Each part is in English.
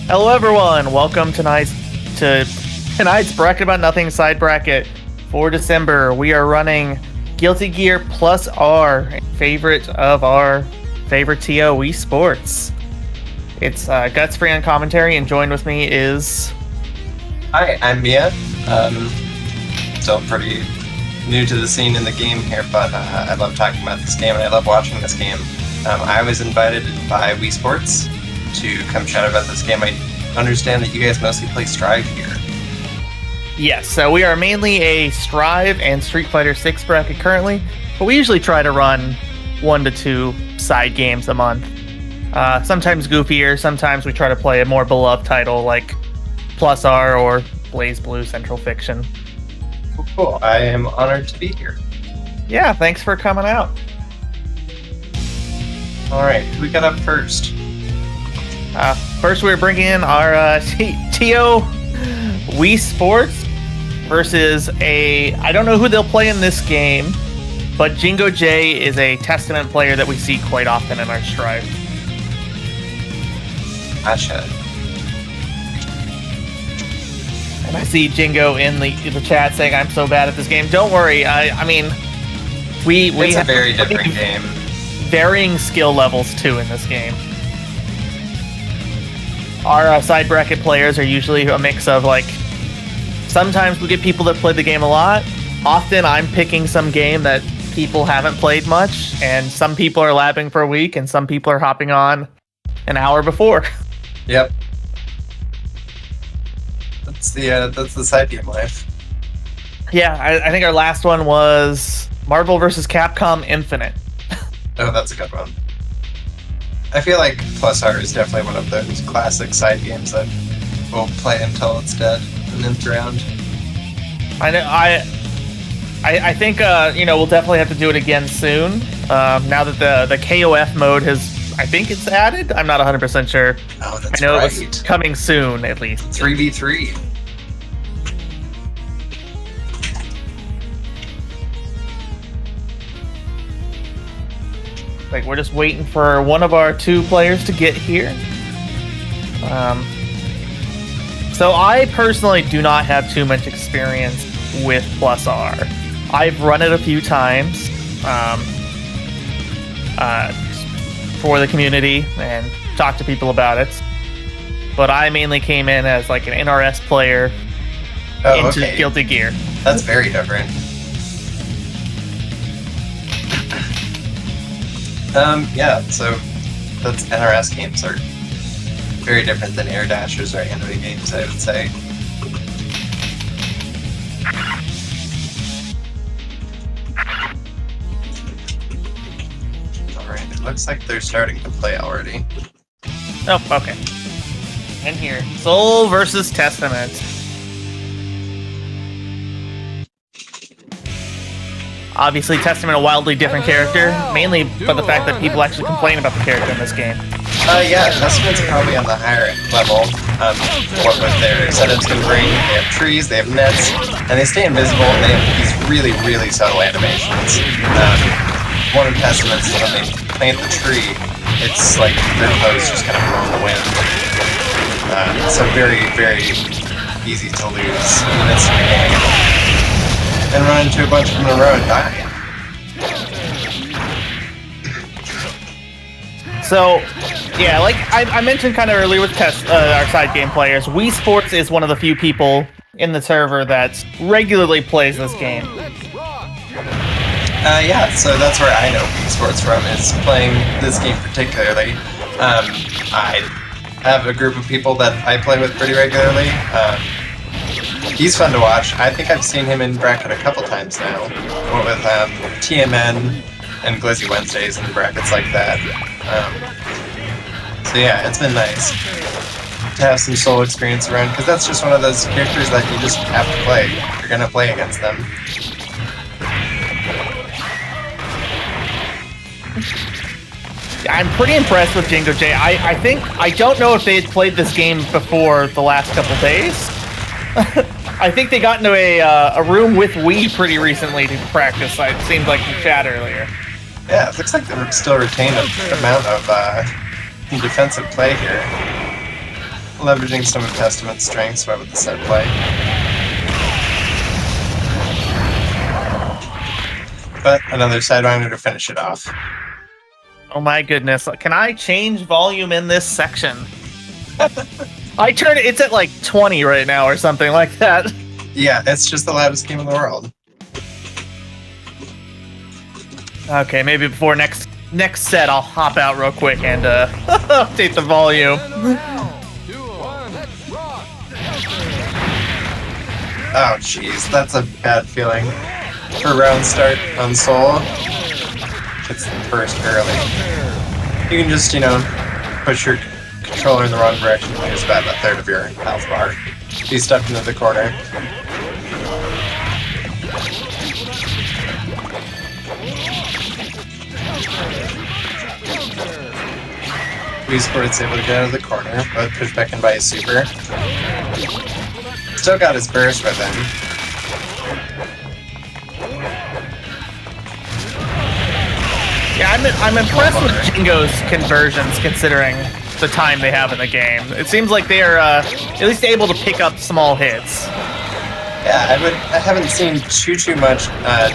Hello, everyone. Welcome to tonight's bracket about nothing side bracket for December. We are running Guilty Gear plus R, favorite of our favorite TO Wii Sports. It's Guts Free on commentary, and joined with me is. Hi, I'm Mia. Still pretty new to the scene in the game here, but I love talking about this game and I love watching this game. I was invited by Wii Sports to come chat about this game. I understand that you guys mostly play Strive here. Yes, so we are mainly a Strive and Street Fighter 6 bracket currently, but we usually try to run 1 to 2 side games a month. Sometimes goofier, sometimes we try to play a more beloved title like Plus R or BlazBlue Central Fiction. Cool. I am honored to be here. Yeah, thanks for coming out. Alright, who we got up first? First, we're bringing in our TO Wii Sports versus I don't know who they'll play in this game, but Jingo J is a Testament player that we see quite often in our Strive. Gotcha. And I see Jingo in the chat saying, "I'm so bad at this game." Don't worry. I mean, we It's a have very different game. varying skill levels too in this game. Our side bracket players are usually a mix of sometimes we get people that play the game a lot. Often I'm picking some game that people haven't played much, and some people are labbing for a week, and some people are hopping on an hour before. Yep. That's the side game life. Yeah, I think our last one was Marvel vs. Capcom Infinite. Oh, that's a good one. I feel like Plus R is definitely one of those classic side games that we'll play until it's dead and nth round. I know. I think we'll definitely have to do it again soon. Now that the KOF mode I think it's added. I'm not 100% sure. Oh, that's I know right. it was coming soon, at least. 3v3. We're just waiting for one of our two players to get here. So I personally do not have too much experience with Plus R. I've run it a few times for the community and talked to people about it. But I mainly came in as an NRS player into Okay. Guilty Gear. That's very different. Yeah, so that's NRS games are very different than Air Dashers or anime games, I would say. Alright, it looks like they're starting to play already. Oh, okay. And here, Soul versus Testament. Obviously, Testament a wildly different character, mainly by the fact that people actually complain about the character in this game. Yeah, Testament's probably on the higher level. What with their setups can bring, they have trees, they have nets, and they stay invisible, and they have these really, really subtle animations. One of Testament's, when they plant the tree, it's like their clothes just kind of blow in the wind. So very, very easy to lose in the midst of the game. And run into a bunch of them in a row and die. So, yeah, I mentioned kind of earlier with our side game players, Wii Sports is one of the few people in the server that regularly plays this game. Yeah, so that's where I know Wii Sports from, is playing this game particularly. I have a group of people that I play with pretty regularly. He's fun to watch. I think I've seen him in bracket a couple times now. Went with TMN and Glizzy Wednesdays and brackets like that. So yeah, it's been nice to have some solo experience around, because that's just one of those characters that you just have to play. You're gonna play against them. I'm pretty impressed with Jingo J. I don't know if they had played this game before the last couple days. I think they got into a room with Wii pretty recently to practice. It seemed like in chat earlier. Yeah, it looks like they still retain an amount of defensive play here. leveraging some of Testament's strengths with the set play. But another Sidewinder to finish it off. Oh my goodness. Can I change volume in this section? I turn it's at like 20 right now or something like that. Yeah, it's just the loudest game in the world. Okay, maybe before next set I'll hop out real quick and update the volume. Oh jeez, that's a bad feeling. For round start on Soul, it's the first early. You can just, push your controller in the wrong direction and lose about a third of your health bar. Be stuck into the corner. Wii Sport's able to get out of the corner, but pushed back in by his super. Still got his burst with him. Yeah, I'm impressed with Jingo's conversions considering the time they have in the game. It seems like they are at least able to pick up small hits. Yeah, I haven't seen too much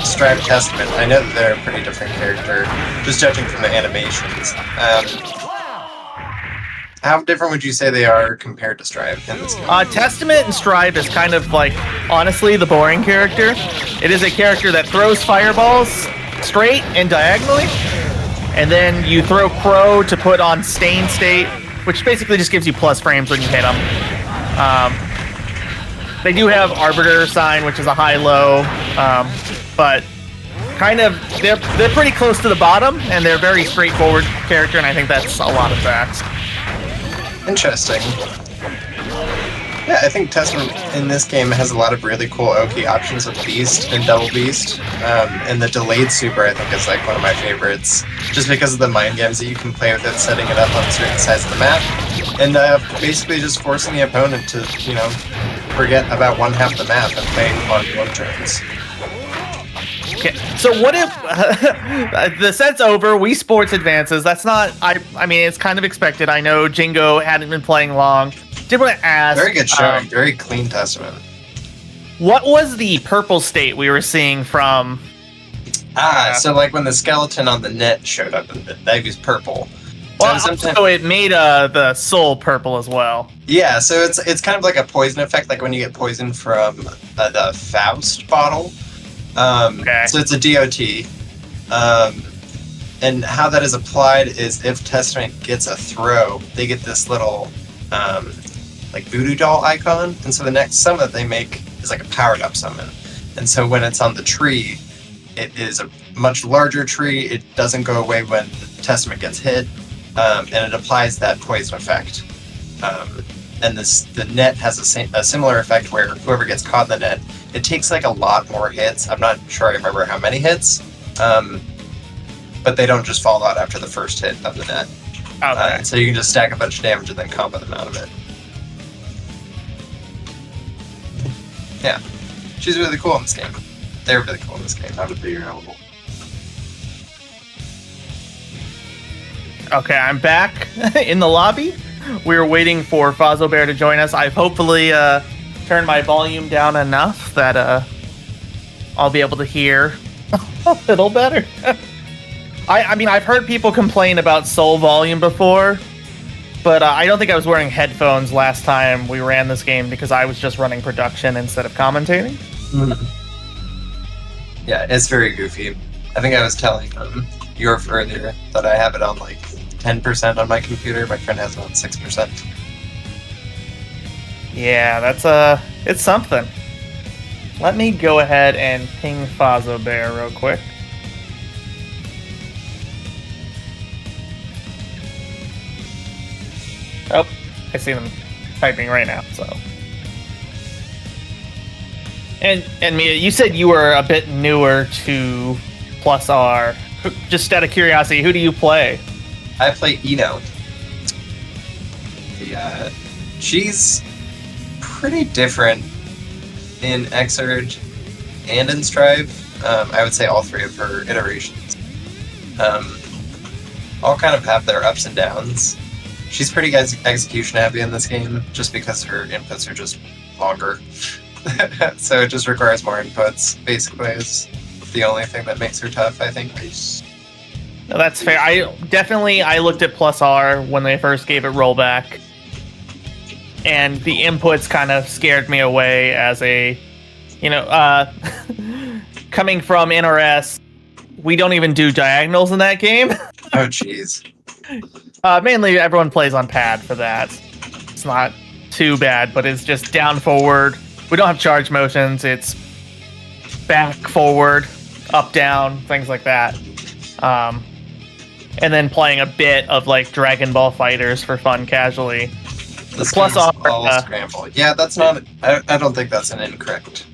Strive Testament. I know that they're a pretty different character, just judging from the animations. How different would you say they are compared to Strive in this game? Testament and Strive is kind of like, honestly, the boring character. It is a character that throws fireballs straight and diagonally, and then you throw Crow to put on Stain State, which basically just gives you plus frames when you hit them. They do have Arbiter Sign, which is a high-low, but kind of they're pretty close to the bottom, and they're a very straightforward character, and I think that's a lot of that. Interesting. Yeah, I think Testament in this game has a lot of really cool Oki options with Beast and Double Beast. And the delayed super, I think, is like one of my favorites. Just because of the mind games that you can play with it, setting it up on certain sides of the map. And basically just forcing the opponent to, forget about one half the map and play on one turns. Okay, so what if the set's over, Wii Sports advances? That's not, I mean, it's kind of expected. I know Jingo hadn't been playing long. Did want to ask... Very good showing, very clean Testament. What was the purple state we were seeing from... So like when the skeleton on the net showed up, that was purple. Well, so it made the soul purple as well. Yeah, so it's kind of like a poison effect, like when you get poisoned from the Faust bottle. Okay. So it's a DOT. And how that is applied is if Testament gets a throw, they get this little like voodoo doll icon, and so the next summon that they make is like a powered up summon. And so when it's on the tree, it is a much larger tree. It doesn't go away when Testament gets hit, and it applies that poison effect. And the net has a similar effect where whoever gets caught in the net, it takes like a lot more hits. I'm not sure I remember how many hits, but they don't just fall out after the first hit of the net. Okay. So you can just stack a bunch of damage and then combo them out of it. Yeah, she's really cool in this game. They're really cool in this game. How to be available. Okay, I'm back in the lobby. We're waiting for Fazbear to join us. I've hopefully turned my volume down enough that I'll be able to hear a little better. I mean, I've heard people complain about Soul volume before, but I don't think I was wearing headphones last time we ran this game because I was just running production instead of commentating. Mm-hmm. Yeah, it's very goofy. I think I was telling Yorf earlier that I have it on like 10% on my computer. My friend has it on 6%. Yeah, that's it's something. Let me go ahead and ping Fazbear real quick. Oh, I see them typing right now, so. And Mia, you said you were a bit newer to Plus R. Just out of curiosity, who do you play? I play Eno. She's pretty different in Xrd and in Strive. I would say all three of her iterations. All kind of have their ups and downs. She's pretty execution heavy in this game, just because her inputs are just longer. So it just requires more inputs, basically, is the only thing that makes her tough, I think. No, that's fair. I looked at Plus R when they first gave it rollback, and the inputs kind of scared me away as a, coming from NRS, we don't even do diagonals in that game. Oh, jeez. Mainly everyone plays on pad for that. It's not too bad, but it's just down, forward. We don't have charge motions. It's back, forward, up, down, things like that. And then playing a bit of like Dragon Ball Fighters for fun casually. This Plus game's R, all scramble. Yeah, that's not. I don't think that's an incorrect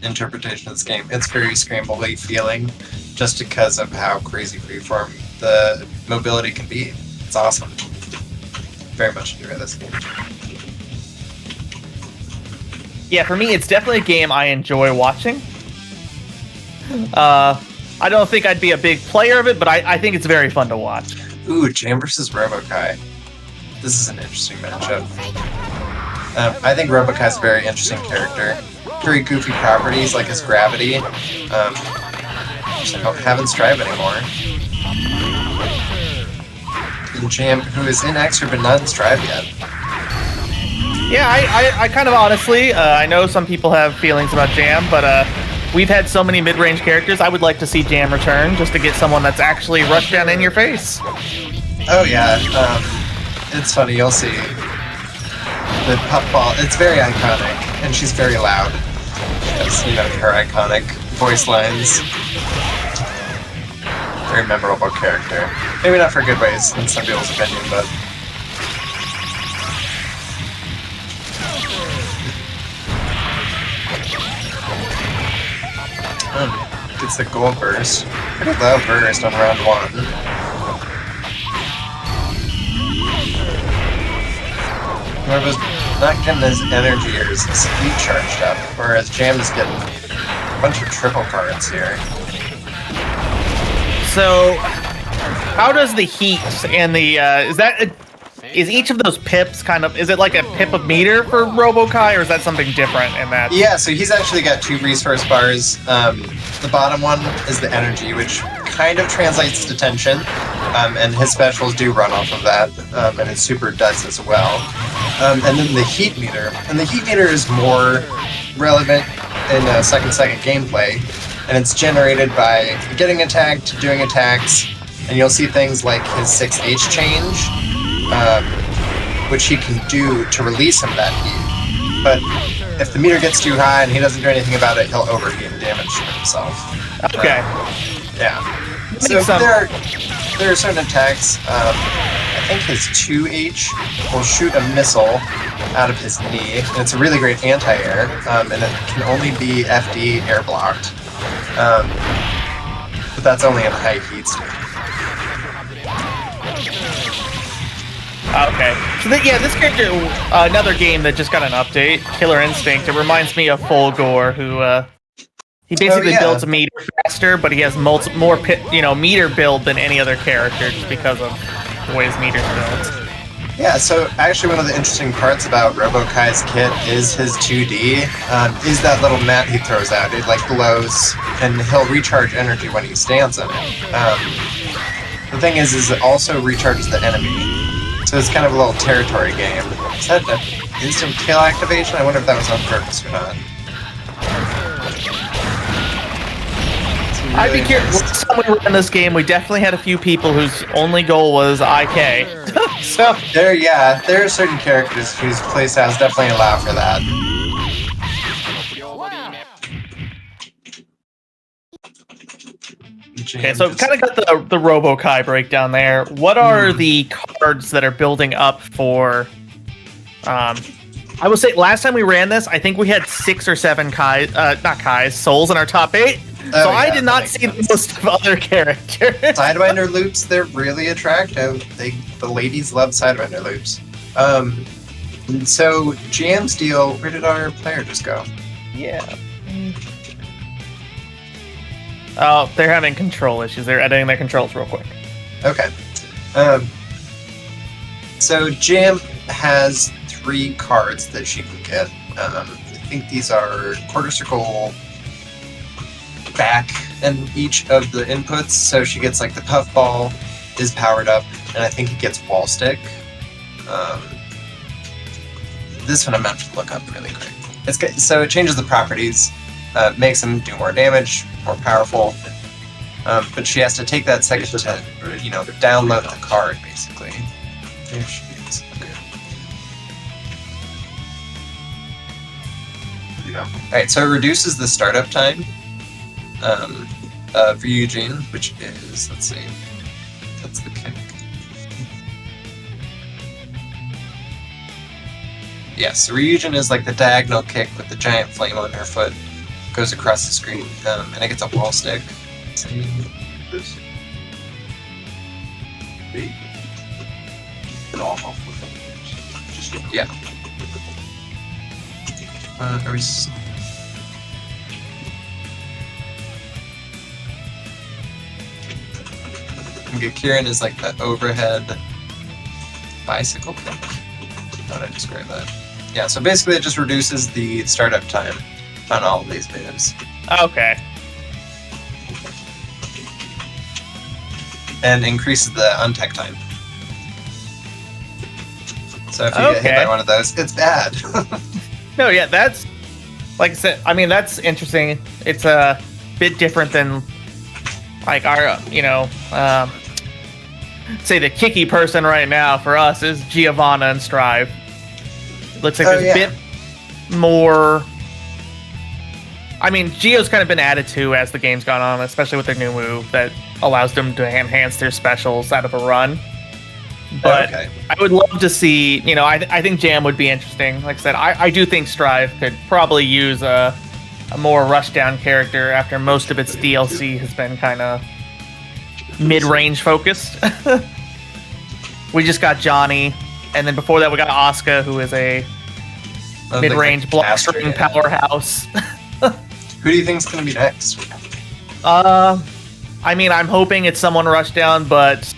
interpretation of this game. It's very scramble-y feeling, just because of how crazy freeform the mobility can be. It's awesome. Very much enjoy this game. Yeah, for me, it's definitely a game I enjoy watching. I don't think I'd be a big player of it, but I think it's very fun to watch. Ooh, Jam versus Robokai. This is an interesting matchup. I think Robokai's a very interesting character. Very goofy properties, like his gravity. Just don't have in Strive anymore. And Jam, who is in Extra but not in Strive yet. Yeah, I kind of honestly, I know some people have feelings about Jam, but we've had so many mid-range characters. I would like to see Jam return just to get someone that's actually rushed down in your face. Oh yeah, it's funny. You'll see the puffball. It's very iconic, and she's very loud. Because, her iconic voice lines. Very memorable character. Maybe not for good ways in some people's opinion, but. Gets the gold burst. Pretty low burst on round 1. Whoever's not getting his energy or his speed charged up, whereas Jam is getting a bunch of triple cards here. So, how does the heat and the is each of those pips kind of, is it like a pip of meter for Robokai, or is that something different in that? Yeah, so he's actually got 2 resource bars. The bottom one is the energy, which kind of translates to tension, and his specials do run off of that, and his super does as well. And then the heat meter, and the heat meter is more relevant in second gameplay, and it's generated by getting attacked, doing attacks, and you'll see things like his 6H change, which he can do to release him that heat. But if the meter gets too high and he doesn't do anything about it, he'll overheat and damage himself. Okay. Yeah. So there are certain attacks. I think his 2H will shoot a missile out of his knee, and it's a really great anti-air, and it can only be FD air blocked. But that's only in high heat state. Okay. So this character, another game that just got an update, Killer Instinct. It reminds me of Fulgore, who he basically builds a meter faster, but he has more meter build than any other character just because of the way his meter's built. Yeah, so actually one of the interesting parts about Robokai's kit is his 2D, is that little mat he throws out. It like glows, and he'll recharge energy when he stands in it. The thing is it also recharges the enemy. So it's kind of a little territory game. Is that an instant kill activation? I wonder if that was on purpose or not. I'd be curious. Last time we were in this game, we definitely had a few people whose only goal was IK. So there are certain characters whose playstyles definitely allow for that. Okay, so kind of got the Robokai breakdown there. What are the cards that are building up for? I would say last time we ran this, I think we had 6 or 7 souls in our top 8. So I did not see most of other characters. Sidewinder loops, they're really attractive. The ladies love Sidewinder loops. So Jam's deal, where did our player just go? Yeah. Oh, they're having control issues. They're editing their controls real quick. Okay. So Jam has 3 cards that she can get. I think these are quarter circle back in each of the inputs. So she gets like the puffball is powered up, and I think it gets wall stick. This one I'm going to have to look up really quick. It's good. So it changes the properties, makes them do more damage, more powerful. But she has to take that second to, download the card, basically. There she is. Okay. Alright, so it reduces the startup time for Eugene, which is, let's see, that's the kick. Yes, so Ryujin is like the diagonal kick with the giant flame on her foot, goes across the screen, and it gets a wall stick. This. B. And off with it. Just Yeah. Are we? Okay, Kieran is like the overhead bicycle kick. How would I describe that? Yeah, so basically it just reduces the startup time on all of these moves. Okay. And increases the untech time. So if you get hit by one of those, it's bad. No, yeah, that's, like I said, I mean, that's interesting. It's a bit different than, like, our, say the kicky person right now for us is Giovanna and Strive. Looks like there's a bit more. I mean, Gio's kind of been added to as the game's gone on, especially with their new move that allows them to enhance their specials out of a run. But I would love to see, I think Jam would be interesting. Like I said, I do think Strive could probably use a more rushdown character after most of its DLC has been kind of mid-range focused. We just got Johnny, and then before that we got Asuka, who is a mid-range block-string powerhouse. Who do you think is going to be next? I mean, I'm hoping it's someone rushdown, but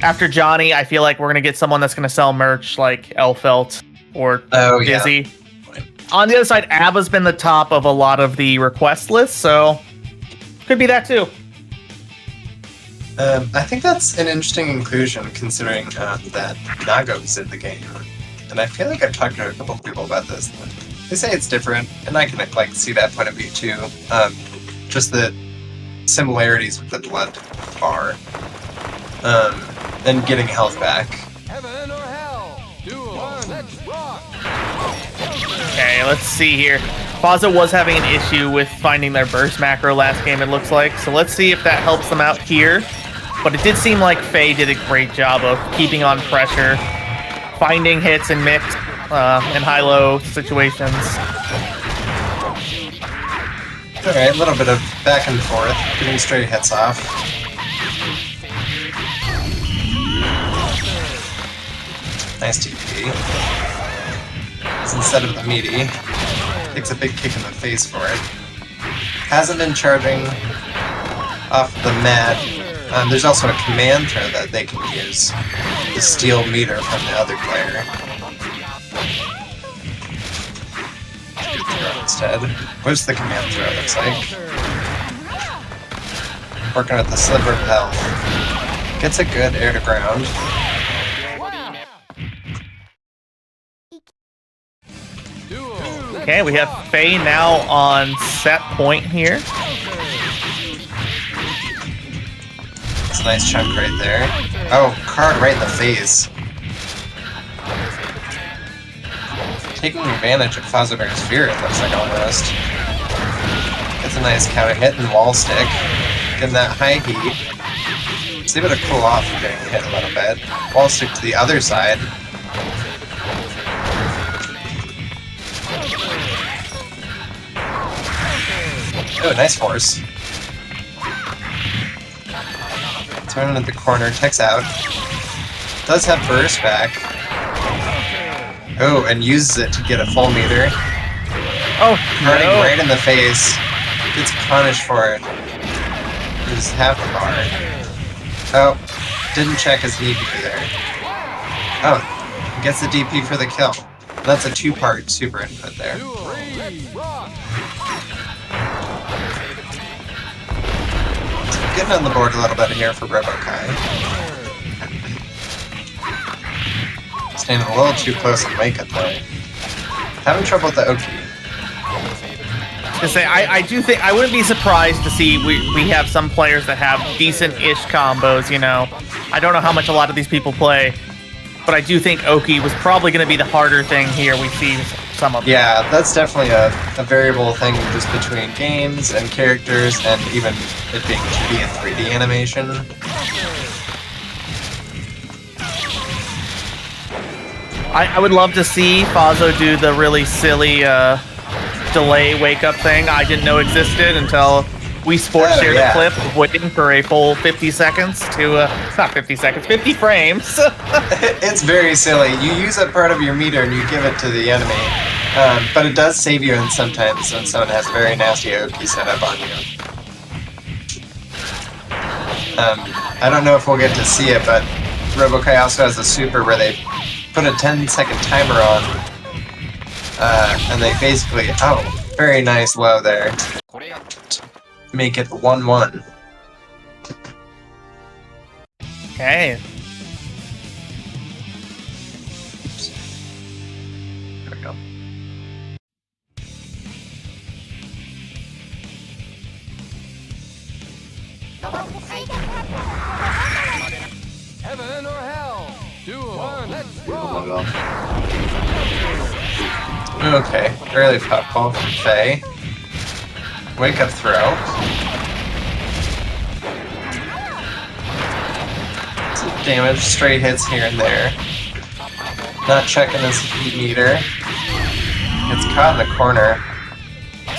after Johnny, I feel like we're going to get someone that's going to sell merch like Elfelt or Dizzy. Yeah. On the other side, Abba's been the top of a lot of the request lists, so could be that too. I think that's an interesting inclusion, considering that Nago's in the game. And I feel like I've talked to a couple of people about this. They say it's different, and I can see that point of view too. Just the similarities with the blood bar, and getting health back. Heaven or hell? Duel. Let's rock. Okay, let's see here. Faza was having an issue with finding their burst macro last game, it looks like. So let's see if that helps them out here. But it did seem like Faye did a great job of keeping on pressure, finding hits in mixed and high-low situations. Alright, a little bit of back and forth, getting straight hits off. Nice TP. Instead of the meaty, takes a big kick in the face for it. Hasn't been charging off the mat. There's also a command throw that they can use to steal meter from the other player. Good throw instead. What's the command throw looks like? Working with the sliver of health. Gets a good air to ground. Okay, we have Faye now on set point here. It's a nice chunk right there. Oh, card right in the face. Taking advantage of Fazabear's fear, it looks like almost. Gets a nice counter hit and wall stick. Getting that high heat. It's able to cool off from getting hit a little bit. Wall stick to the other side. Oh, nice force. Turning at the corner, tech's out. Does have burst back. Oh, and uses it to get a full meter. Oh, Running no. right in the face. Gets punished for it. Loses half the bar. Oh, didn't check his knee there. Oh, gets the DP for the kill. That's a two-part super input there. Duel. Let's rock. Getting on the board a little bit here for RoboKai. Standing a little too close in wake up there. Having trouble with the Oki. To say, I do think I wouldn't be surprised to see we have some players that have decent-ish combos. You know, I don't know how much a lot of these people play, but I do think Oki was probably going to be the harder thing here. We see some of them. Yeah, that's definitely a variable thing just between games and characters and even it being 2D and 3D animation. I would love to see Fazo do the really silly delay wake-up thing I didn't know existed until we sports shared a clip of waiting for a full 50 seconds to, not 50 seconds, 50 frames. It's very silly. You use a part of your meter and you give it to the enemy, but it does save you in sometimes when someone has a very nasty Oki setup on you. I don't know if we'll get to see it, but RoboKai also has a super where they put a 10-second timer on, and they basically, oh, very nice low there. Make it 1-1. Okay. There we go. Heaven or hell. Duel. Let's Oh my rock. god. Okay, early pop ball from Faye. Wake up throw. Some damage, straight hits here and there. Not checking his heat meter. Gets caught in the corner.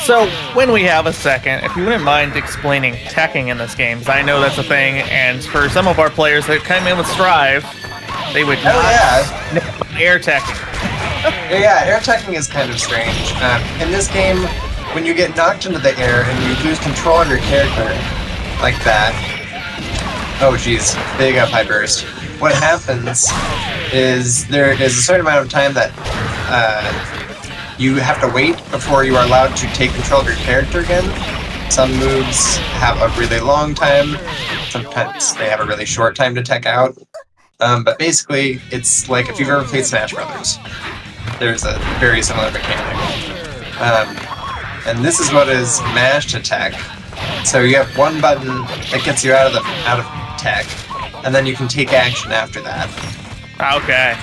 So, when we have a second, if you wouldn't mind explaining teching in this game, 'cause I know that's a thing, and for some of our players that come in with Strive, they would not know air teching. Yeah, air teching is kind of strange. In this game, when you get knocked into the air and you lose control of your character like that, oh geez, big up high burst. What happens is there is a certain amount of time that you have to wait before you are allowed to take control of your character again. Some moves have a really long time, sometimes they have a really short time to tech out. But basically, it's like if you've ever played Smash Brothers, there's a very similar mechanic. And this is what is mashed attack. So you have one button that gets you out of tech, and then you can take action after that. Okay.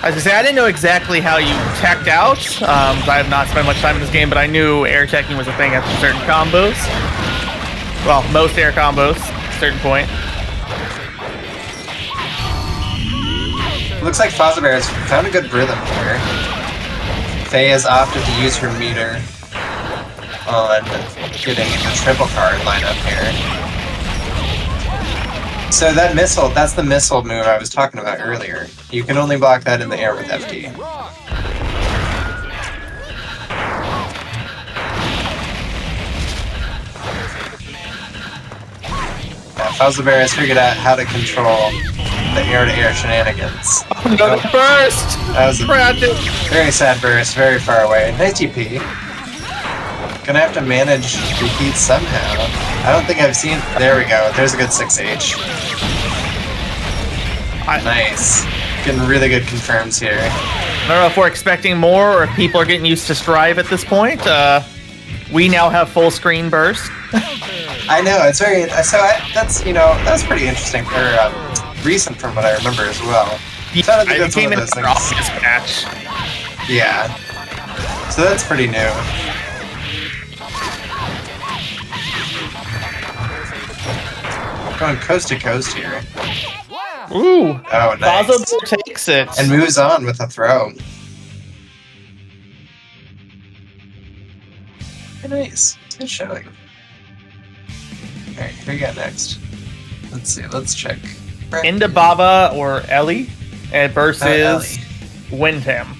I was gonna say, I didn't know exactly how you teched out. I have not spent much time in this game, but I knew air teching was a thing at certain combos. Well, most air combos, at a certain point. Looks like Fozbear has found a good rhythm here. Faye has opted to use her meter on getting a triple card lineup here. So that missile, that's the missile move I was talking about earlier. You can only block that in the air with FD. Rock. Fozbear has figured out how to control the air-to-air shenanigans. I'm gonna burst! That was a Tragic! very sad burst, very far away. Nice TP. Gonna have to manage the heat somehow. I don't think I've seen... There we go. There's a good 6H. Nice. Getting really good confirms here. I don't know if we're expecting more or if people are getting used to Strive at this point. We now have full screen burst. I know, it's very... that's, you know, that's pretty interesting. Or, recent from what I remember as well. Sounded like It that's one came of in those the things. August patch. Yeah. So that's pretty new. Going coast to coast here. Blast. Ooh! Oh, nice. Fazo takes it. And moves on with a throw. Nice. Good showing. Alright, who we got next? Let's see, let's check. Indababa or Ellie versus Ellie. Windham.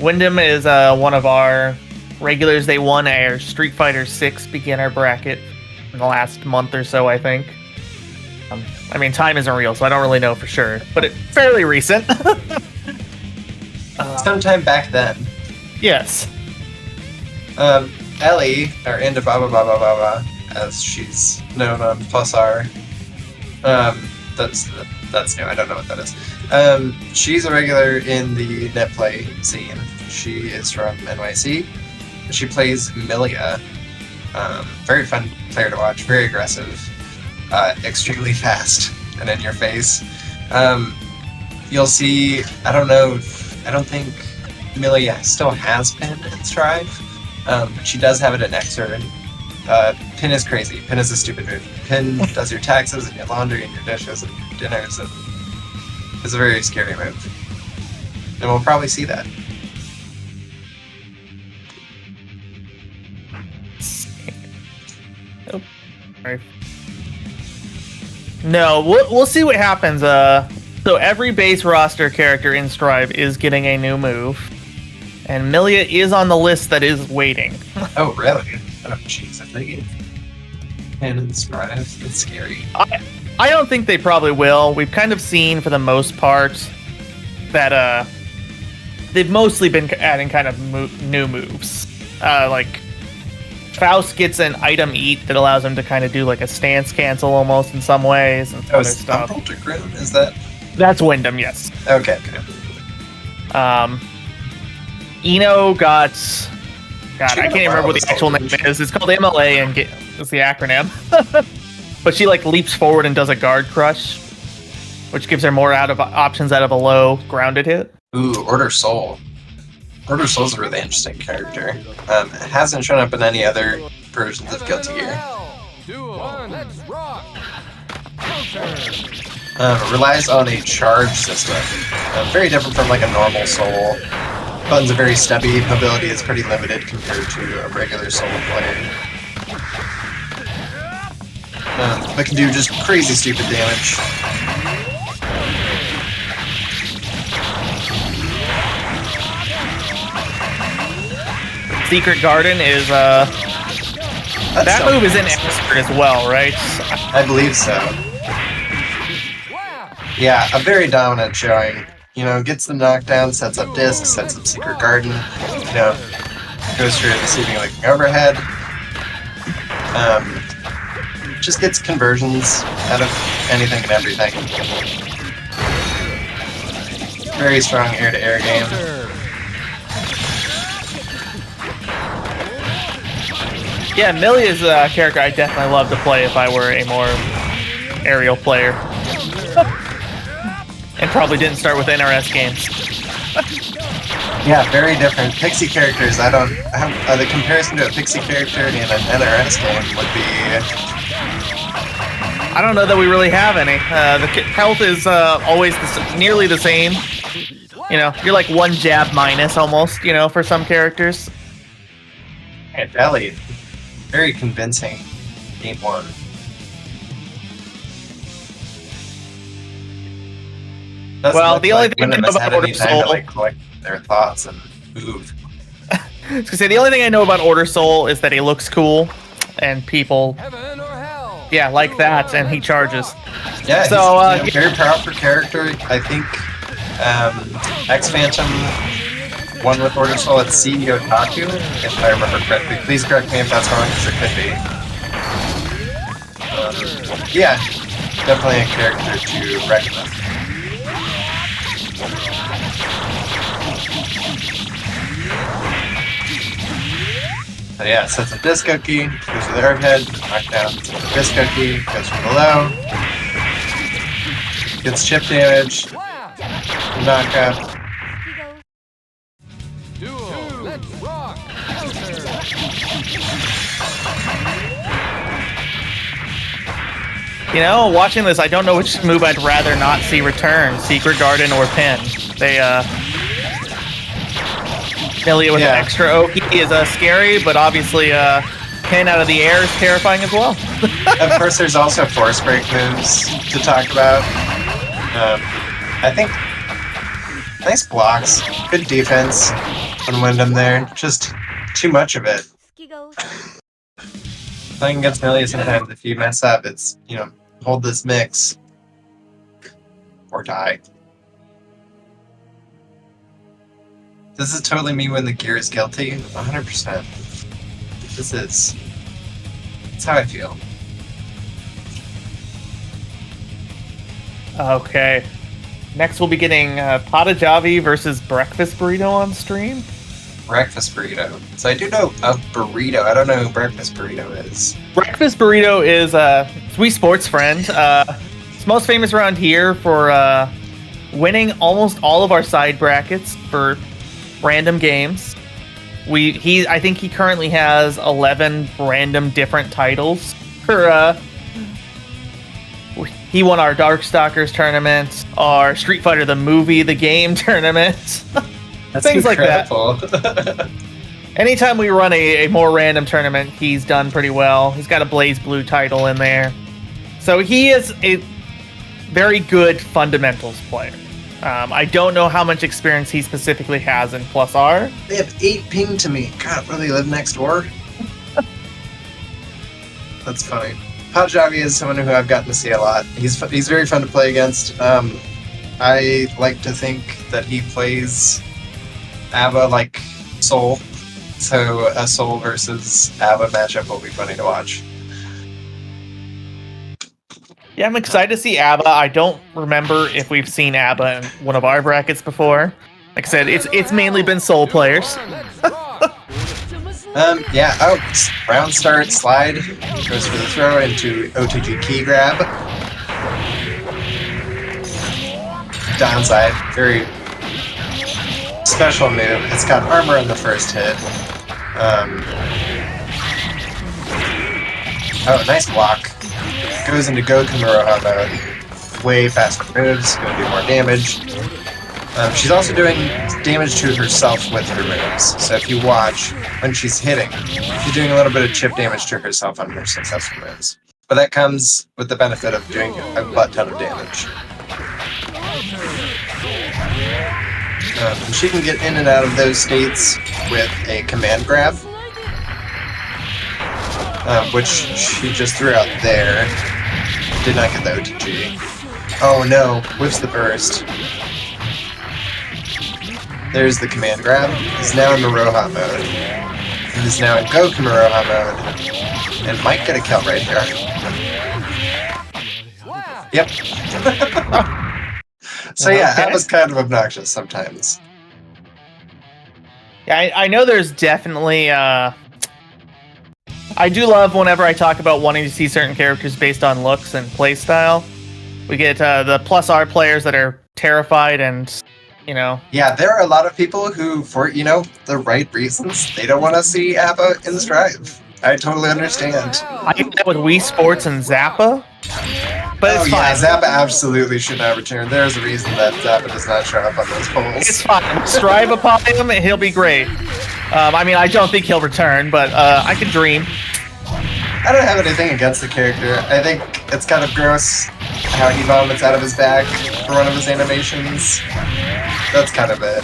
Windham is one of our regulars. They won our Street Fighter 6 beginner bracket in the last month or so, I think. I mean, time isn't real, so I don't really know for sure, but it's fairly recent. Sometime back then. Yes. Ellie, or Inda Baba Baba Baba, as she's known on Plus R. That's new. I don't know what that is. She's a regular in the netplay scene. She is from NYC. She plays Milia. Very fun player to watch. Very aggressive. Extremely fast and in your face. You'll see. I don't think Milia still has Pin in Strive. But she does have it in Xrd. Pin is crazy. Pin is a stupid move. Pin does your taxes and your laundry and your dishes and your dinners, and it's a very scary move. And we'll probably see that. Oh, sorry. No, we'll see what happens. So every base roster character in Strive is getting a new move, and Milia is on the list that is waiting. Oh, really? Oh, jeez. I think Pin and Strive. It's scary. I don't think they probably will. We've kind of seen, for the most part, that they've mostly been adding kind of new moves. Like Faust gets an item eat that allows him to kind of do like a stance cancel almost in some ways and other stuff. Is that? That's Wyndham, yes. Okay. Eno got. God, I can't even remember what the actual name is. It's called MLA and it's the acronym. But she like leaps forward and does a guard crush, which gives her more options out of a low grounded hit. Ooh, Order Soul. Order Soul's a really interesting character. It hasn't shown up in any other versions of Guilty Gear. Let's rock. Relies on a charge system. Very different from like a normal Soul. Buttons are very stubby. Mobility is pretty limited compared to a regular Soul player. But can do just crazy stupid damage. Secret Garden is that move is in Xrd as well, right? I believe so. Yeah, a very dominant showing. You know, gets the knockdown, sets up disc, sets up Secret Garden. You know, goes for deceiving like overhead. Just gets conversions out of anything and everything. Very strong air-to-air game. Yeah, Milia's a character I definitely love to play if I were a more aerial player. And probably didn't start with NRS games. Yeah, very different. Pixie characters, the comparison to a Pixie character in an NRS game would be... I don't know that we really have any. The health is always nearly the same. You know, you're like one jab minus almost, you know, for some characters. And Ellie, very convincing game one. Well, the only thing I know about Order Soul, like collect their thoughts and move. I was gonna say the only thing I know about Order Soul is that he looks cool, and people, yeah, like that, and he charges. Yeah, so he's very proper character. I think X Phantom won with Order Soul at CEO Taku, if I remember correctly. Please correct me if that's wrong, because it could be. Yeah, definitely a character to reckon with. So yeah, sets up disc cookie, goes for the overhead, knockdown, sets up disc cookie, goes from below, gets chip damage, knockup. Let's rock. You know, watching this, I don't know which move I'd rather not see return, Secret Garden or Pin. They, Milia with an extra Oki is scary, but obviously Pin out of the air is terrifying as well. Of course, there's also force break moves to talk about. I think nice blocks, good defense on Wyndham there. Just too much of it. Playing against Milia sometimes, if you mess up, it's, you know, hold this mix or die. This is totally me when the gear is guilty. 100%. This is. That's how I feel. Okay. Next, we'll be getting Patajavi versus Breakfast Burrito on stream. Breakfast burrito. So I do know of burrito. I don't know who breakfast burrito is. Breakfast Burrito is a Wii Sports friend. It's most famous around here for winning almost all of our side brackets for random games. I think he currently has 11 random different titles. He won our Darkstalkers tournament, our Street Fighter the movie, the game tournament. That's Things like that. incredible. Anytime we run a more random tournament, he's done pretty well. He's got a Blaze Blue title in there. So he is a very good fundamentals player. I don't know how much experience he specifically has in Plus R. They have 8 ping to me. God, where do they live next door? That's funny. Patajavi is someone who I've gotten to see a lot. He's very fun to play against. I like to think that he plays ABBA like Soul. So a Soul versus ABBA matchup will be funny to watch. Yeah, I'm excited to see ABBA. I don't remember if we've seen ABBA in one of our brackets before. Like I said, it's mainly been Soul players. Yeah. Oh, round start, slide. Goes for the throw into OTG key grab. Downside. Very special move. It's got armor on the first hit. Oh, nice block. Goes into Go Kumaroha mode. Way faster moves, gonna do more damage. She's also doing damage to herself with her moves. So if you watch, when she's hitting, she's doing a little bit of chip damage to herself on her successful moves. But that comes with the benefit of doing a butt ton of damage. She can get in and out of those states with a command grab, which she just threw out there. Did not get the OTG. Oh no, whiffs the burst. There's the command grab. He's now in Maroha mode. He's now in Go Kumaroha mode. And might get a kill right here. Yep. So yeah, that was kind of obnoxious sometimes. Yeah, I know there's definitely... I do love whenever I talk about wanting to see certain characters based on looks and playstyle. We get the Plus R players that are terrified and, you know... Yeah, there are a lot of people who, for, the right reasons, they don't want to see ABBA in Strive. I totally understand. I get that with Wii Sports and Zappa. But it's fine. Yeah, Zappa absolutely should not return. There's a reason that Zappa does not show up on those polls. It's fine. Strive upon him, he'll be great. I don't think he'll return, but I could dream. I don't have anything against the character. I think it's kind of gross how he vomits out of his bag for one of his animations. That's kind of it.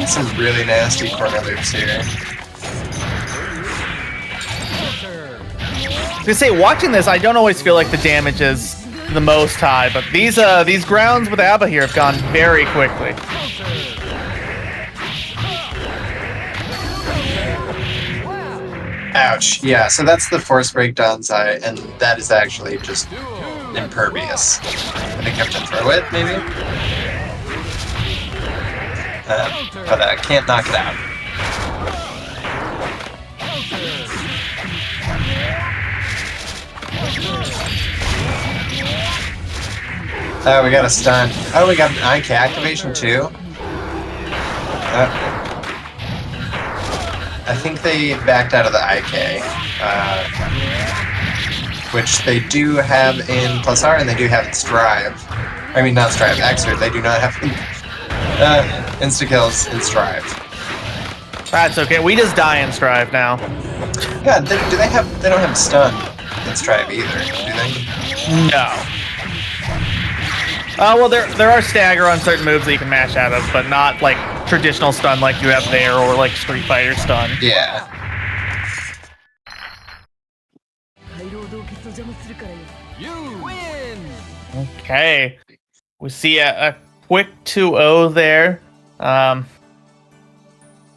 Some really nasty corner loops here. I was gonna say, watching this, I don't always feel like the damage is the most high, but these grounds with ABBA here have gone very quickly. Ouch. Yeah, so that's the force breakdowns, and that is actually just impervious. I think I have to throw it, maybe? But I can't knock it out. Oh, we got a stun. Oh, we got an IK activation too? I think they backed out of the IK. Which they do have in Plus R and they do have in Strive. I mean, not Strive, Xrd. They do not have insta-kills in Strive. That's okay. We just die in Strive now. Yeah, they don't have stun in Strive either, do they? No. Well, there are stagger on certain moves that you can mash out of, but not like traditional stun like you have there, or like Street Fighter stun. Yeah. You win! Okay. We see a quick 2-0 there. Yeah,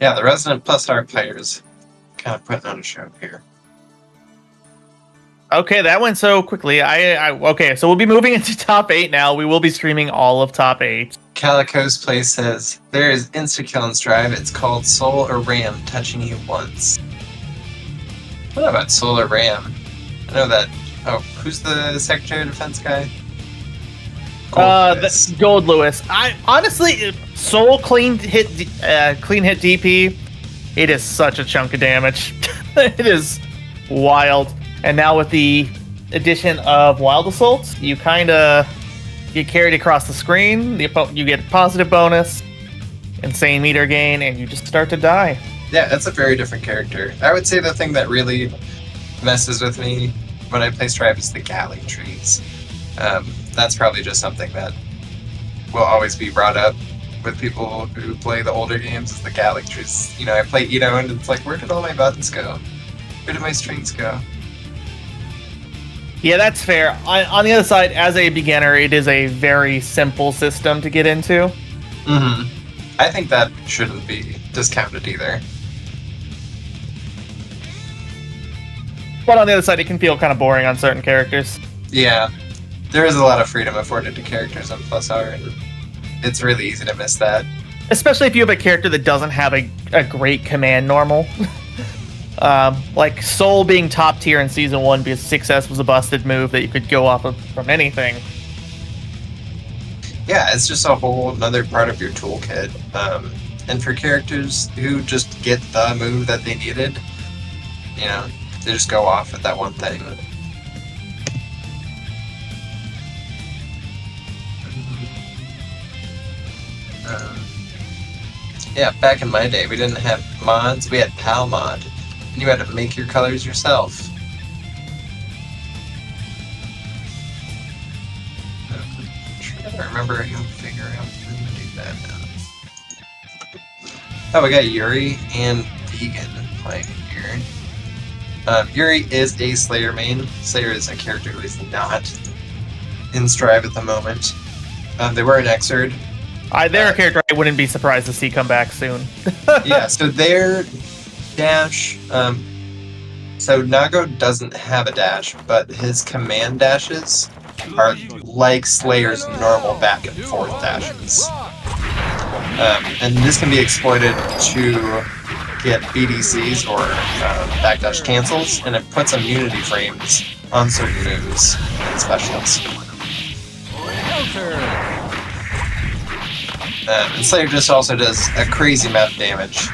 the resident plus R players kind of putting on a show here. Okay, that went so quickly. Okay, so we'll be moving into top 8 now. We will be streaming all of top 8. Calico's Play says, there is insta-kill in Strive. It's called Soul or Ram touching you once. I don't know about Soul or Ram. I know that. Oh, who's the Secretary of Defense guy? Lewis. Gold Lewis. I honestly, Soul clean hit DP. It is such a chunk of damage. It is wild. And now with the addition of Wild Assault, you kind of get carried across the screen. You get a positive bonus, insane meter gain, and you just start to die. Yeah, that's a very different character. I would say the thing that really messes with me when I play Strive is the galley trees. That's probably just something that will always be brought up with people who play the older games, is the galley trees. You know, I play Ito and it's like, where did all my buttons go? Where did my strings go? Yeah, that's fair. On the other side, as a beginner, it is a very simple system to get into. Mm-hmm. I think that shouldn't be discounted either. But on the other side, it can feel kind of boring on certain characters. Yeah, there is a lot of freedom afforded to characters on Plus R, and it's really easy to miss that. Especially if you have a character that doesn't have a great command normal. Like Soul being top tier in Season 1 because 6S was a busted move that you could go off of from anything. Yeah, it's just a whole another part of your toolkit. And for characters who just get the move that they needed, you know, they just go off with that one thing. Yeah, back in my day, we didn't have mods, we had PAL mod. And you had to make your colors yourself. I'm trying to remember how to figure out how to do that now. Oh, we got Yuri and Vegan playing here. Yuri is a Slayer main. Slayer is a character who is not in Strive at the moment. They were in Xrd. They're a character I wouldn't be surprised to see come back soon. Yeah, so their dash. So Nago doesn't have a dash, but his command dashes are like Slayer's normal back and forth dashes. And this can be exploited to get BDCs or backdash cancels, and it puts immunity frames on certain moves and specials. And Slayer just also does a crazy amount of damage.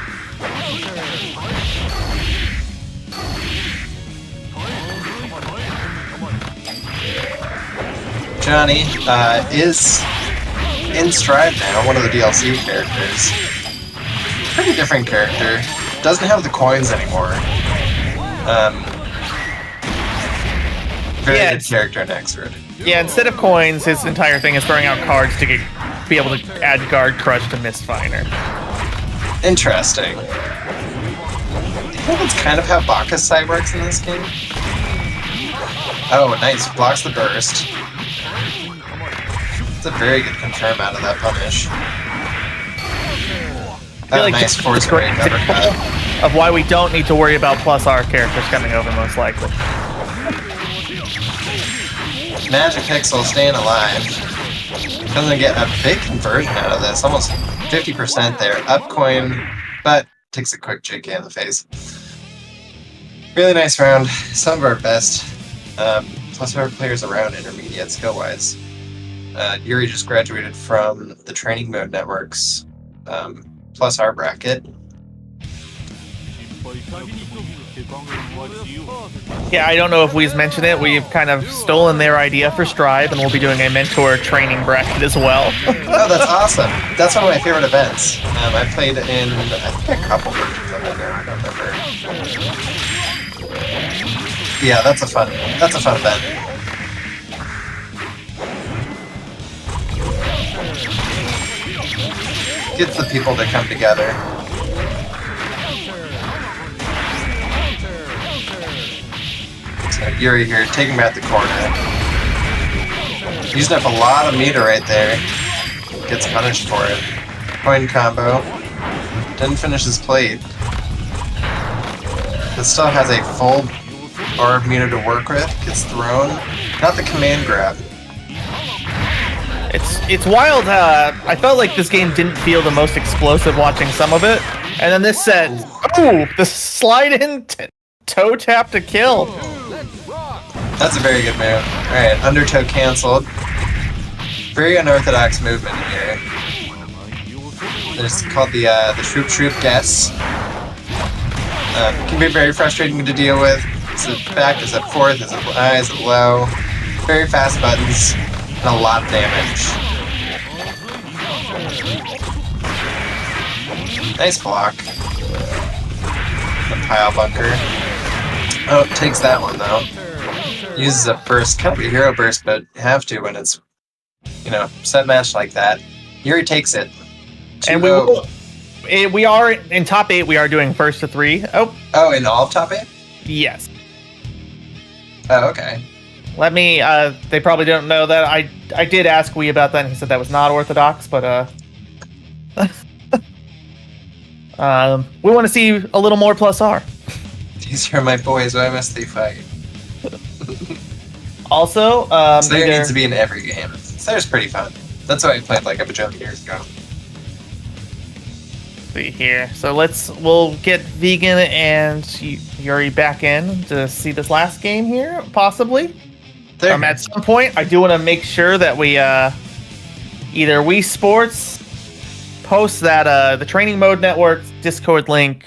Johnny is in Strive now, one of the DLC characters. Pretty different character. Doesn't have the coins anymore. Very good character in Xrd. Yeah, instead of coins, his entire thing is throwing out cards to be able to add Guard Crush to Mistfinder. Interesting. I think that's kind of how Bacchus side works in this game. Oh, nice. Blocks the burst. It's a very good confirm out of that punish. I feel like nice this force is a great range uppercut. example of why we don't need to worry about plus R characters coming over most likely. Magic Pixel staying alive. Doesn't get a big conversion out of this. Almost 50% there. Up coin, but takes a quick JK in the face. Really nice round. Some of our best plus R players around intermediate skill-wise. Yuri just graduated from the Training Mode Network's plus R bracket. Yeah, I don't know if we've mentioned it. We've kind of stolen their idea for Strive, and we'll be doing a mentor training bracket as well. Oh, that's awesome. That's one of my favorite events. I played in, I think, a couple versions of it now. I don't remember. Yeah, that's a fun event. Gets the people to come together. So Yuri here taking back the corner. Using up a lot of meter right there. Gets punished for it. Coin combo. Didn't finish his plate. But still has a full bar of meter to work with. Gets thrown. Not the command grab. It's wild. I felt like this game didn't feel the most explosive watching some of it, and then this set, ooh, the slide in toe tap to kill. That's a very good move. Alright, undertow canceled. Very unorthodox movement here. It's called the Shroop guess. Can be very frustrating to deal with. Is it back? Is it forth? Is it high? Is it low? Very fast buttons and a lot of damage. Nice block. The pile bunker. Oh, takes that one though. Uses a burst, kind of a hero burst, but have to when it's, you know, set match like that. Yuri takes it. And we are in top 8. We are doing first to 3. Oh, in all of top 8? Yes. Oh, okay. Let me. They probably don't know that. I did ask Wee about that, and he said that was not orthodox. But we want to see a little more plus R. These are my boys. Why must they fight? Also, Slayer needs to be in every game. Slayer's pretty fun. That's why I played like a bajillion years ago. See here. So we'll get Vegan and Yuri back in to see this last game here, possibly. At some point, I do want to make sure that we either Wii Sports post that the Training Mode Network Discord link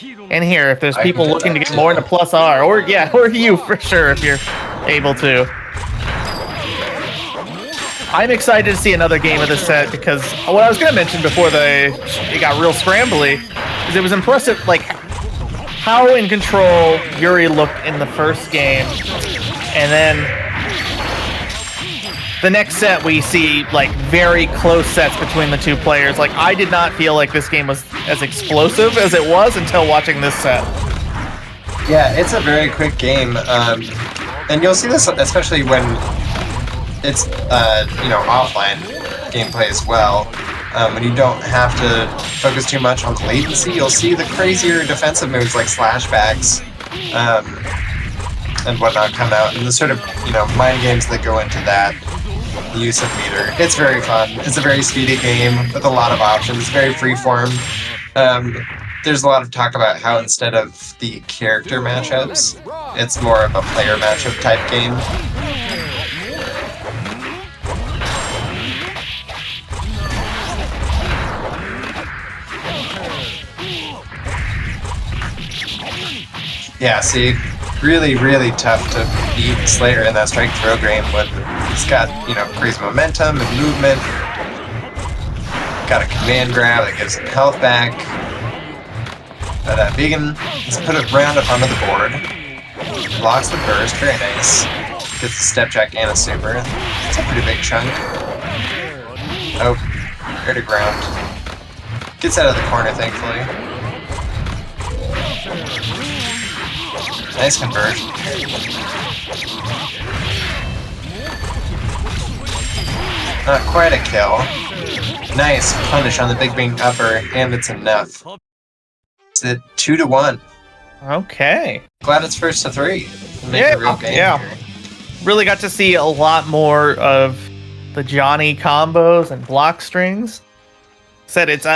in here if there's people looking to get more into plus R, or you for sure if you're able to. I'm excited to see another game of this set because what I was going to mention before it got real scrambly is it was impressive like how in control Yuri looked in the first game, and then the next set we see like very close sets between the two players. Like I did not feel like this game was as explosive as it was until watching this set. Yeah, it's a very quick game, and you'll see this especially when it's offline gameplay as well. When you don't have to focus too much on latency, you'll see the crazier defensive moves like slashbacks and whatnot come out, and the sort of mind games that go into that. The use of meter. It's very fun. It's a very speedy game with a lot of options. Very freeform. There's a lot of talk about how instead of the character matchups, it's more of a player matchup type game. Yeah, see, really, really tough to beat Slayer in that strike throw game, but he's got, crazy momentum and movement. Got a command grab that gives him health back. But Vegan has put a round up onto the board. Blocks the burst, very nice. Gets a step jack and a super. It's a pretty big chunk. Oh, air to ground. Gets out of the corner, thankfully. Nice conversion. Not quite a kill. Nice punish on the big wing upper, and it's enough. It's at 2-1. Okay. Glad it's first to 3. Make a real game here. Really got to see a lot more of the Johnny combos and block strings. Said it's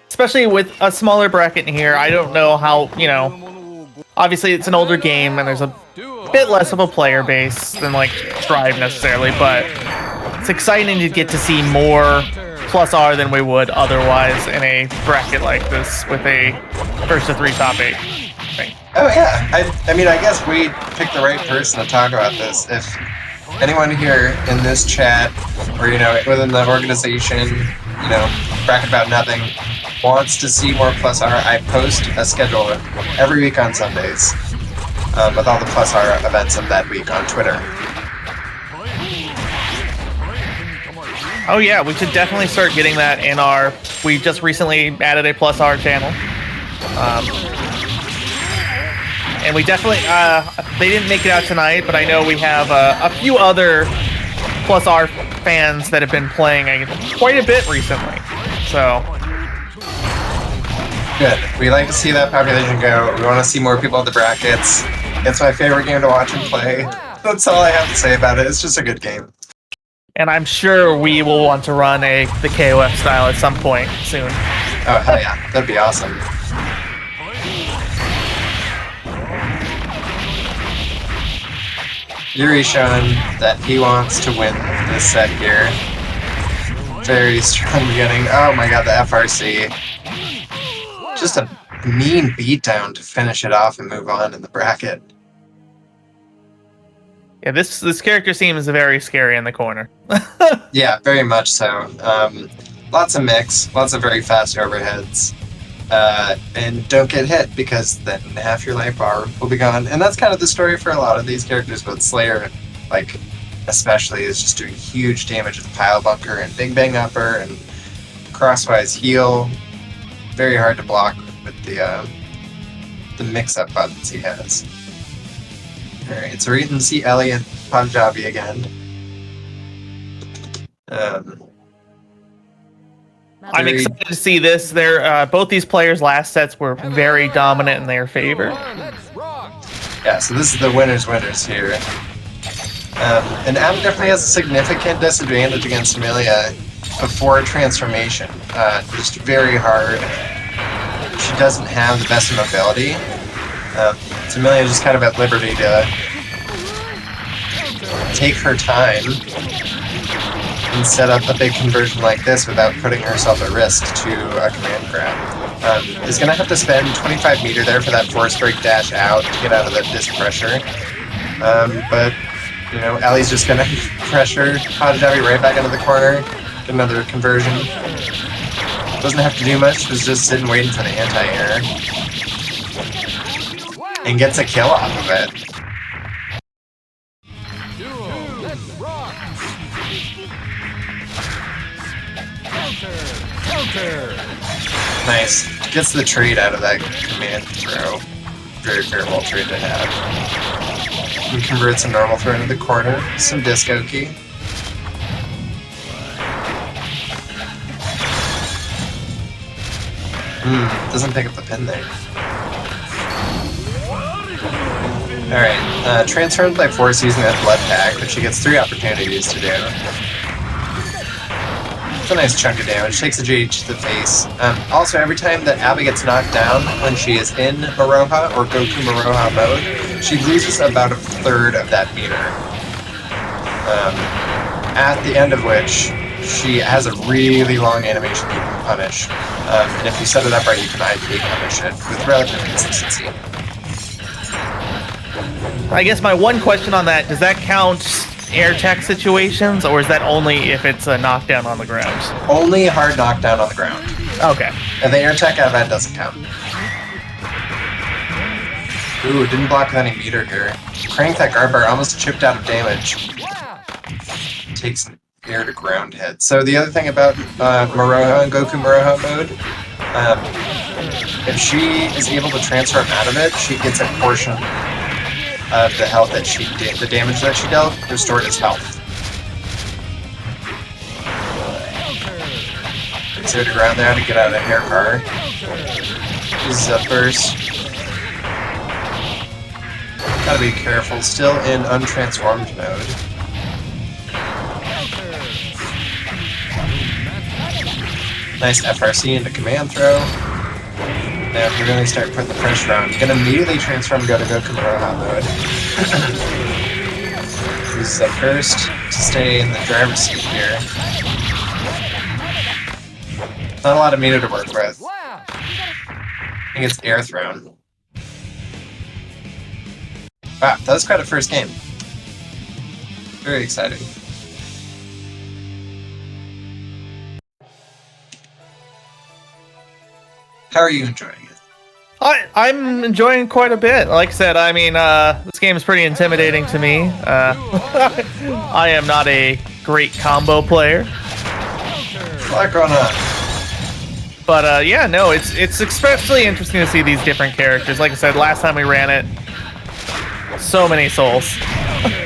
especially with a smaller bracket in here. I don't know how obviously it's an older game and there's a bit less of a player base than like Strive necessarily, but it's exciting to get to see more plus R than we would otherwise in a bracket like this with a first to 3 top 8 thing. Oh yeah, I mean I guess we picked the right person to talk about this. If anyone here in this chat or within the organization, Bracket About Nothing wants to see more plus R, I post a schedule every week on Sundays with all the plus R events of that week on Twitter. Oh yeah, we should definitely start getting that in our. We just recently added a plus R channel. And we definitely, they didn't make it out tonight, but I know we have a few other Plus R fans that have been playing quite a bit recently. So, Good. We like to see that population go. We want to see more people at the brackets. It's my favorite game to watch and play. That's all I have to say about it. It's just a good game. and I'm sure we will want to run the KOF style at some point soon. Oh, hell yeah. That'd be awesome. Yuri showing that he wants to win this set here. Very strong beginning. Oh my god, the FRC. Just a mean beatdown to finish it off and move on in the bracket. Yeah, this character seems very scary in the corner. Yeah, very much so. Lots of mix, lots of very fast overheads. And don't get hit, because then half your life bar will be gone. And that's kind of the story for a lot of these characters, but Slayer, like, especially, is just doing huge damage with Pile Bunker and Big Bang Upper and Crosswise Heal. Very hard to block with the mix-up buttons he has. Alright, so we're getting to see Elliot Punjabi again. I'm excited to see this. They're both these players' last sets were very dominant in their favor. Yeah, so this is the winners here. And Adam definitely has a significant disadvantage against Amelia before transformation. Just very hard. She doesn't have the best mobility. So Amelia is just kind of at liberty to take her time and set up a big conversion like this without putting herself at risk to a command grab. Is going to have to spend 25 meter there for that force break dash out to get out of that disc pressure. But, you know, Ellie's just going to pressure Punjabi right back into the corner. Get another conversion. Doesn't have to do much, was just sitting waiting for the anti-air. And gets a kill off of it. Nice. Gets the trade out of that command throw. Very favorable trade to have. And converts a normal throw into the corner. Some disco key. Doesn't pick up the pin there. Alright, transformed by Force using that blood pack, which she gets 3 opportunities to do. It's a nice chunk of damage, takes a GH to the face. Also, every time that Abby gets knocked down when she is in Maroha or Goku Maroha mode, she loses about 1/3 of that meter. At the end of which, she has a really long animation you can punish. And if you set it up right, you can IP punish it with relative consistency. I guess my one question on that, does that count air tech situations, or is that only if it's a knockdown on the ground? Only hard knockdown on the ground. Okay. And the air tech out of that doesn't count. Ooh, didn't block with any meter here. Crank that guard bar, almost chipped out of damage. Takes an air to ground hit. So the other thing about Maroha and Goku Maroha mode, if she is able to transform out of it, she gets a portion of the health that she did, the damage that she dealt, restored as health. Gets her to ground there to get out of the hair car. Uses a burst. Gotta be careful, still in untransformed mode. Nice FRC into command throw. Now if we really start putting the pressure on, you can immediately transform and go to Goku Maroha mode. Uses a burst to stay in the driver's seat here. Not a lot of meter to work with. I think it's air thrown. Wow, that was quite a first game. Very exciting. How are you enjoying it? I'm enjoying quite a bit. Like I said, I mean, this game is pretty intimidating to me. I am not a great combo player. A lot going on. But yeah, no, it's especially interesting to see these different characters. Like I said, last time we ran it, So many souls.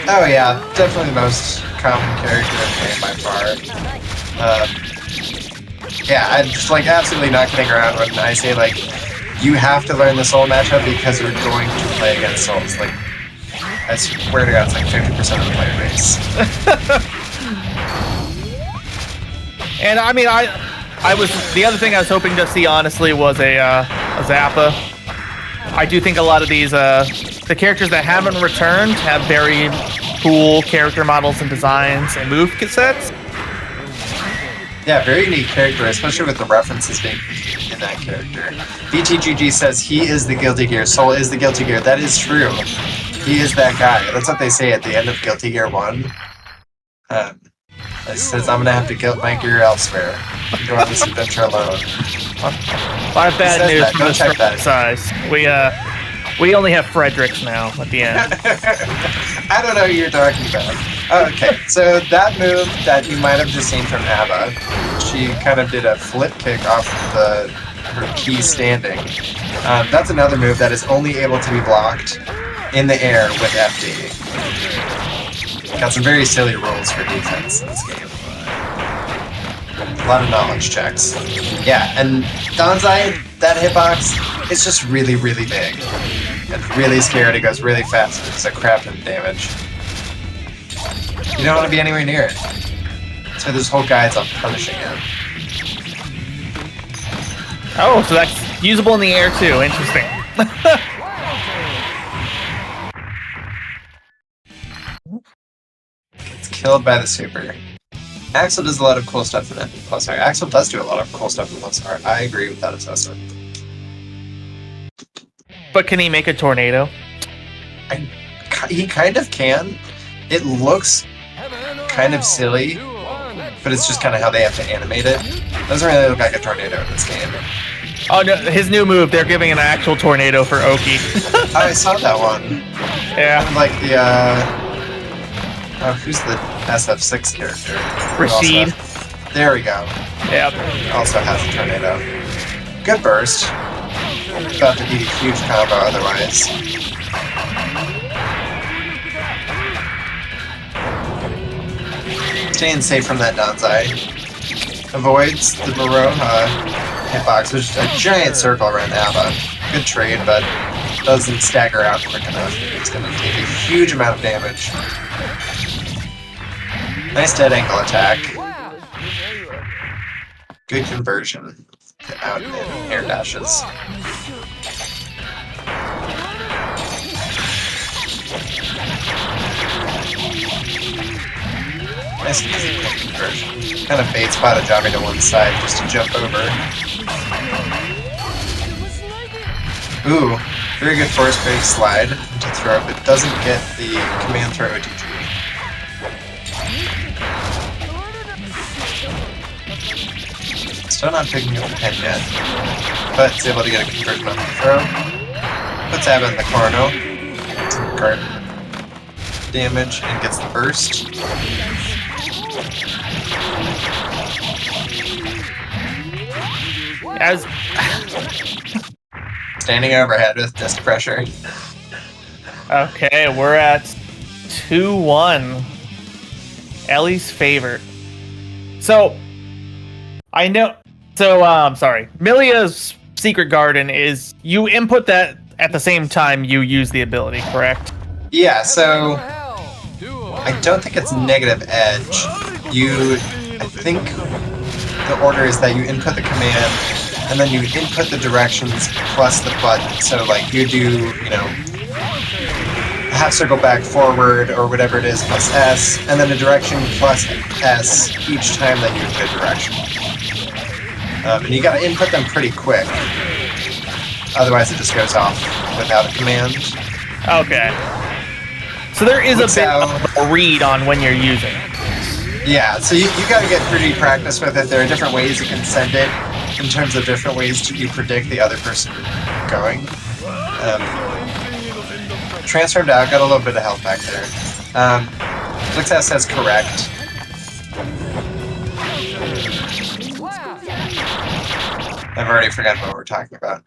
Oh yeah, definitely the most common character in the game by far. Yeah, I'm just like absolutely not kidding around when I say like you have to learn the soul matchup because you're going to play against souls. Like I swear to God, it's like 50% of the player base. And I mean, I was the other thing I was hoping to see honestly was a Zappa. I do think a lot of these the characters that haven't returned have very cool character models and designs and move sets. Yeah, very unique character, especially with the references being in that character. BTGG says he is the Guilty Gear. Soul is the Guilty Gear. That is true. He is that guy. That's what they say at the end of Guilty Gear 1. It says, I'm gonna have to guilt my gear elsewhere. Go on this adventure alone. I have bad news that. from Go the check that. size. We only have Fredericks now at the end. I don't know who you're talking about. Okay, so that move that you might have just seen from ABBA, she kind of did a flip kick off her key standing. That's another move that is only able to be blocked in the air with FD. Got some very silly rules for defense in this game. A lot of knowledge checks. Yeah, and Danzai, that hitbox, is just really, really big. It's really scared, it goes really fast, it's a crap ton of damage. You don't want to be anywhere near it. So there's whole guides on punishing it. Oh, so that's usable in the air too. Interesting. It's killed by the super. Axel does a lot of cool stuff in Plus R. Axel does do a lot of cool stuff in Plus R. I agree with that assessment. But can he make a tornado? He kind of can. It looks kind of silly, but it's just kind of how they have to animate it. Doesn't really look like a tornado in this game. Oh no, his new move, they're giving an actual tornado for Oki. I saw that one. Yeah. Like the, who's the SF6 character? Rashid. There we go. Yep. Also has a tornado. Good burst. About to eat a huge combo otherwise. Staying safe from that Danzai. Avoids the Baroha hitbox, which is a giant circle around ABBA. Good trade, but doesn't stagger out quick enough. It's going to take a huge amount of damage. Nice dead angle attack. Good conversion out in air dashes. Nice easy conversion. Kind of baits Badajabi to one side just to jump over. Ooh, very good force break slide to throw, but doesn't get the command throw OTG. Still not picking up the pen yet, but it's able to get a conversion on the throw. Puts Abba in the corner. Some guard damage and gets the burst. As Standing overhead with disc pressure. okay, we're at 2-1. Ellie's favor. So I know. So sorry. Milia's Secret Garden is you input that at the same time you use the ability, correct? Yeah, so I don't think it's negative edge. I think the order is that you input the command and then you input the directions plus the button. So like you do, half circle back forward or whatever it is plus S, and then a direction plus S each time that you input a direction. And you gotta input them pretty quick. Otherwise it just goes off without a command. Okay. So there is Looks a bit out. of a read on when you're using. Yeah, so you gotta get pretty practice with it. There are different ways you can send it in terms of different ways you predict the other person going. Transformed out, got a little bit of health back there. Lixas says correct. I've already forgotten what we're talking about.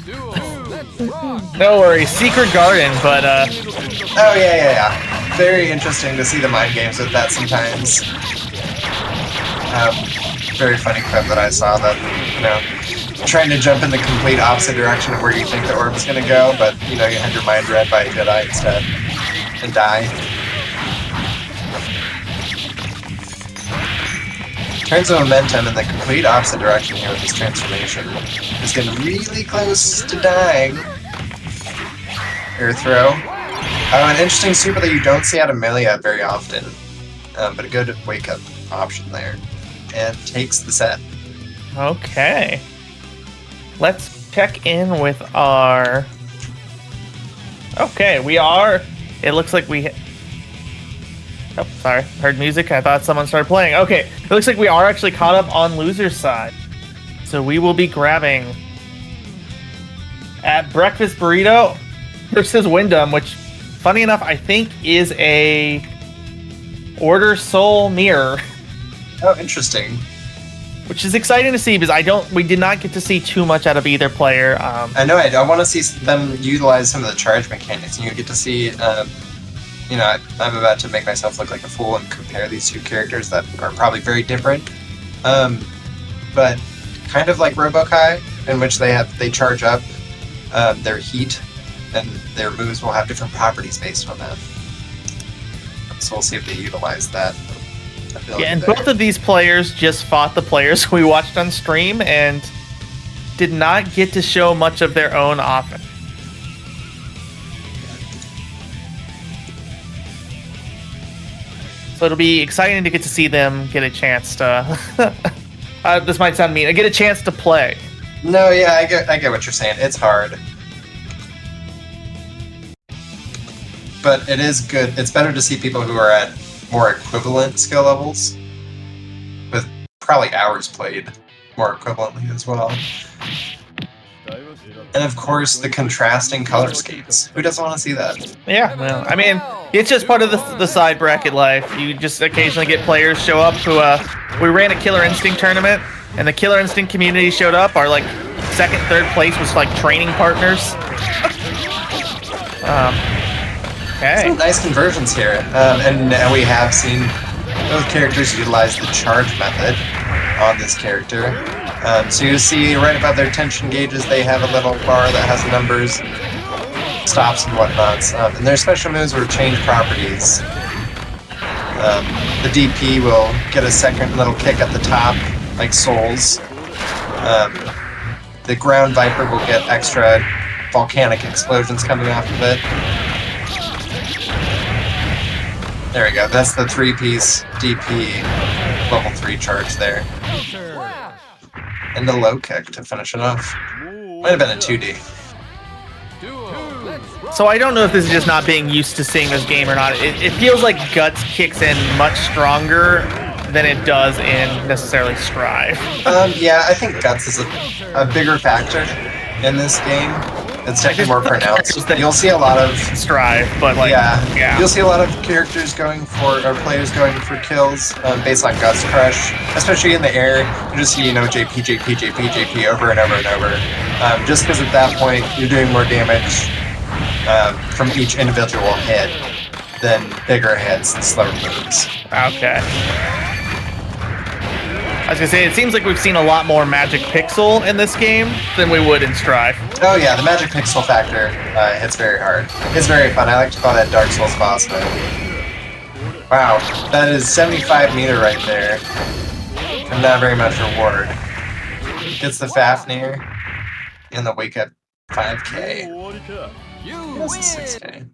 Duel. Let's rock. No worries, Secret Garden, but Oh yeah. Very interesting to see the mind games with that sometimes. Very funny clip that I saw that, trying to jump in the complete opposite direction of where you think the orb's gonna go, but you had your mind read by a Jedi instead and die. Turns the momentum in the complete opposite direction here with this transformation. It's getting really close to dying. Air throw. An interesting super that you don't see out of Melia very often, but a good wake-up option there. And takes the set. okay. Let's check in with our... Okay, we are... It looks like we... Oh, sorry. Heard music. I thought someone started playing. Okay, it looks like we are actually caught up on loser's side. So we will be grabbing at Breakfast Burrito versus Wyndham, which, funny enough, I think is a Order Soul Mirror. Oh, interesting. Which is exciting to see because we did not get to see too much out of either player. I know. I want to see them utilize some of the charge mechanics, and you get to see. I'm about to make myself look like a fool and compare these two characters that are probably very different, but kind of like Robokai, in which they charge up their heat, and their moves will have different properties based on that. So we'll see if they utilize that. Yeah, and both of these players just fought the players we watched on stream and did not get to show much of their own offense. So it'll be exciting to get to see them get a chance to... this might sound mean. Get a chance to play. No, yeah, I get what you're saying. It's hard. But it is good. It's better to see people who are at more equivalent skill levels, with probably hours played more equivalently as well. And of course, the contrasting color schemes. Who doesn't want to see that? Yeah, well, I mean, it's just part of the side bracket life. You just occasionally get players show up who, we ran a Killer Instinct tournament, and the Killer Instinct community showed up. Our, second, third place was, training partners. Okay. Some nice conversions here. And we have seen both characters utilize the charge method on this character. So you see right above their tension gauges, they have a little bar that has numbers, stops, and whatnots. And their special moves will change properties. The DP will get a second little kick at the top, like Souls. The Ground Viper will get extra volcanic explosions coming off of it. There we go, that's the 3-piece DP level 3 charge there. And the low kick to finish it off. Might have been a 2D. So I don't know if this is just not being used to seeing this game or not. It feels like Guts kicks in much stronger than it does in necessarily Strive. Yeah, I think Guts is a bigger factor in this game. It's definitely more pronounced. You'll see a lot of Strive, but yeah. You'll see a lot of characters going for, or players going for kills based on Guts Crush, especially in the air. You just see, JP over and over and over. Just because at that point you're doing more damage from each individual hit than bigger hits and slower moves. Okay. I was gonna say, it seems like we've seen a lot more Magic Pixel in this game than we would in Strive. Oh yeah, the Magic Pixel factor hits very hard. It's very fun. I like to call that Dark Souls boss mode. Wow, that is 75 meter right there. And not very much reward. Gets the Fafnir and the Wake Up 5k. That's a 6k.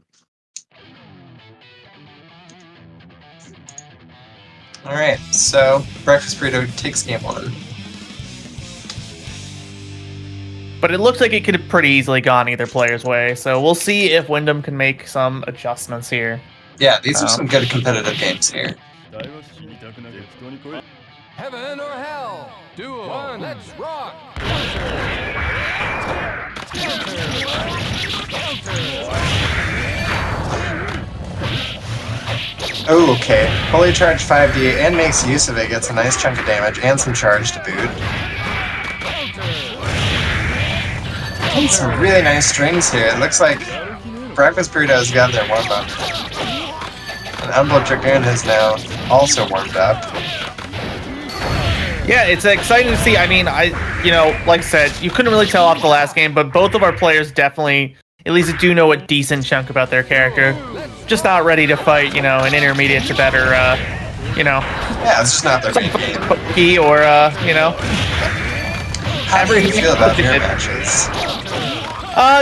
Alright, so Breakfast Burrito takes game 1. But it looks like it could have pretty easily gone either player's way, so we'll see if Wyndham can make some adjustments here. Yeah, these are some good competitive games here. Heaven or hell? Duel. Let's rock. Oh, okay. Fully charged 5D and makes use of it, gets a nice chunk of damage and some charge to boot. Getting some really nice strings here. It looks like Breakfast Burrito has gotten their warm up. And Unblood Dragoon has now also warmed up. Yeah, it's exciting to see. I mean, like I said, you couldn't really tell off the last game, but both of our players definitely at least do know a decent chunk about their character. Just not ready to fight, an intermediate to better, Yeah, it's just not their main game. Pokey or, How do you feel about your matches?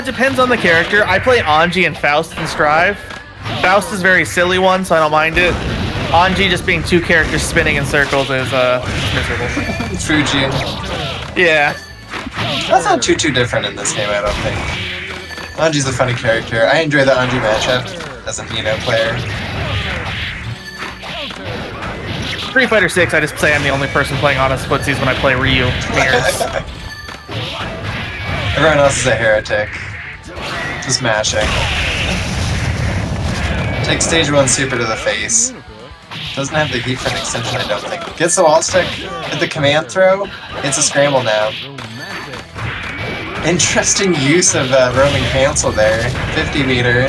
Depends on the character. I play Anji and Faust in Strive. Faust is a very silly one, so I don't mind it. Anji just being two characters spinning in circles is miserable. Fuji. Yeah. That's not too different in this game, I don't think. Anji's a funny character. I enjoy the Anji matchup as an player. Street Fighter 6, I just say I'm the only person playing honest footsies when I play Ryu mirrors. Everyone else is a heretic. Just mashing. Take stage 1 super to the face. Doesn't have the heat front extension, I don't think. Gets the wall stick, hit the command throw. It's a scramble now. Interesting use of roaming cancel there. 50 meter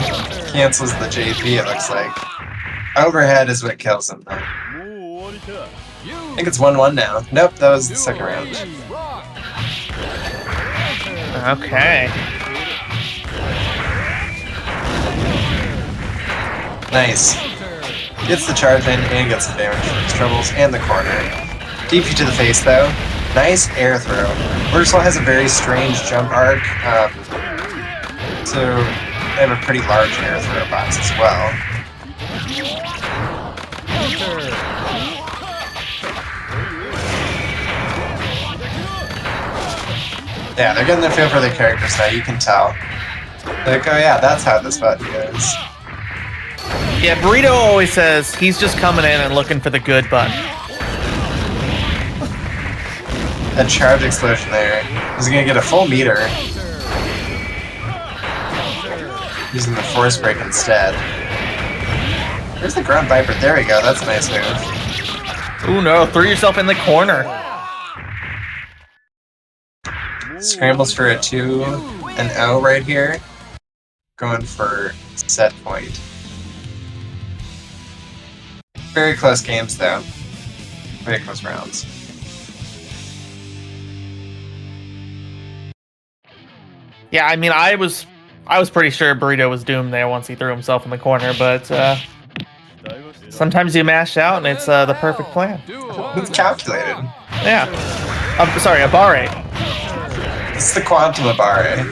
cancels the JP, it looks like. Overhead is what kills him, though. I think it's 1-1 now. Nope, that was the second round. Okay. Nice. Gets the charge in and gets some damage from his troubles and the corner. DP to the face though. Nice air throw. Ursula has a very strange jump arc, so they have a pretty large air throw box as well. Yeah, they're getting their feel for their characters now, you can tell. Like, oh yeah, that's how this button goes. Yeah, Burrito always says he's just coming in and looking for the good button. That charge explosion there. He's gonna get a full meter. Using the force break instead. Where's the ground viper? There we go, that's a nice move. Ooh no, threw yourself in the corner. Scrambles for a 2 and O right here. Going for set point. Very close games though. Very close rounds. Yeah, I mean, I was pretty sure Burrito was doomed there once he threw himself in the corner, but sometimes you mash out and it's the perfect plan. It's calculated. Yeah. Sorry, Abare. It's the quantum Abare.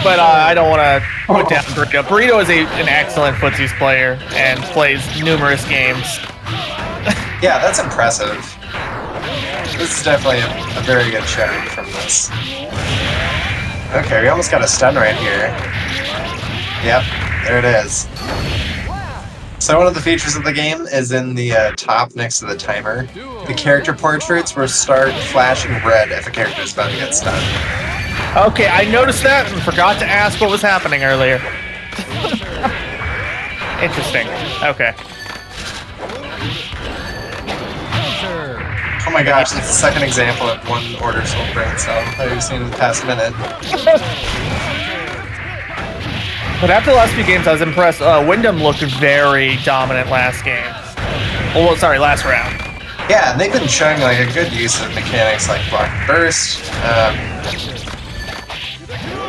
But I don't want to put down Burrito. Burrito is an excellent footsies player and plays numerous games. Yeah, that's impressive. This is definitely a very good showing from this. Okay, we almost got a stun right here. Yep, there it is. So one of the features of the game is in the top next to the timer. The character portraits will start flashing red if a character is about to get stunned. Okay, I noticed that and forgot to ask what was happening earlier. Interesting. Okay. Oh my gosh, that's the second example of one order soul brain cell that we've seen in the past minute. But after the last few games, I was impressed. Wyndham looked very dominant last game. Oh, sorry, last round. Yeah, and they've been showing like a good use of mechanics like block and burst.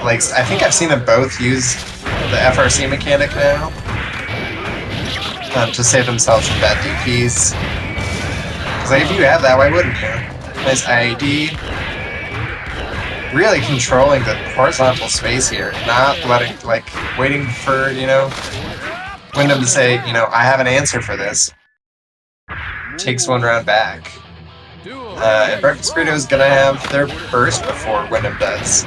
Like I think I've seen them both use the FRC mechanic now to save themselves from bad DPs. Because like, if you have that, why wouldn't you? Nice IAD. Really controlling the horizontal space here, not letting, waiting for, Wyndham to say, I have an answer for this. Takes one round back. And Breakfast Burrito is gonna have their burst before Wyndham does.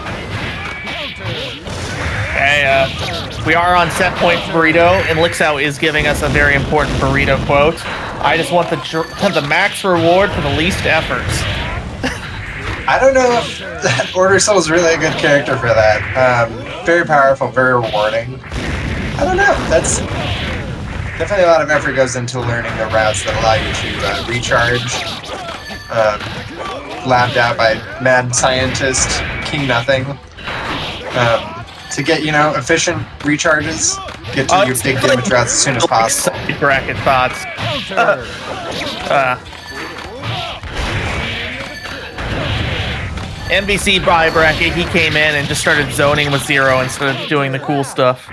Okay, we are on set point Burrito, and Lixow is giving us a very important Burrito quote. I just want the max reward for the least efforts. I don't know if Order Soul is really a good character for that. Very powerful, very rewarding. I don't know. That's definitely a lot of effort goes into learning the routes that allow you to recharge. labbed out by mad scientist King Nothing. To get, efficient recharges, get to your big damage routes as soon as possible. Side bracket thoughts. Counter. NBC buy bracket, he came in and just started zoning with 0 instead of doing the cool stuff.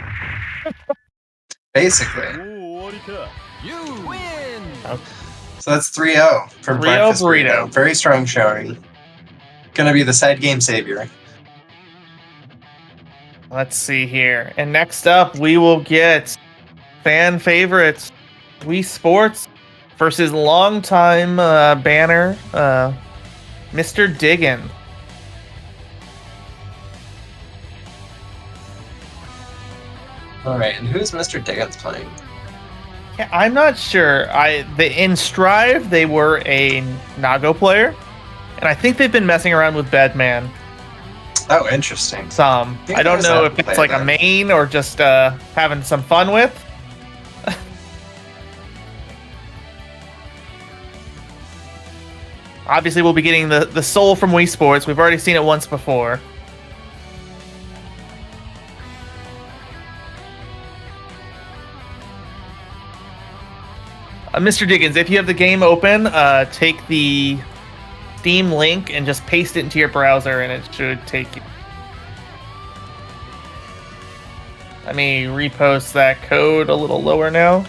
Basically. You win. So that's 3-0 from 3-0 Breakfast Burrito. Burrito. Very strong showing. Gonna be the side game savior. Let's see here. And next up, we will get fan favorites Wii Sports versus longtime banner Mr. Diggin. Alright, and who's Mr. Diggins playing? Yeah, I'm not sure. In Strive, they were a Nago player, and I think they've been messing around with Bedman Oh, interesting. some. think I don't there's know that if it's player like a then. main or just having some fun with. Obviously, we'll be getting the soul from Wii Sports. We've already seen it once before. Mr. Diggins, if you have the game open, take the Steam link and just paste it into your browser, and it should take you. Let me repost that code a little lower now.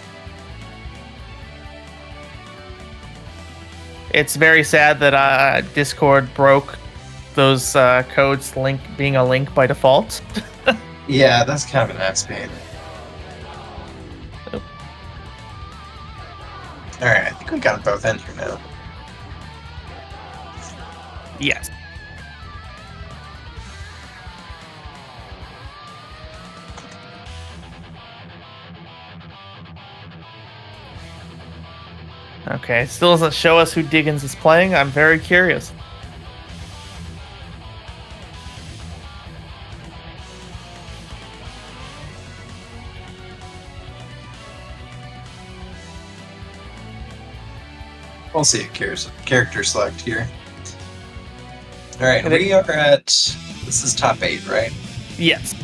It's very sad that Discord broke those codes being a link by default. Yeah, that's kind of an ass pain. Alright, I think we got them both in here now. Yes. Okay, still doesn't show us who Diggins is playing. I'm very curious. We'll see a character select here. Alright, we are at... This is top 8, right? Yes.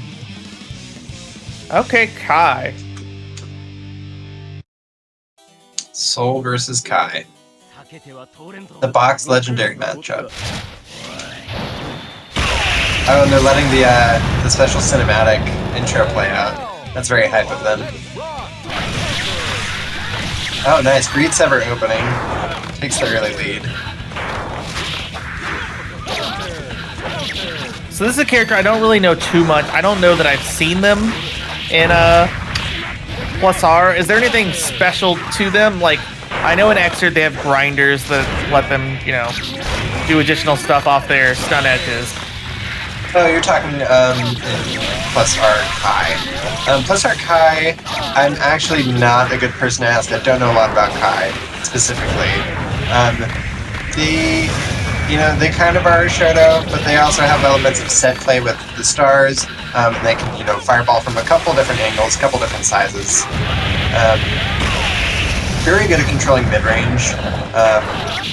Okay, Kai. Soul versus Kai. The box legendary matchup. Oh, and they're letting the special cinematic intro play out. That's very hype of them. Oh, nice. Greed Sever opening. Takes the early lead. So this is a character I don't really know too much. I don't know that I've seen them in Plus R. Is there anything special to them? Like, I know in Xrd they have grinders that let them, do additional stuff off their stun edges. Oh, you're talking in Plus R Kai. Plus R Kai, I'm actually not a good person to ask. I don't know a lot about Kai specifically. They kind of are a Shoto, but they also have elements of set play with the stars. And they can, fireball from a couple different angles, a couple different sizes. Very good at controlling mid-range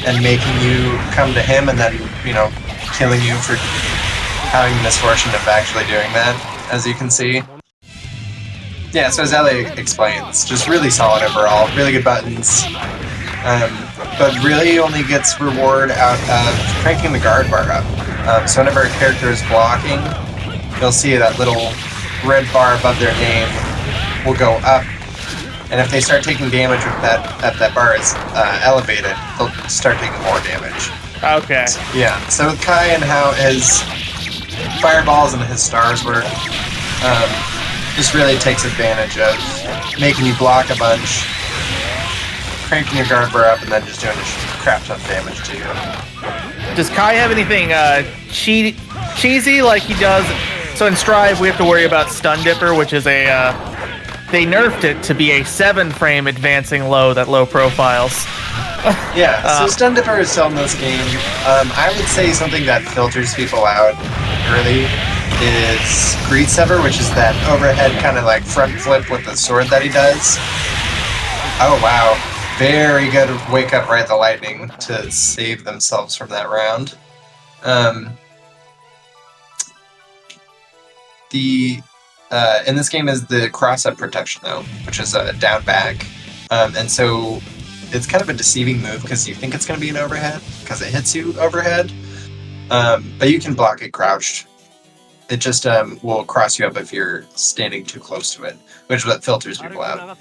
and making you come to him and then, killing you for having the misfortune of actually doing that, as you can see. Yeah, so as Ellie explains, just really solid overall, really good buttons, but really only gets reward out of cranking the guard bar up. So whenever a character is blocking, you'll see that little red bar above their name will go up, and if they start taking damage with that bar is elevated, they'll start taking more damage. Okay. Yeah, so with Kai and how his fireballs and his stars work, just really takes advantage of making you block a bunch, cranking your guard bar up, and then just doing a crap ton of damage to you. Does Kai have anything cheesy like he does? So in Strive, we have to worry about Stun Dipper, which is they nerfed it to be a 7-frame advancing low that low profiles. Yeah, so Stun Dipper is still in this game. I would say something that filters people out early is Greed Sever, which is that overhead kind of like front flip with the sword that he does. Oh wow. very good wake up Ride the Lightning to save themselves from that round. In this game is the cross-up protection though, which is a down back, and so it's kind of a deceiving move because you think it's going to be an overhead because it hits you overhead, but you can block it crouched. It just will cross you up if you're standing too close to it, which is what filters people out.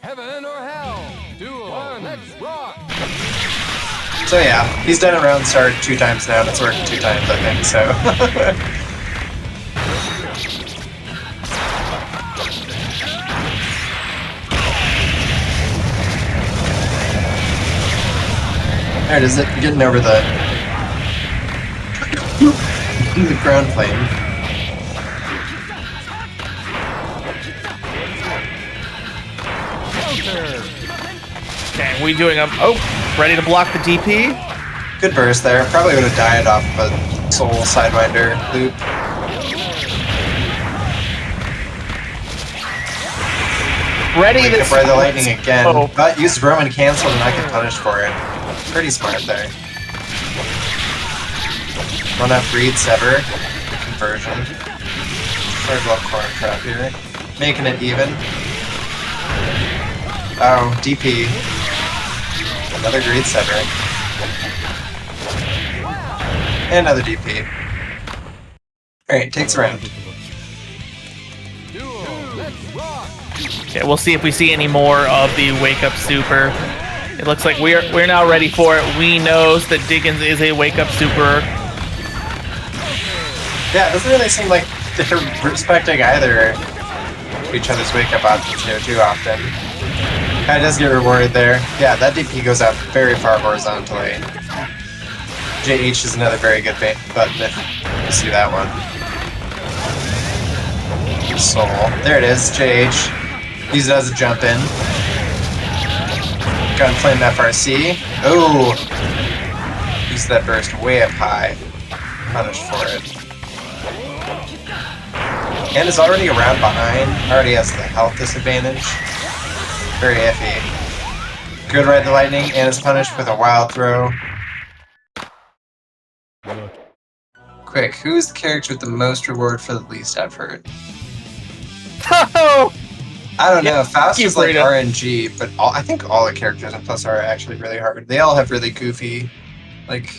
Heaven or hell? Duel. Let's rock. So yeah, he's done it round start 2 times now, and it's worked 2 times, I think, so. Alright, is it getting over the ground plane? Okay, we doing a ready to block the DP. Good burst there. Probably would have died off of a Soul Sidewinder loop. Ready Wake to up Ride the Lightning again, Oh. but used Roman cancel and I can punish for it. Pretty smart there. One up read Sever. Good conversion. Third left corner trap here. Making it even. Oh, DP. Another great Sever. And another DP. Alright, takes a round. Duel. Let's rock. Okay, we'll see if we see any more of the wake up super. It looks like we're now ready for it. We knows that Diggins is a wake up super. Yeah, it doesn't really seem like they're respecting either each other's wake up options here too often. Kinda does get rewarded there. Yeah, that DP goes out very far horizontally. JH is another very good button if you see that one. Soul. There it is, JH. Use it as a jump in. Gunflame FRC. Oh! Use that burst way up high. Punished for it. And is already around behind. Already has the health disadvantage. Very iffy. Good Ride the Lightning, and is punished with a wild throw. Quick, who's the character with the most reward for the least effort? Oh! I don't know. Faust you, is like Burrito. RNG, but I think all the characters in Plus are actually really hard. They all have really goofy, like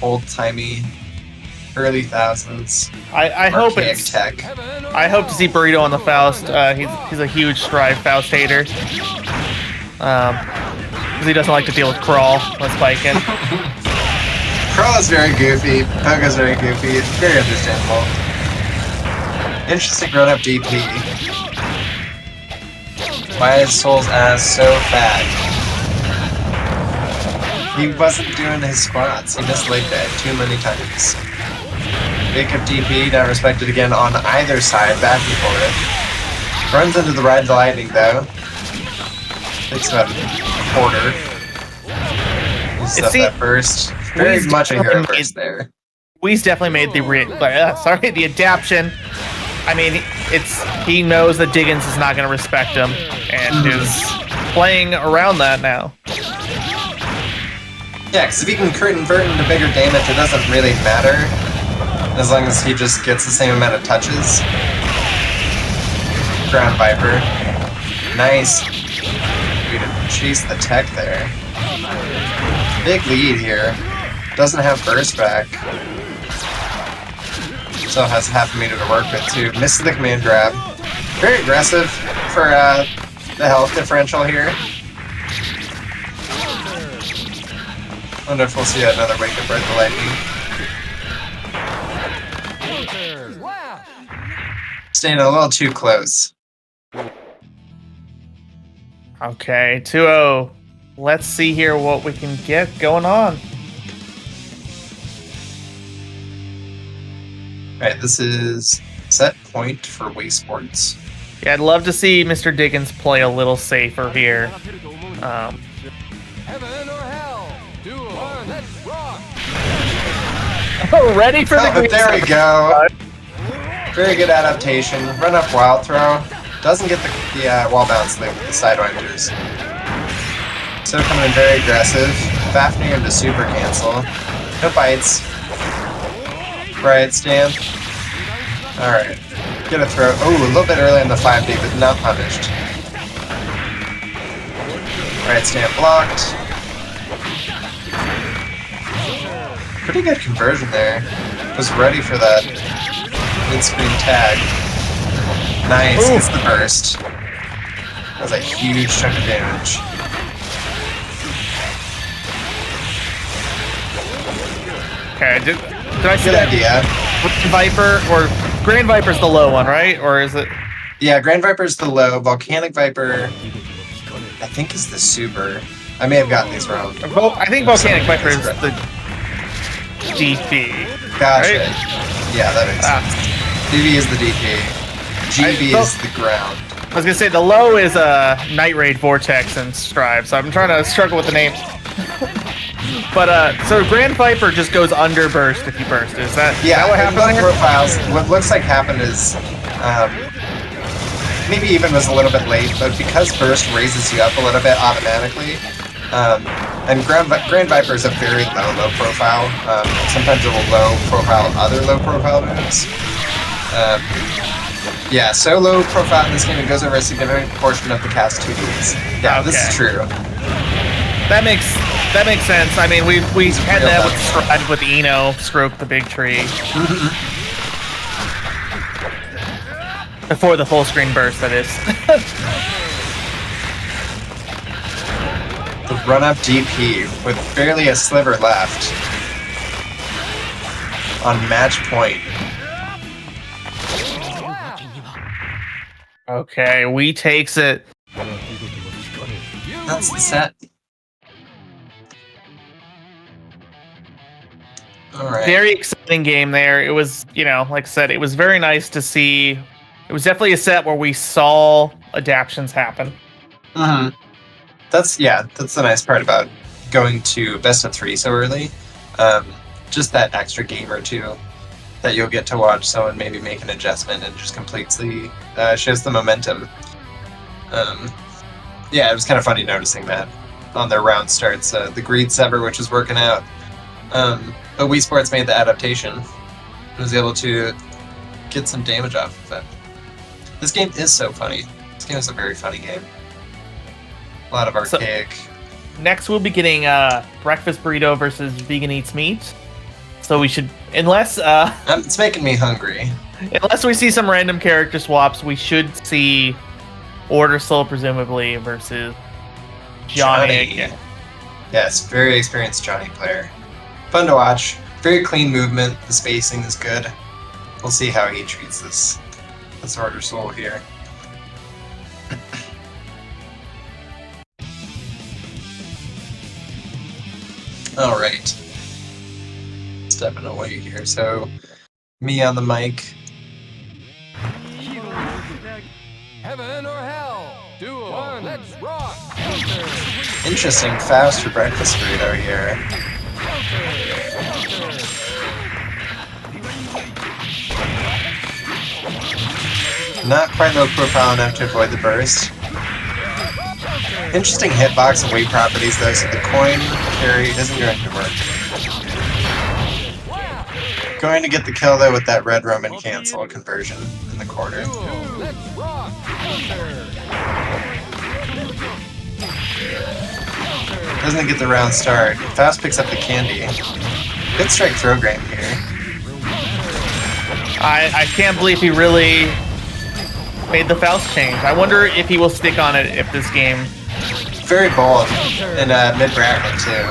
old-timey, early thousands. I hope archaic it's. tech. Heaven or I hope to see Burrito on the Faust. He's a huge Strive Faust hater. Because he doesn't like to deal with Crawl when spiking. Crawl is very goofy. Pogo's very goofy. It's very understandable. Interesting grown-up DP. Why is Soul's ass so fat? He wasn't doing his squats. He missed leg day too many times. Big up DP, not respected again on either side, back and forth. Runs into the Ride the Lightning though. Takes about a quarter. Uses up that burst. Very Wee's much a hero definitely burst there. Wee's definitely made the adaptation. I mean, he knows that Diggins is not going to respect him, and is playing around that now. Yeah, because if he can convert into bigger damage, it doesn't really matter. As long as he just gets the same amount of touches. Ground Viper. Nice. Way to chase the tech there. Big lead here. Doesn't have burst back. Still has half a meter to work with too. Misses the command grab. Very aggressive for the health differential here. Wonder if we'll see another wake up Ride the Lightning. Slash. Staying a little too close. Okay, 2-0. Let's see here what we can get going on. Alright, this is set point for Wii Sports. Yeah, I'd love to see Mr. Diggins play a little safer here. Heaven or hell? Duel. Let's rock. Ready for the Oh, green there we zone. go. Very good adaptation. Run up wild throw. Doesn't get the wall bounce with the sidewinders. So coming in very aggressive. Fafnir into super cancel. No bites. Right, stand. Alright. Get a throw. Oh, a little bit early in the 5D, but not punished. Right, stand blocked. Pretty good conversion there. Was ready for that mid-screen tag. Nice, gets the burst. That was a huge chunk of damage. Okay, did I see Good that? idea. Viper, or Grand Viper's the low one, right? Or is it? Yeah, Grand Viper's the low. Volcanic Viper, I think, is the super. I may have gotten these wrong. I think Volcanic Viper is the DP. Gotcha. Right? Yeah, that makes sense. DV is the DP. GB is the ground. I was gonna say the low is Night Raid, Vortex, and Strive, so I'm trying to struggle with the names. But so Grand Viper just goes under burst if you burst. Is that what happened low there? profiles. What looks like happened is maybe even was a little bit late, but because burst raises you up a little bit automatically, and Grand Viper is a very low profile. Sometimes it will low profile other low profile moves. Yeah, so low profile in this game, it goes over a significant portion of the cast 2Ds. Yeah, This is true. That makes sense. I mean, we had real that bad. with Stride with Eno, Stroke the Big Tree. Before the full screen burst, that is. The run-up DP with barely a sliver left on match point. Okay, we takes it. That's the set. Alright. Very exciting game there. It was, like I said, it was very nice to see. It was definitely a set where we saw adaptions happen. Mm-hmm. That's the nice part about going to best of 3 so early. Just that extra game or two that you'll get to watch someone maybe make an adjustment and just completely shows the momentum. Yeah, it was kind of funny noticing that on their round starts. The Greed Sever, which is working out. But Wii Sports made the adaptation and was able to get some damage off of it. This game is so funny. This game is a very funny game. A lot of archaic. Next, we'll be getting Breakfast Burrito versus Vegan Eats Meat. So we should, unless It's making me hungry. we see some random character swaps, we should see Order Soul presumably versus Johnny. Yes, very experienced Johnny player. Fun to watch. Very clean movement. The spacing is good. We'll see how he treats this Order Soul here. All right. Stepping away here. So, me on the mic. Heaven or hell? Duel. One. Let's rock. Interesting Faust for breakfast burrito here. Not quite low profile enough to avoid the burst. Interesting hitbox and weight properties though, so the coin carry isn't going to work. Going to get the kill though with that red Roman cancel conversion in the quarter. Duel. Let's rock. Doesn't get the round start. Faust picks up the candy. Good strike throw game here. I can't believe he really made the Faust change. I wonder if he will stick on it if this game. Very bold in mid-bracket too.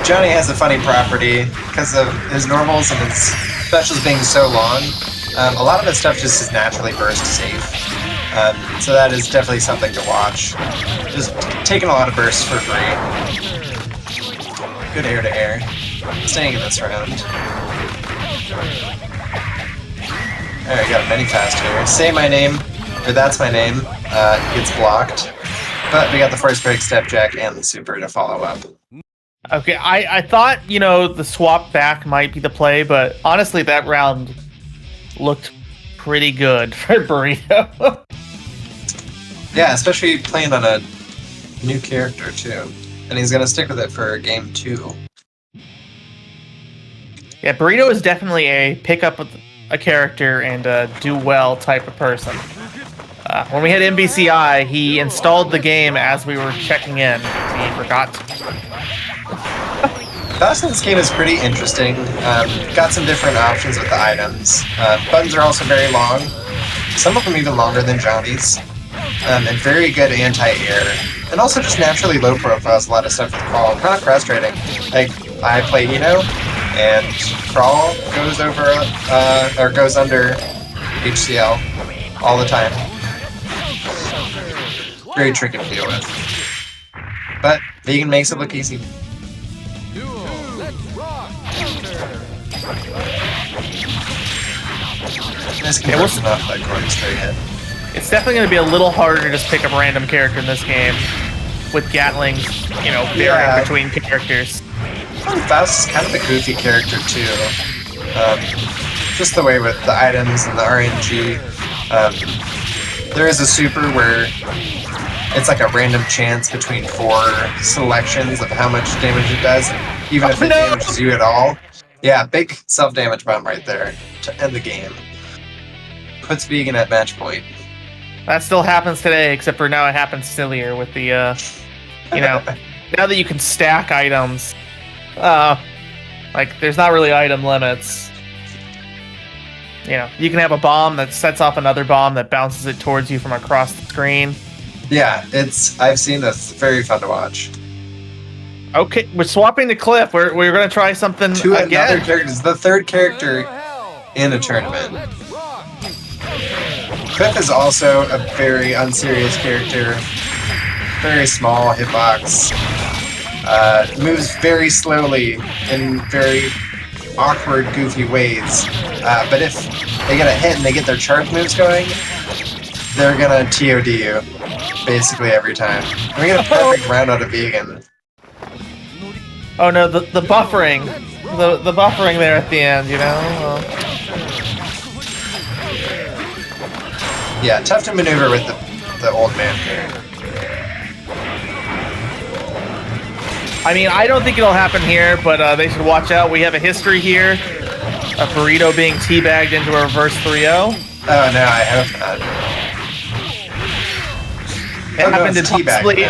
Johnny has a funny property because of his normals and his specials being so long. A lot of his stuff just is naturally burst safe. So that is definitely something to watch. Just taking a lot of bursts for free. Good air to air. Staying in this round. Alright, got a mini fast here. Say my name, or that's my name, gets blocked. But we got the force break, step jack, and the super to follow up. Okay, I thought, the swap back might be the play, but honestly, that round looked pretty good for Burrito. Yeah, especially playing on a New character too, and he's gonna stick with it for game 2. Yeah, Burrito is definitely a pick up a character and do well type of person. When we hit MBCI, he installed the game as we were checking in. He forgot to. This game is pretty interesting. Got some different options with the items. Buttons are also very long, some of them even longer than Johnny's, and very good anti-air. And also just naturally low profiles, a lot of stuff with Crawl. Kind of frustrating. Like, I play Eno, and Crawl goes over, or goes under HCL all the time. Very tricky to deal with. But Vegan makes it look easy. Duel. Let's rock. This conversion off that going straight hit. It's definitely going to be a little harder to just pick up a random character in this game with Gatlings, varying between characters. Faust is kind of a goofy character too. Just the way with the items and the RNG. There is a super where it's like a random chance between 4 selections of how much damage it does, even if it damages you at all. Yeah, big self-damage bomb right there to end the game. Puts Vegan at match point. That still happens today, except for now it happens sillier with the, now that you can stack items, there's not really item limits. You can have a bomb that sets off another bomb that bounces it towards you from across the screen. Yeah, I've seen this. It's very fun to watch. Okay, we're swapping to Cliff. We're going to try something To again. another character. It's the third character in a tournament. Cliff is also a very unserious character. Very small hitbox. Moves very slowly in very awkward, goofy ways. But if they get a hit and they get their charge moves going, they're gonna TOD you basically every time. We get a perfect round out of Vegan. Oh no, the buffering. The buffering there at the end, Yeah, tough to maneuver with the old man here. I mean, I don't think it'll happen here, but they should watch out. We have a history here of Burrito being teabagged into a reverse 3-0. Oh no, I hope not. It happened in possibly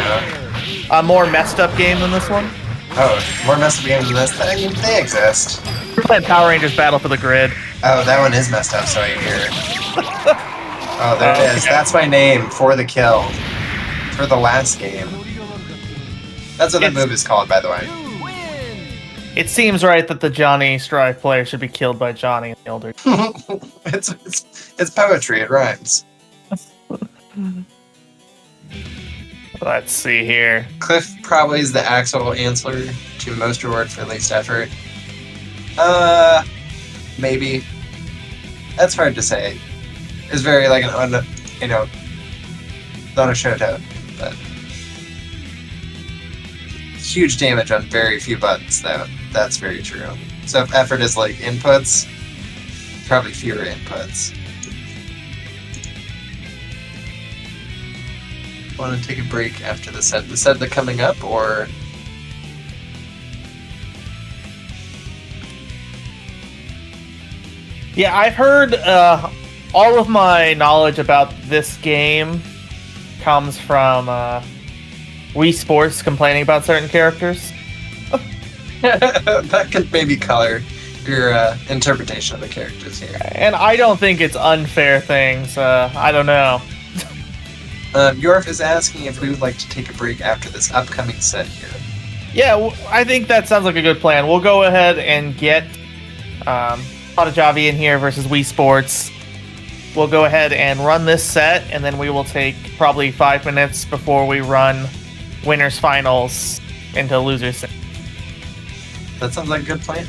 a more messed up game than this one. Oh, more messed up games than this? I mean, they exist. We're playing Power Rangers Battle for the Grid. Oh, that one is messed up, so I hear. Oh, there it is. That's my name for the kill. For the last game. That's what that move is called, by the way. It seems right that the Johnny Strive player should be killed by Johnny in the Elder. It's poetry, it rhymes. Let's see here. Cliff probably is the Axel answer to most reward for least effort. Maybe. That's hard to say. It's very like not a Shoto, but huge damage on very few buttons though. That's very true. So if effort is like inputs, probably fewer inputs. Want to take a break after the set? The set coming up, or Yeah, I've heard all of my knowledge about this game comes from Wii Sports complaining about certain characters. that could maybe color your interpretation of the characters here. And I don't think it's unfair things. I don't know. Yorf is asking if we would like to take a break after this upcoming set here. Yeah, I think that sounds like a good plan. We'll go ahead and get Javi in here versus Wii Sports. We'll go ahead and run this set, and then we will take probably 5 minutes before we run winners finals into losers set. That sounds like a good plan.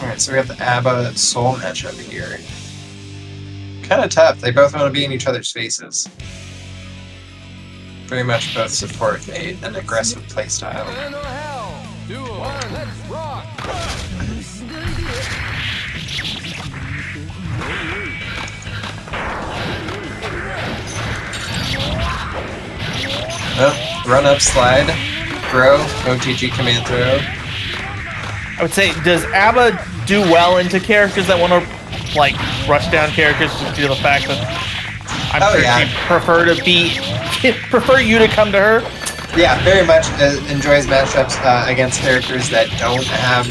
Alright, so we got the ABBA Soul matchup here. Kind of tough. They both want to be in each other's faces. Very much both support an aggressive playstyle. Heaven or hell. Duel. Let's rock. Oh, run up, slide, throw, OTG command throw. I would say, does ABBA do well into characters that want to like rush down characters just due to the fact that I'm Oh, sure yeah. she'd prefer you to come to her? Yeah, very much enjoys matchups against characters that don't have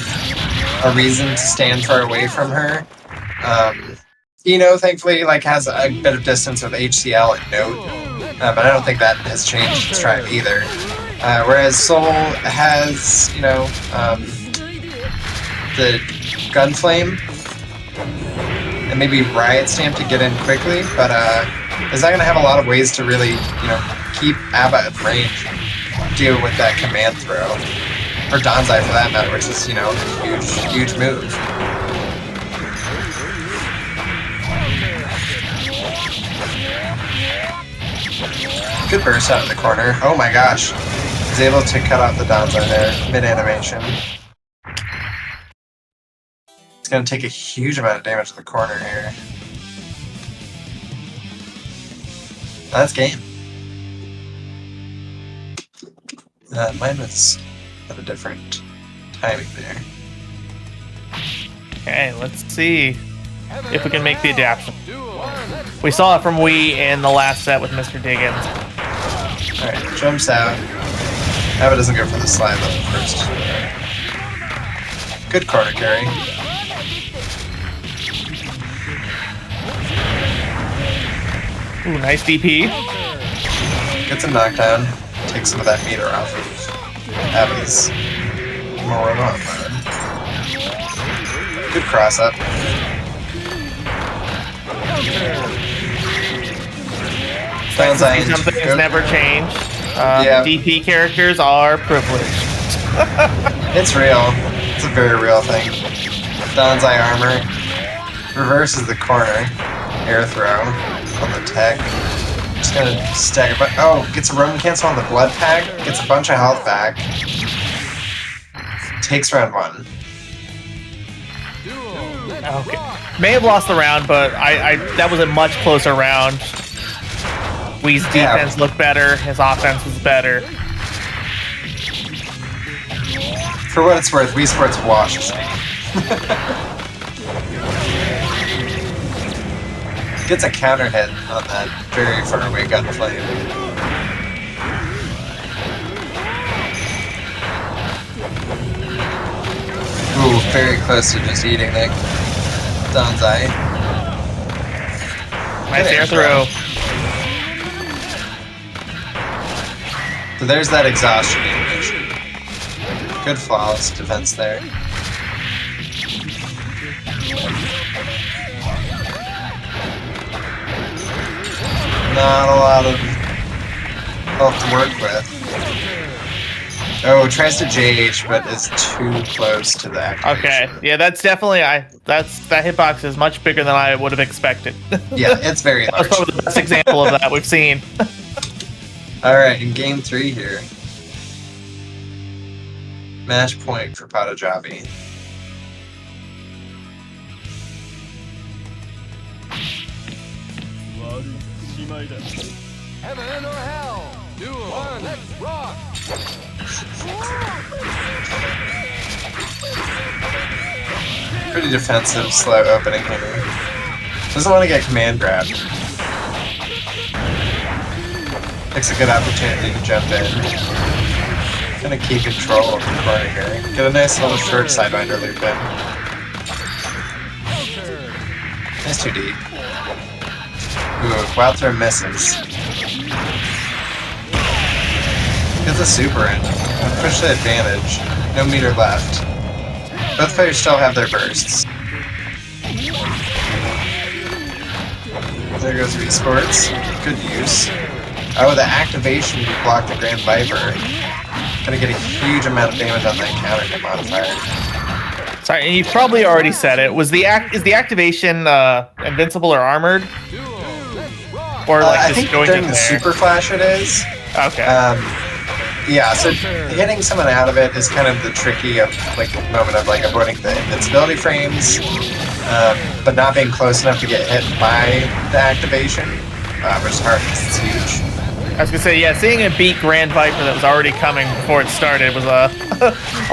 a reason to stand far away from her. Thankfully, like has a bit of distance with HCL and Note, but I don't think that has changed Strive either. Whereas Soul has, the Gunflame and maybe Riot Stamp to get in quickly, but is not going to have a lot of ways to really, keep ABBA at range, deal with that command throw, or Danzai for that matter, which is, a huge move. Good burst out of the corner. Oh my gosh. He's able to cut off the Danzai there, mid-animation. It's going to take a huge amount of damage to the corner here. That's game. Mine was at a different timing there. Okay, let's see if we can make the adaptation. We saw it from Wii in the last set with Mr. Diggins. Alright, jumps out. ABBA doesn't go for the slide level first. Good corner carry. Ooh, nice DP. Gets a knockdown. Takes some of that meter off of ABBA's more remote mode. Good cross up. Danzai Something has never changed. Yeah. DP characters are privileged. It's real. It's a very real thing. Danzai armor. Reverses the corner. Air throw on the tech. Just gonna stack it. Oh, gets a Roman cancel on the blood pack. Gets a bunch of health back. Takes round 1. Okay. May have lost the round, but I that was a much closer round. Wii's defense looked better. His offense was better. For what it's worth, Wii Sports washed me. Gets a counter hit on that very far away Gunflame. Ooh, very close to just eating that Danzai. Nice air throw. So there's that exhaustion animation. Good flawless defense there. Not a lot of health to work with. Oh, tries to JH, but is too close to the activation. Okay, yeah, that's definitely that hitbox is much bigger than I would have expected. Yeah, it's very That was large. probably the best example of that we've seen. Alright, in game 3 here. Match point for Patajabi. Heaven or hell? Duel. One, let's rock. Pretty defensive, slow opening here. Doesn't want to get command grabbed. Takes a good opportunity to jump in. Gonna keep control of the corner here. Get a nice little short sidewinder loop in. Nice 2D. Ooh, wild throw misses. Gets a super in. Push the advantage. No meter left. Both players still have their bursts. There goes Wii Sports. Good use. Oh, the activation to block the Grand Viper. Gonna get a huge amount of damage on that counter hit modifier. Sorry, and you probably already said it. Is the activation invincible or armored? Or like I just think going during in the there? Super Flash it is. Okay. Yeah, so hitting someone out of it is kind of the tricky moment of avoiding the invincibility frames, but not being close enough to get hit by the activation, which is hard because it's huge. I was gonna say, yeah, seeing it beat Grand Viper that was already coming before it started was a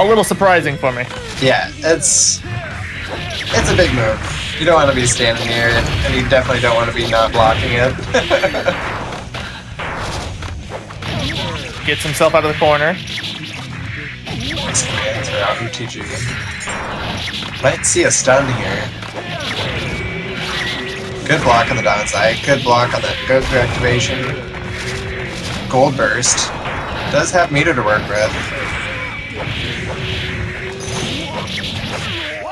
little surprising for me. Yeah, it's a big move. You don't want to be standing here, and you definitely don't want to be not blocking it. Gets himself out of the corner. Out UTG. Might see a stun here. Good block on the Danzai. Good block on the Goku activation. Gold Burst. Does have meter to work with.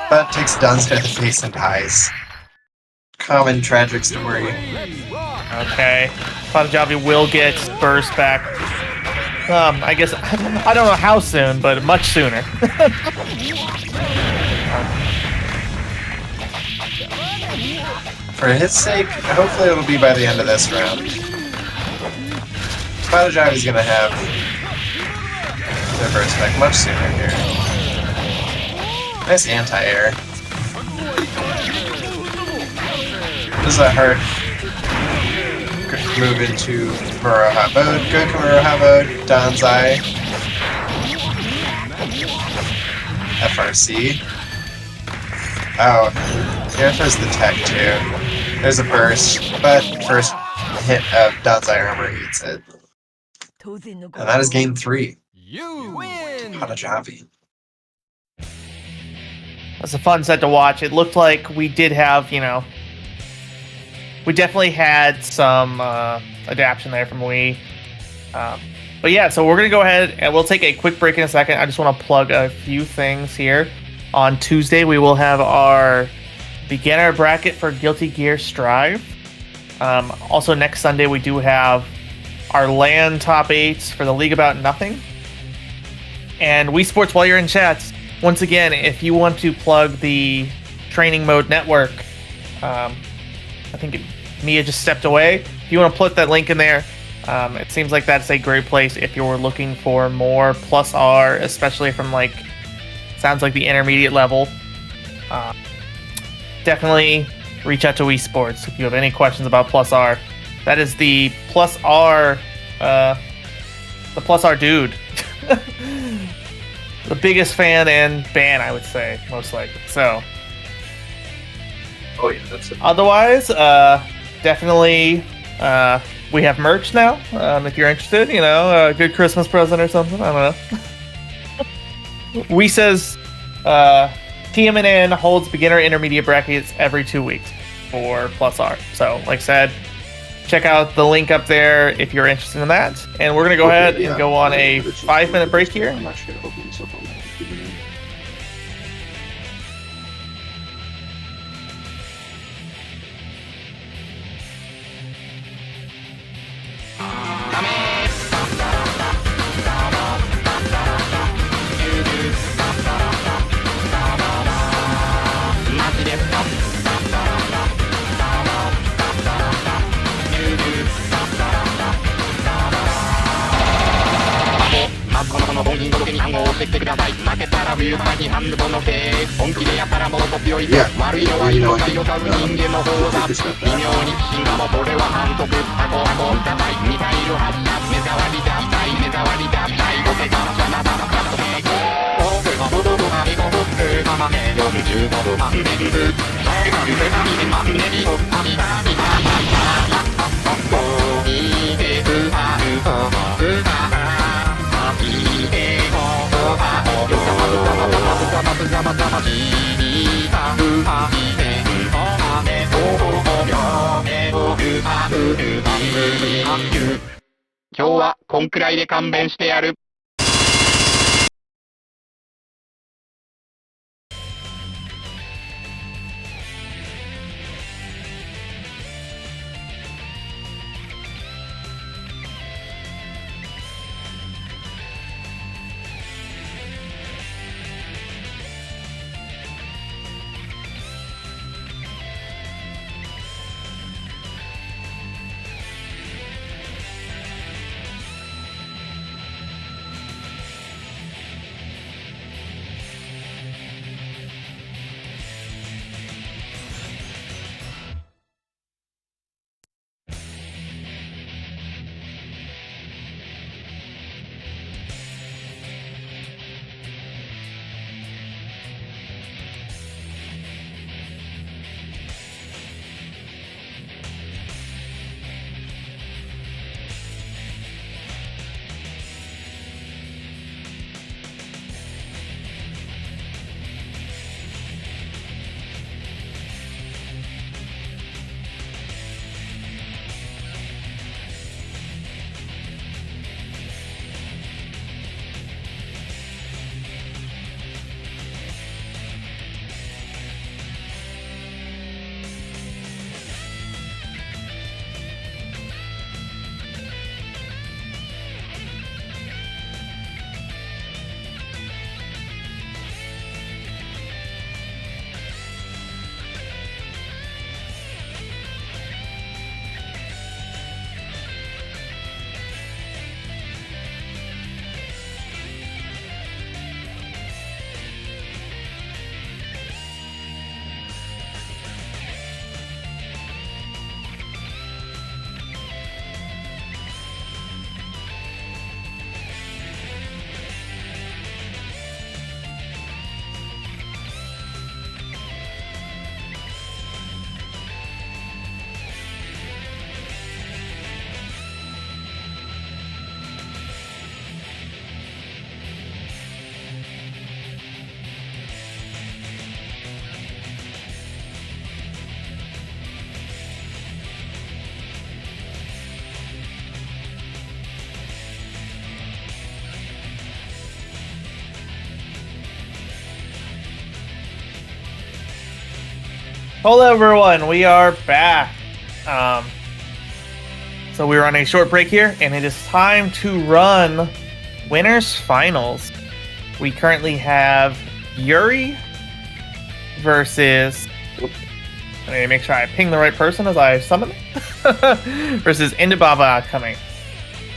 But takes Danzai to the face and dies. Common tragic story. Okay. Patajavi will get burst back. I guess, I don't know how soon, but much sooner. For his sake, hopefully it'll be by the end of this round. Patajavi is going to have their burst back much sooner here. Nice anti-air. This is a hard move into Muroha mode. Goku Muroha mode, Danzai. FRC. Oh, here there's the tech too. There's a burst, but first hit of Danzai armor eats it. And that is game 3. You win! Patajavi. That's a fun set to watch. It looked like we did have, we definitely had some adaptation there from Wii. But yeah, so we're going to go ahead and we'll take a quick break in a second. I just want to plug a few things here. On Tuesday, we will have our beginner bracket for Guilty Gear Strive. Also, next Sunday, we do have our LAN top 8s for the League About Nothing. And Wii Sports, while you're in chat, once again, if you want to plug the Training Mode Network, I think Mia just stepped away. If you want to put that link in there, it seems like that's a great place if you're looking for more Plus R, especially from sounds like the intermediate level. Definitely reach out to Wii Sports if you have any questions about Plus R. That is the Plus R, dude. The biggest fan and ban, I would say, most likely. So, Oh yeah, that's it. otherwise, definitely, we have merch now. If you're interested, a good Christmas present or something. I don't know. We says, TMNN holds beginner intermediate brackets every 2 weeks for Plus R. So, like I said, check out the link up there if you're interested in that. And we're going to go ahead and go on a 5-minute break here. I'm actually gonna open this up on my computer. Yeah, you know, I think this got that. Q 今日はこんくらいで勘弁してやる。Hello everyone, we are back. So we were on a short break here, and it is time to run winners finals. We currently have Yuri versus. I need to make sure I ping the right person as I summon versus Indibaba coming.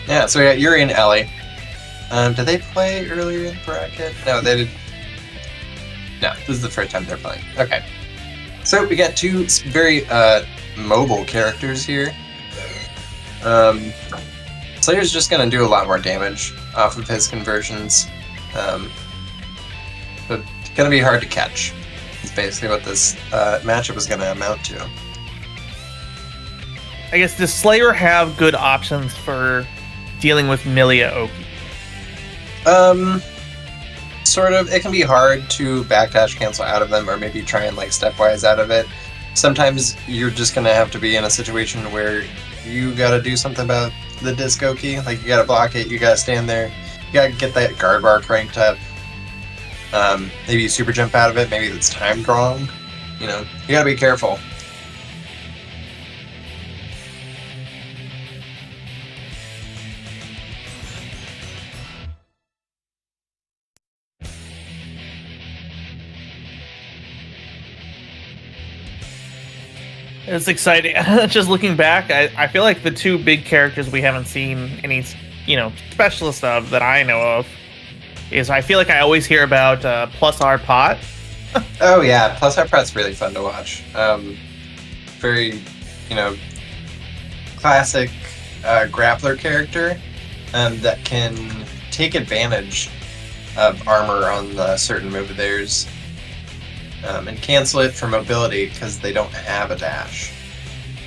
Yeah, so we got Yuri and Ellie. Did they play earlier in the bracket? No, they did. No, this is the first time they're playing. Okay. So we got two very mobile characters here. Slayer's just going to do a lot more damage off of his conversions. But it's going to be hard to catch. It's basically what this matchup is going to amount to. I guess, does Slayer have good options for dealing with Milia Oki? Sort of. It can be hard to backdash cancel out of them, or maybe try and like stepwise out of it. Sometimes you're just gonna have to be in a situation where you gotta do something about the disc Oki. Like, you gotta block it, you gotta stand there, you gotta get that guard bar cranked up. Maybe you super jump out of it, maybe it's timed wrong. You know, you gotta be careful. It's exciting. Just looking back, I feel like the two big characters we haven't seen any, specialist of that I know of is, I feel like I always hear about Plus R Pot. Oh yeah, Plus our Pot's really fun to watch. Very, classic grappler character that can take advantage of armor on a certain move of theirs. And cancel it for mobility because they don't have a dash.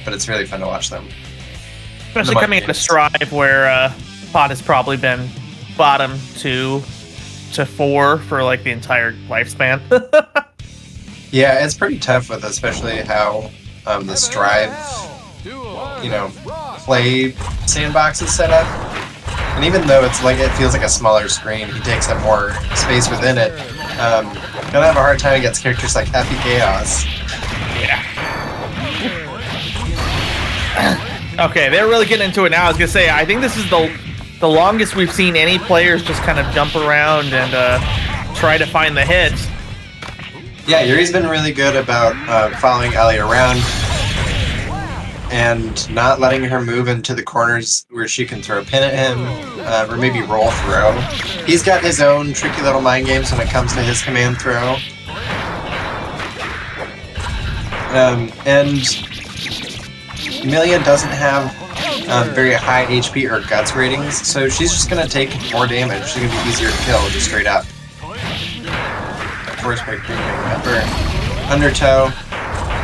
But it's really fun to watch them. Especially coming into Strive, where Pot has probably been bottom 2 to 4 for like the entire lifespan. Yeah, it's pretty tough with especially how the Strive, play sandbox is set up. And even though it's like, it feels like a smaller screen, he takes up more space within it. Gonna have a hard time against characters like Happy Chaos. Yeah. Okay, they're really getting into it now. I was gonna say, I think this is the longest we've seen any players just kind of jump around and try to find the hits. Yeah, Yuri's been really good about following Ellie around and not letting her move into the corners where she can throw a pin at him, or maybe roll throw. He's got his own tricky little mind games when it comes to his command throw. And Milia doesn't have very high HP or guts ratings, so she's just going to take more damage. She's going to be easier to kill, just straight up. Force Break, Pepper, Undertow.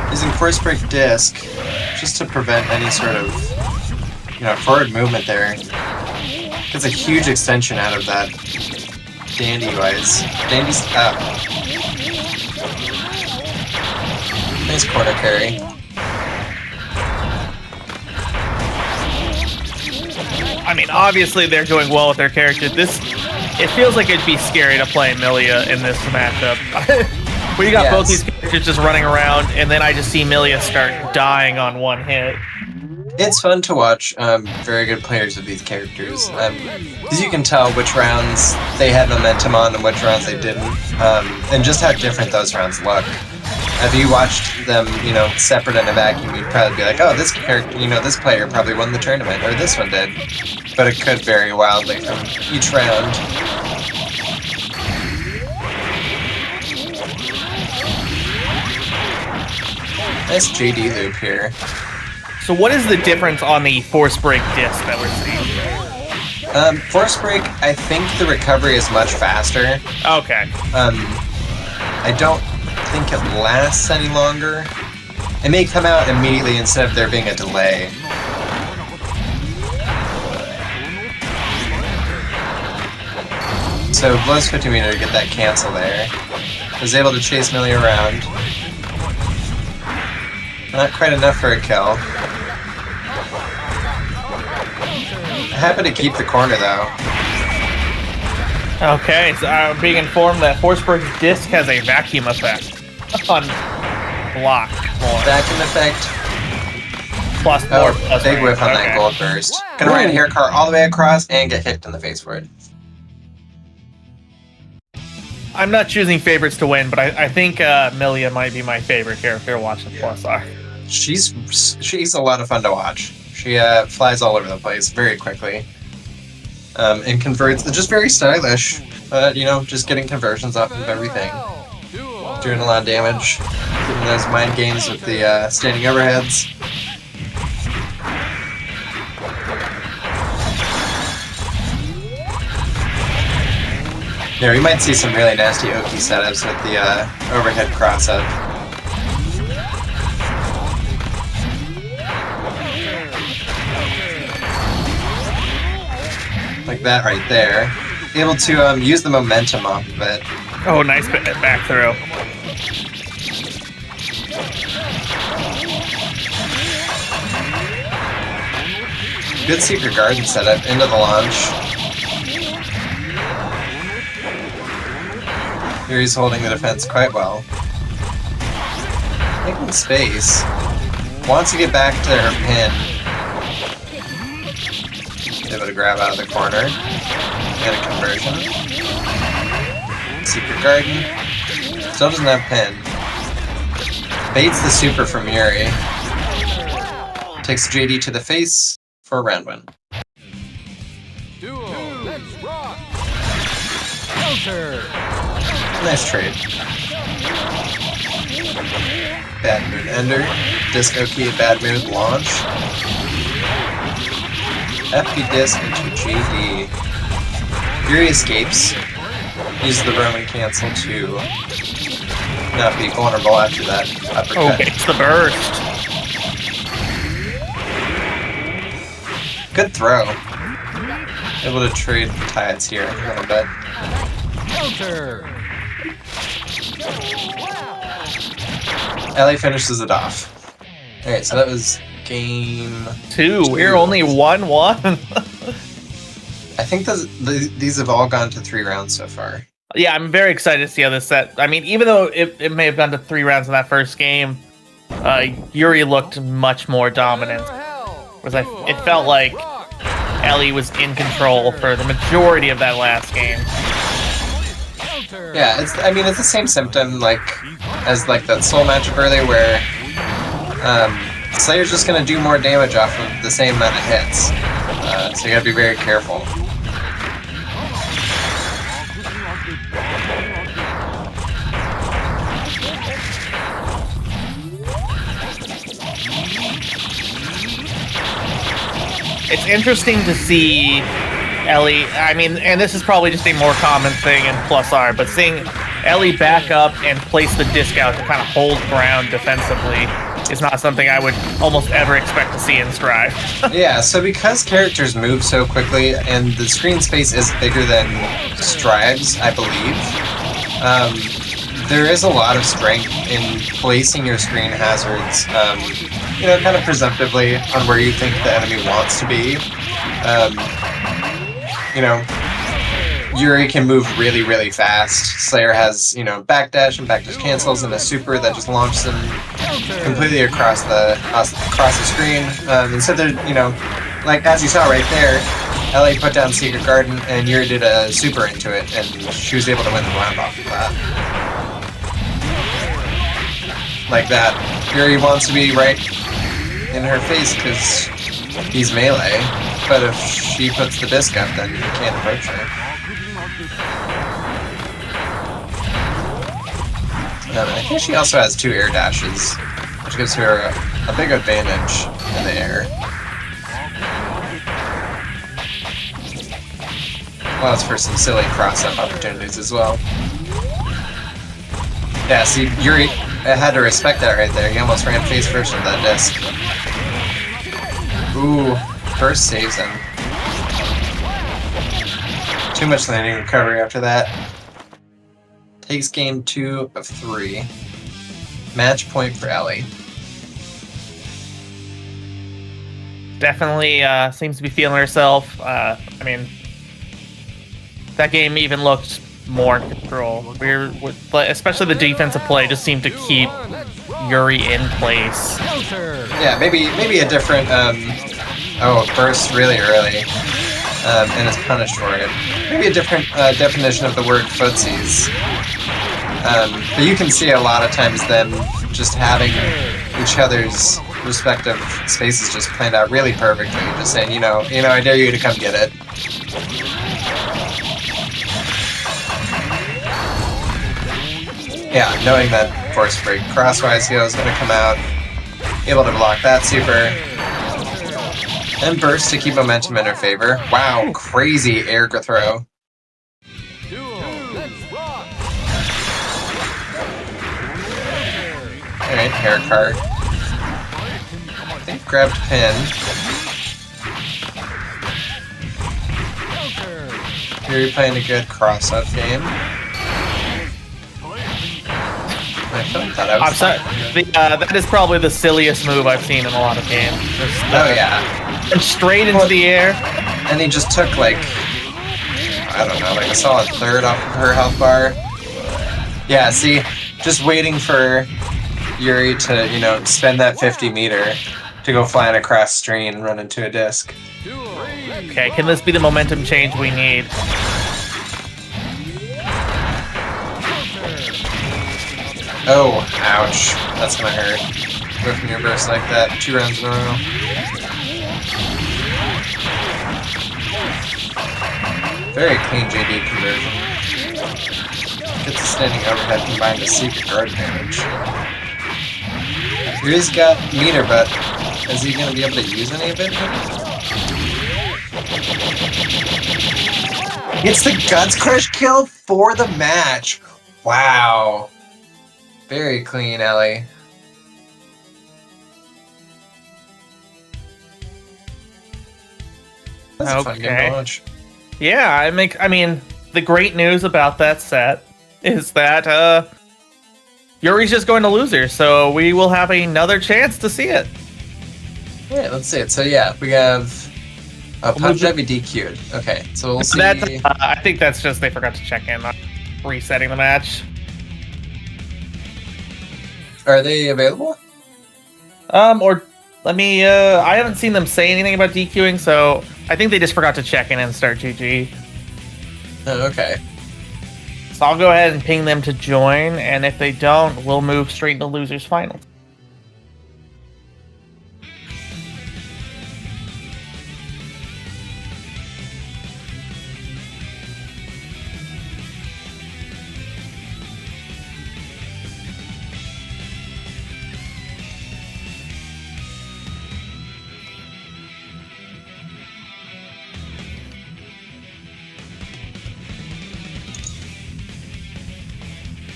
Using Force Break Disc just to prevent any sort of, forward movement there. Gets a huge extension out of that Dandy wise. Dandy's up. Nice corner carry. I mean, obviously they're doing well with their character. It feels like it'd be scary to play Milia in this matchup. We got both these characters just running around, and then I just see Milia start dying on one hit. It's fun to watch very good players of these characters, because you can tell which rounds they had momentum on and which rounds they didn't, and just how different those rounds look. If you watched them, separate in a vacuum, you'd probably be like, oh, this character, this player probably won the tournament, or this one did. But it could vary wildly from each round. Nice JD loop here. So what is the difference on the Force Break disc that we're seeing? Force Break, I think the recovery is much faster. Okay. I don't think it lasts any longer. It may come out immediately instead of there being a delay. So blows 50 meter to get that cancel there. Was able to chase Milia around. Not quite enough for a kill. Happy to keep the corner though. Okay, so I'm being informed that Force Break disc has a vacuum effect on block more. Back in effect. Plus more. Oh, plus big range. whiff on Okay. that gold burst. Gonna ride hair car all the way across and get hit in the face for it. I'm not choosing favorites to win, but I think Milia might be my favorite character watching Plus R. She's a lot of fun to watch. She flies all over the place very quickly. And converts, just very stylish. You know, just getting conversions off of everything. Doing a lot of damage. Getting those mind games with the standing overheads. Yeah, we might see some really nasty Oki setups with the overhead cross-up. Like that right there. Able to use the momentum off of it. Oh, nice back throw. Good Secret Garden setup into the launch. Here he's holding the defense quite well. Making space. Wants to get back to her pin. Able to grab out of the corner. Get a conversion. Secret Garden. Still doesn't have pin. Baits the super from Yuri. Takes JD to the face for a round win. Duo, let's rock. Counter. Nice trade. Bad mood ender. Disco key, bad mood launch. FP disc into JD. Yuri escapes. Uses the Roman cancel to not be vulnerable after that uppercut. Oh, it's the burst. Good throw. Able to trade tides here a little bit. Counter. Ellie finishes it off. Alright, so that was game 2. We're only 1-1. I think these have all gone to 3 rounds so far. Yeah, I'm very excited to see how this set. I mean, even though it may have gone to 3 rounds in that first game, Yuri looked much more dominant. Because it felt like Ellie was in control for the majority of that last game. Yeah, it's the same symptom as that soul matchup earlier where Slayer's just gonna do more damage off of the same amount of hits. So you gotta be very careful. It's interesting to see Ellie, I mean, and this is probably just a more common thing in Plus R, but seeing Ellie back up and place the disc out to kind of hold ground defensively is not something I would almost ever expect to see in Strive. Yeah, so because characters move so quickly and the screen space is bigger than Strive's, I believe, there is a lot of strength in placing your screen hazards, kind of presumptively on where you think the enemy wants to be. Yuri can move really, really fast. Slayer has, backdash and backdash cancels and a super that just launches them completely across the screen. And so there, as you saw right there, Ellie put down Secret Garden and Yuri did a super into it, and she was able to win the round off of that. Like that. Yuri wants to be right in her face because he's melee, but if she puts the disc up, then you can't approach her. I think she also has 2 air dashes, which gives her a big advantage in the air. Allows for some silly cross-up opportunities as well. Yeah, see, Yuri had to respect that right there. He almost ran face first with that disc. Ooh, first saves him. Too much landing recovery after that. Takes game 2 of 3. Match point for Ellie. Definitely seems to be feeling herself. That game even looked more in control. Especially the defensive play just seemed to keep Yuri in place. Counter. Yeah, maybe a different burst really early, and is punished for it. Maybe a different definition of the word footsies. But you can see a lot of times them just having each other's respective spaces just planned out really perfectly. Just saying, you know, I dare you to come get it. Yeah, knowing that Force Break Crosswise Heal is going to come out, able to block that super, and burst to keep momentum in her favor. Wow, crazy air throw. Duel. Let's rock. Alright, hair card. I think grabbed pin. Counter. You're playing a good cross-up game. I feel like that I'm sorry. That is probably the silliest move I've seen in a lot of games. Just, Oh yeah. and straight into the air. And he just took like, I don't know, like a solid third off of her health bar. Yeah, see, just waiting for Yuri to, you know, spend that 50 meter to go flying across screen and run into a disc. Duel. Let's Okay, can this be the momentum change we need? Oh, ouch. That's gonna hurt. Go from your burst like that 2 rounds in a row. Very clean JD conversion. Gets a standing overhead combined with secret guard damage. Yuri's got meter, but is he gonna be able to use any of it? It's the Guts Crush kill for the match. Wow. Very clean, Ellie. That's a fun game Okay. to watch. Yeah, I mean, the great news about that set is that Yuri's just going to loser, so we will have another chance to see it. Yeah, let's see it. So yeah, we have Punch Heavy DQ'd. Okay, so we'll see. That's, I think that's just they forgot to check in on resetting the match. Are they available? Or let me. I haven't seen them say anything about DQing, so I think they just forgot to check in and start GG. Oh, okay. So I'll go ahead and ping them to join, and if they don't, we'll move straight into losers finals.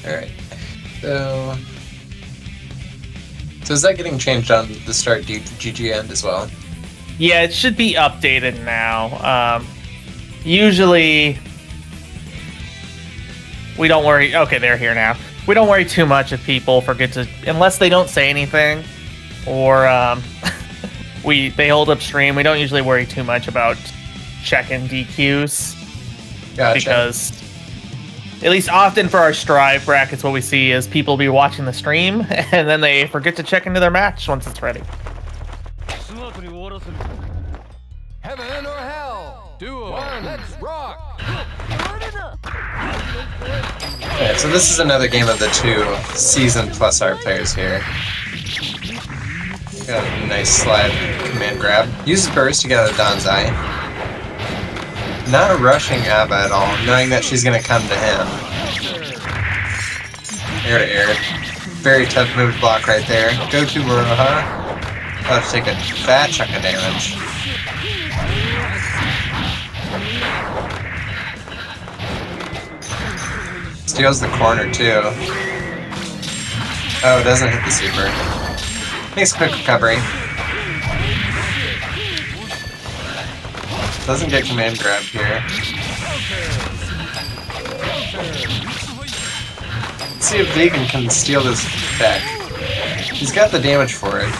Alright. So is that getting changed on the start GG end as well? Yeah, it should be updated now. Usually, we don't worry. Okay, they're here now. We don't worry too much if people forget to, unless they don't say anything, or they hold up stream. We don't usually worry too much about checking DQs Gotcha. because, at least often for our Strive brackets, what we see is people be watching the stream and then they forget to check into their match once it's ready. Heaven or hell. Duel. Let's rock. Alright, so this is another game of the 2 seasoned plus R players here. Got a nice slide command grab. Uses burst to get out of Don's eye. Not rushing Abba at all, knowing that she's gonna come to him. Air to air. Very tough move to block right there. Go to Maroha. About to take a fat chunk of damage. Steals the corner too. Oh, it doesn't hit the super. Makes a quick recovery. Doesn't get command grab here. Let's see if Vegan can steal this back. He's got the damage for it.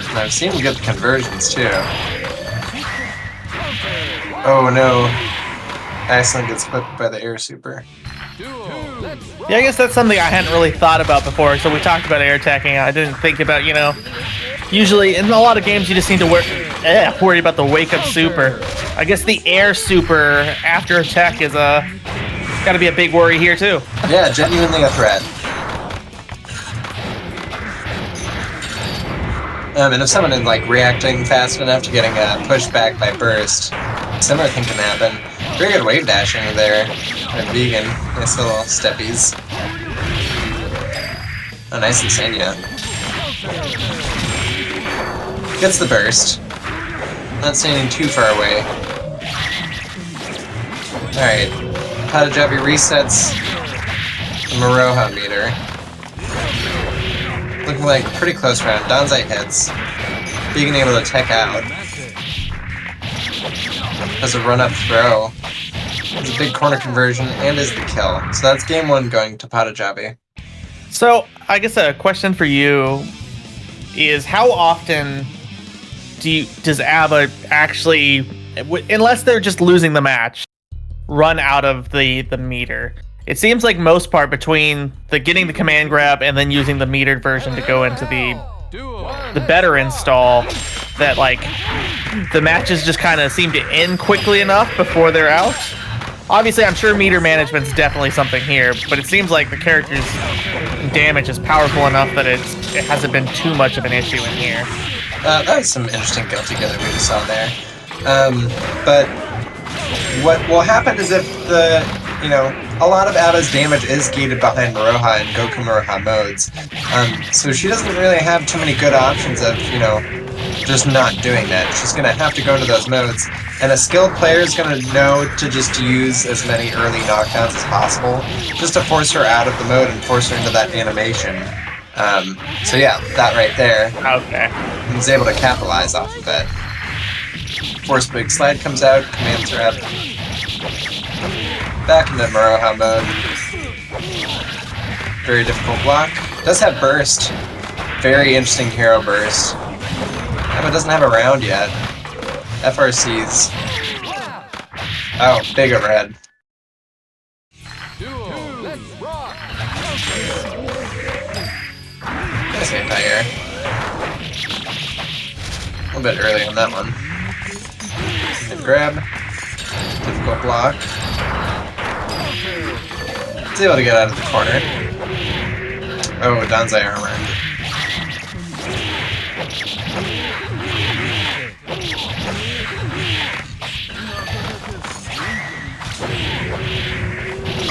And I've seen him get the conversions too. Oh no. Excellent gets clipped by the air super. Yeah, I guess that's something I hadn't really thought about before. So we talked about air attacking. I didn't think about, usually in a lot of games you just need to worry about the wake up super. I guess the air super after attack is got to be a big worry here too. Yeah, genuinely a threat. And if someone is like reacting fast enough to getting pushed back by burst, similar thing can happen. Very good wave dashing there. Vegan, nice little steppies. Oh, nice Insania. Gets the burst. Not standing too far away. Alright. Patajabi resets the Maroha meter. Looking like a pretty close round. Danzai hits. Being able to tech out. Has a run-up throw. Has a big corner conversion and is the kill. So that's game 1 going to Patajabi. So I guess a question for you is how often does ABBA actually, unless they're just losing the match, run out of the meter? It seems like most part between getting the command grab and then using the metered version to go into the better install, that like the matches just kind of seem to end quickly enough before they're out. Obviously, I'm sure meter management's definitely something here, but it seems like the character's damage is powerful enough that it hasn't been too much of an issue in here. That was some interesting go together we just saw there. But what will happen is if a lot of ABBA's damage is gated behind Maroha and Goku Maroha modes. So she doesn't really have too many good options of, just not doing that. She's going to have to go into those modes. And a skilled player is going to know to just use as many early knockdowns as possible, just to force her out of the mode and force her into that animation. So yeah, that right there. Okay. And is able to capitalize off of it. Force Big Slide comes out, commands her up. Back into Maroha mode. Very difficult block. Does have burst. Very interesting hero burst. But doesn't have a round yet. FRCs. Oh, big overhead. Nice anti-air. A little bit early on that one. Good grab. Difficult block. It's able to get out of the corner. Oh, Danzai armor.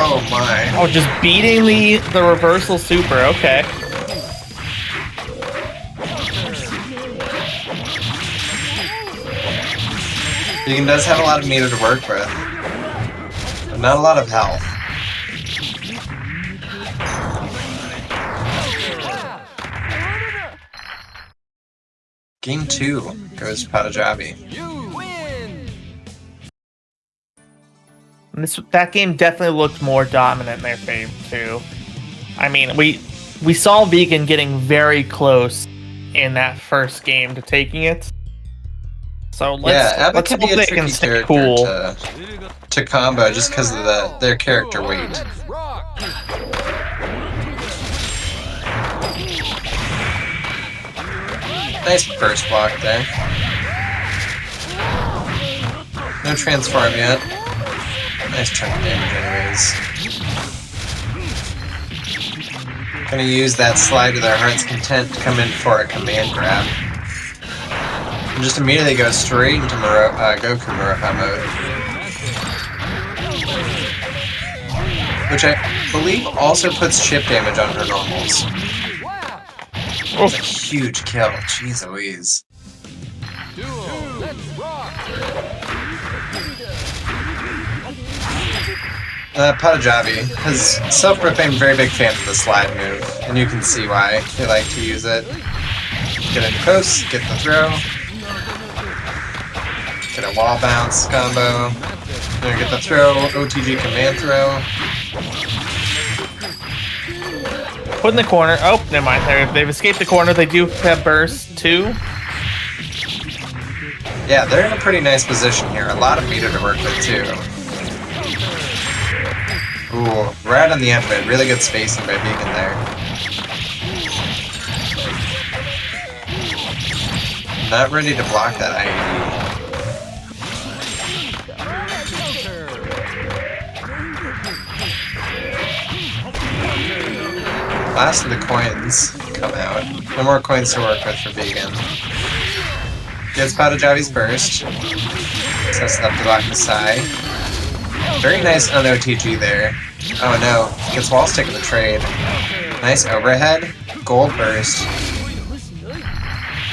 Oh my. Oh, just beating the reversal super, okay. Vegan does have a lot of meter to work with, but not a lot of health. Game 2 goes to Patajabi. That game definitely looked more dominant in their favor too. I mean, we saw Vegan getting very close in that first game to taking it. So let's could hope be a they tricky can stay character cool. to combo just because of their character weight. Nice first block there. No transform yet. Nice chunk of damage anyways. Gonna use that slide to their heart's content to come in for a command grab. And just immediately go straight into Goku Maroha mode. Which I believe also puts chip damage on her normals. That's a huge kill. Jeez Louise. Patajabi has self-proclaimed very big fan of the slide move, and you can see why they like to use it. Get in close, get the throw, get a wall bounce combo, then get the throw, OTG command throw. Put in the corner. Oh, never mind. They've escaped the corner. They do have burst too. Yeah, they're in a pretty nice position here. A lot of meter to work with too. Ooh, right right on the end, but really good spacing by Beacon there. Not ready to block that IED. Last of the coins come out. No more coins to work with for Beacon. Gets Patajavi's burst. Sets it up to block the Psy. Very nice on OTG there. Oh no, gets wall stick in the trade. Nice overhead. Gold burst.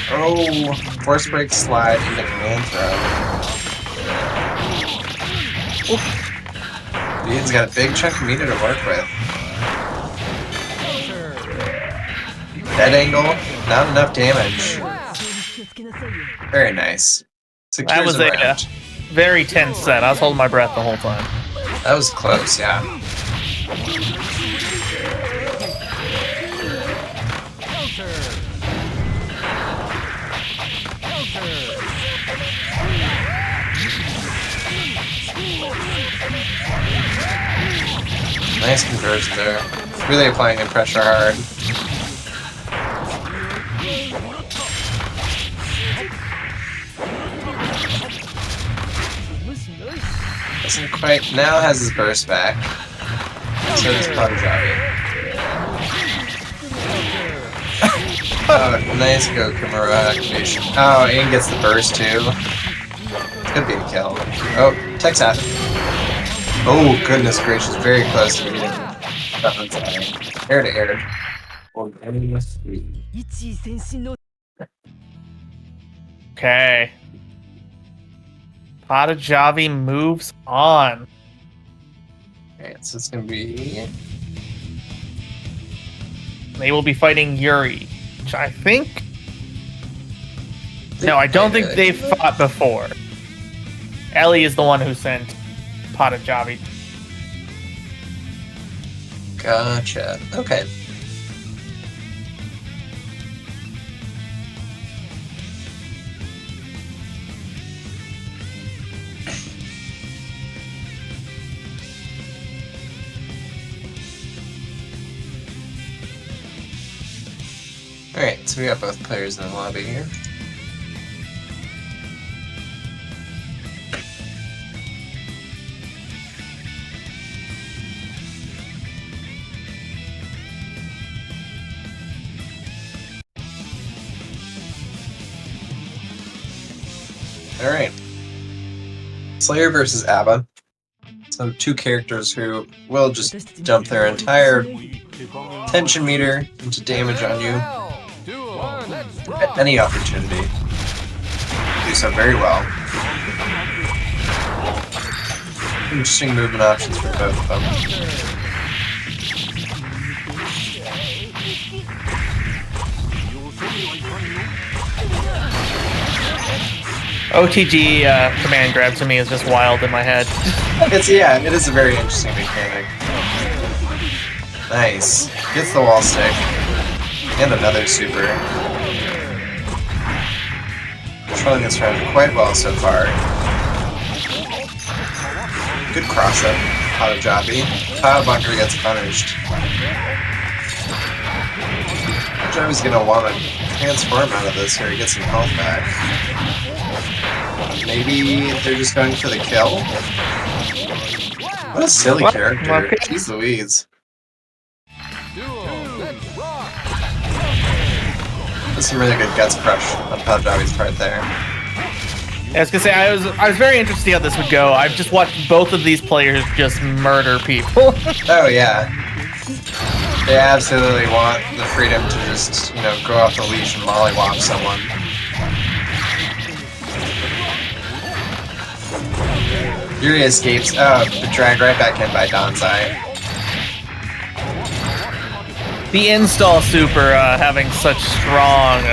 Oh, force break slide into command throw. Beacon's got a big chunk of meter to work with. Dead angle, not enough damage. Very nice. That Secures was the a round. very tense set. I was holding my breath the whole time. That was close, yeah. Nice conversion there. Really applying the pressure hard. Doesn't quite. Now has his burst back. So does Patajavi. Oh, nice go Kimura activation. Oh, and gets the burst too. Could be a kill. Oh, Tech's out. Oh, goodness gracious. Very close to getting air to air. Okay. Patajavi moves on. Alright, so it's gonna be. They will be fighting Yuri, which I think. No, I don't think they've fought before. Ellie is the one who sent Patajavi. Gotcha. Okay. Alright, so we got both players in the lobby here. Alright. Slayer versus Abba. So two characters who will just dump their entire tension meter into damage on you at any opportunity. Do so very well. Interesting movement options for both of them. OTG command grab to me is just wild in my head. Yeah, it is a very interesting mechanic. Nice. Gets the wall stick. And another super. Controlling this round quite well so far. Good cross up, Patajavi. Power Bunker gets punished. Patajavi's gonna want to transform out of this here to get some health back. Maybe they're just going for the kill? What a silly character. Okay. Jeez Louise. That's some really good guts crush on Patajavi's part there. I was gonna say I was very interested to see how this would go. I've just watched both of these players just murder people. Oh yeah. They absolutely want the freedom to just, you know, go off the leash and mollywop someone. Yuri escapes. Oh, but dragged right back in by Danzai. The install super having such strong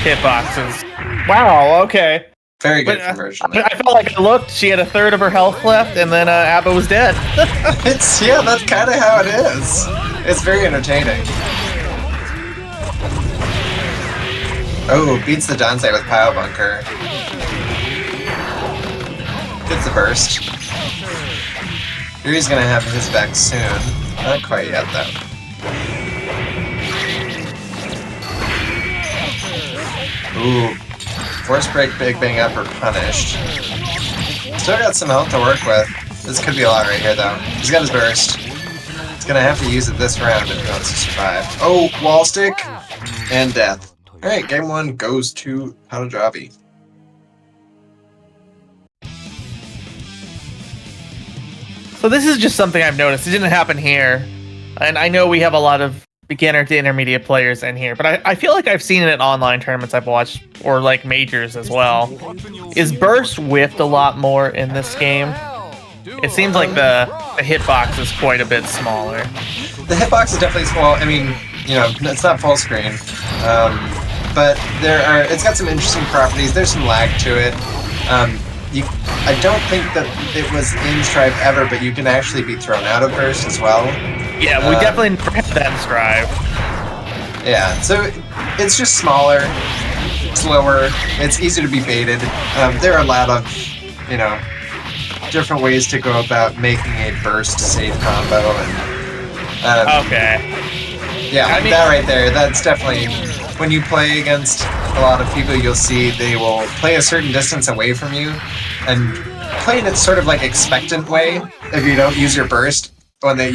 hitboxes. Wow, okay. Very good But, conversion there. I felt like I looked, she had a third of her health left, and then Abba was dead. Yeah, that's kind of how it is. It's very entertaining. Oh, beats the Danzai with Power Bunker. Gets the burst. Yuri's gonna have his back soon. Not quite yet, though. Ooh. Force break, big bang up, or punished. Still got some health to work with. This could be a lot right here, though. He's got his burst. He's gonna have to use it this round if he wants to survive. Oh, wall stick and death. Alright, game 1 goes to Hanajabi. So this is just something I've noticed. It didn't happen here. And I know we have a lot of beginner to intermediate players in here, but I feel like I've seen it in online tournaments I've watched, or like majors as well. Is burst whiffed a lot more in this game? It seems like the hitbox is quite a bit smaller. The hitbox is definitely small. I mean, you know, it's not full screen. But it's got some interesting properties. There's some lag to it. I don't think that it was in Strive ever, but you can actually be thrown out of burst as well. Yeah, we definitely never had that in Strive. Yeah, so it's just smaller, slower, it's easy to be baited. There are a lot of, you know, different ways to go about making a burst safe combo. And, Okay. Yeah, I mean, that right there, that's definitely, when you play against a lot of people, you'll see they will play a certain distance away from you, and play in a sort of like expectant way if you don't use your burst. When they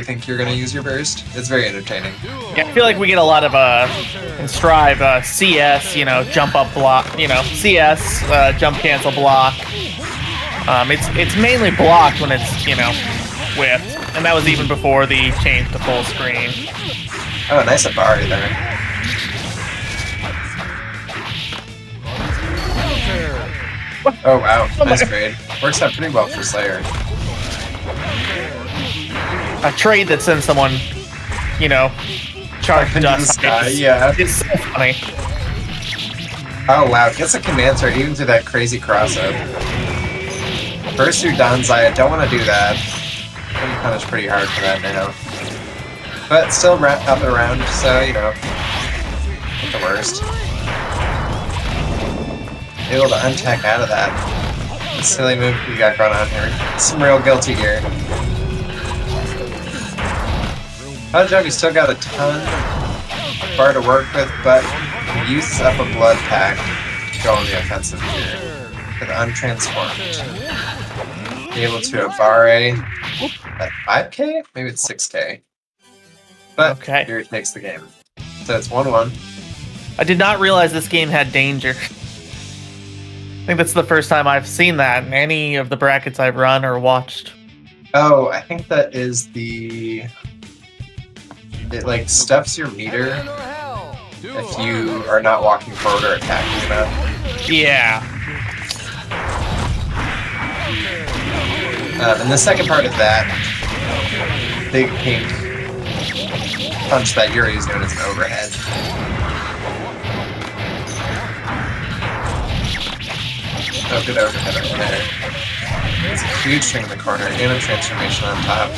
think you're going to use your burst. It's very entertaining. Yeah, I feel like we get a lot of in Strive CS, you know, jump up block, you know, CS jump cancel block. It's mainly blocked when it's, you know, whiffed, and that was even before the change to full screen. Oh, nice Abari there. Oh wow, nice trade. Works out pretty well for Slayer. A trade that sends someone, you know, charged Into the dust. sky, yeah. It's so funny. Oh wow, gets a command threat even through that crazy cross-up. Burst through Danzai, I don't want to do that. I'm gonna punish pretty hard for that now. But still up and around, so, you know, not the worst. Able to untech out of that. The silly move we got going on here. Some real guilty gear. Hanajabi still got a ton of bar to work with, but uses up a blood pack to go on the offensive here. With untransformed. Be able to Avare at 5k? Maybe it's 6k. But Okay. here it takes the game. So it's 1-1. I did not realize this game had danger. I think that's the first time I've seen that in any of the brackets I've run or watched. Oh, I think that is the... It like stuffs your meter if you are not walking forward or attacking enough. Yeah. And the second part of that big pink punch that Yuri is known as an overhead. Oh, good overhead over there. It's a huge swing in the corner and a transformation on top.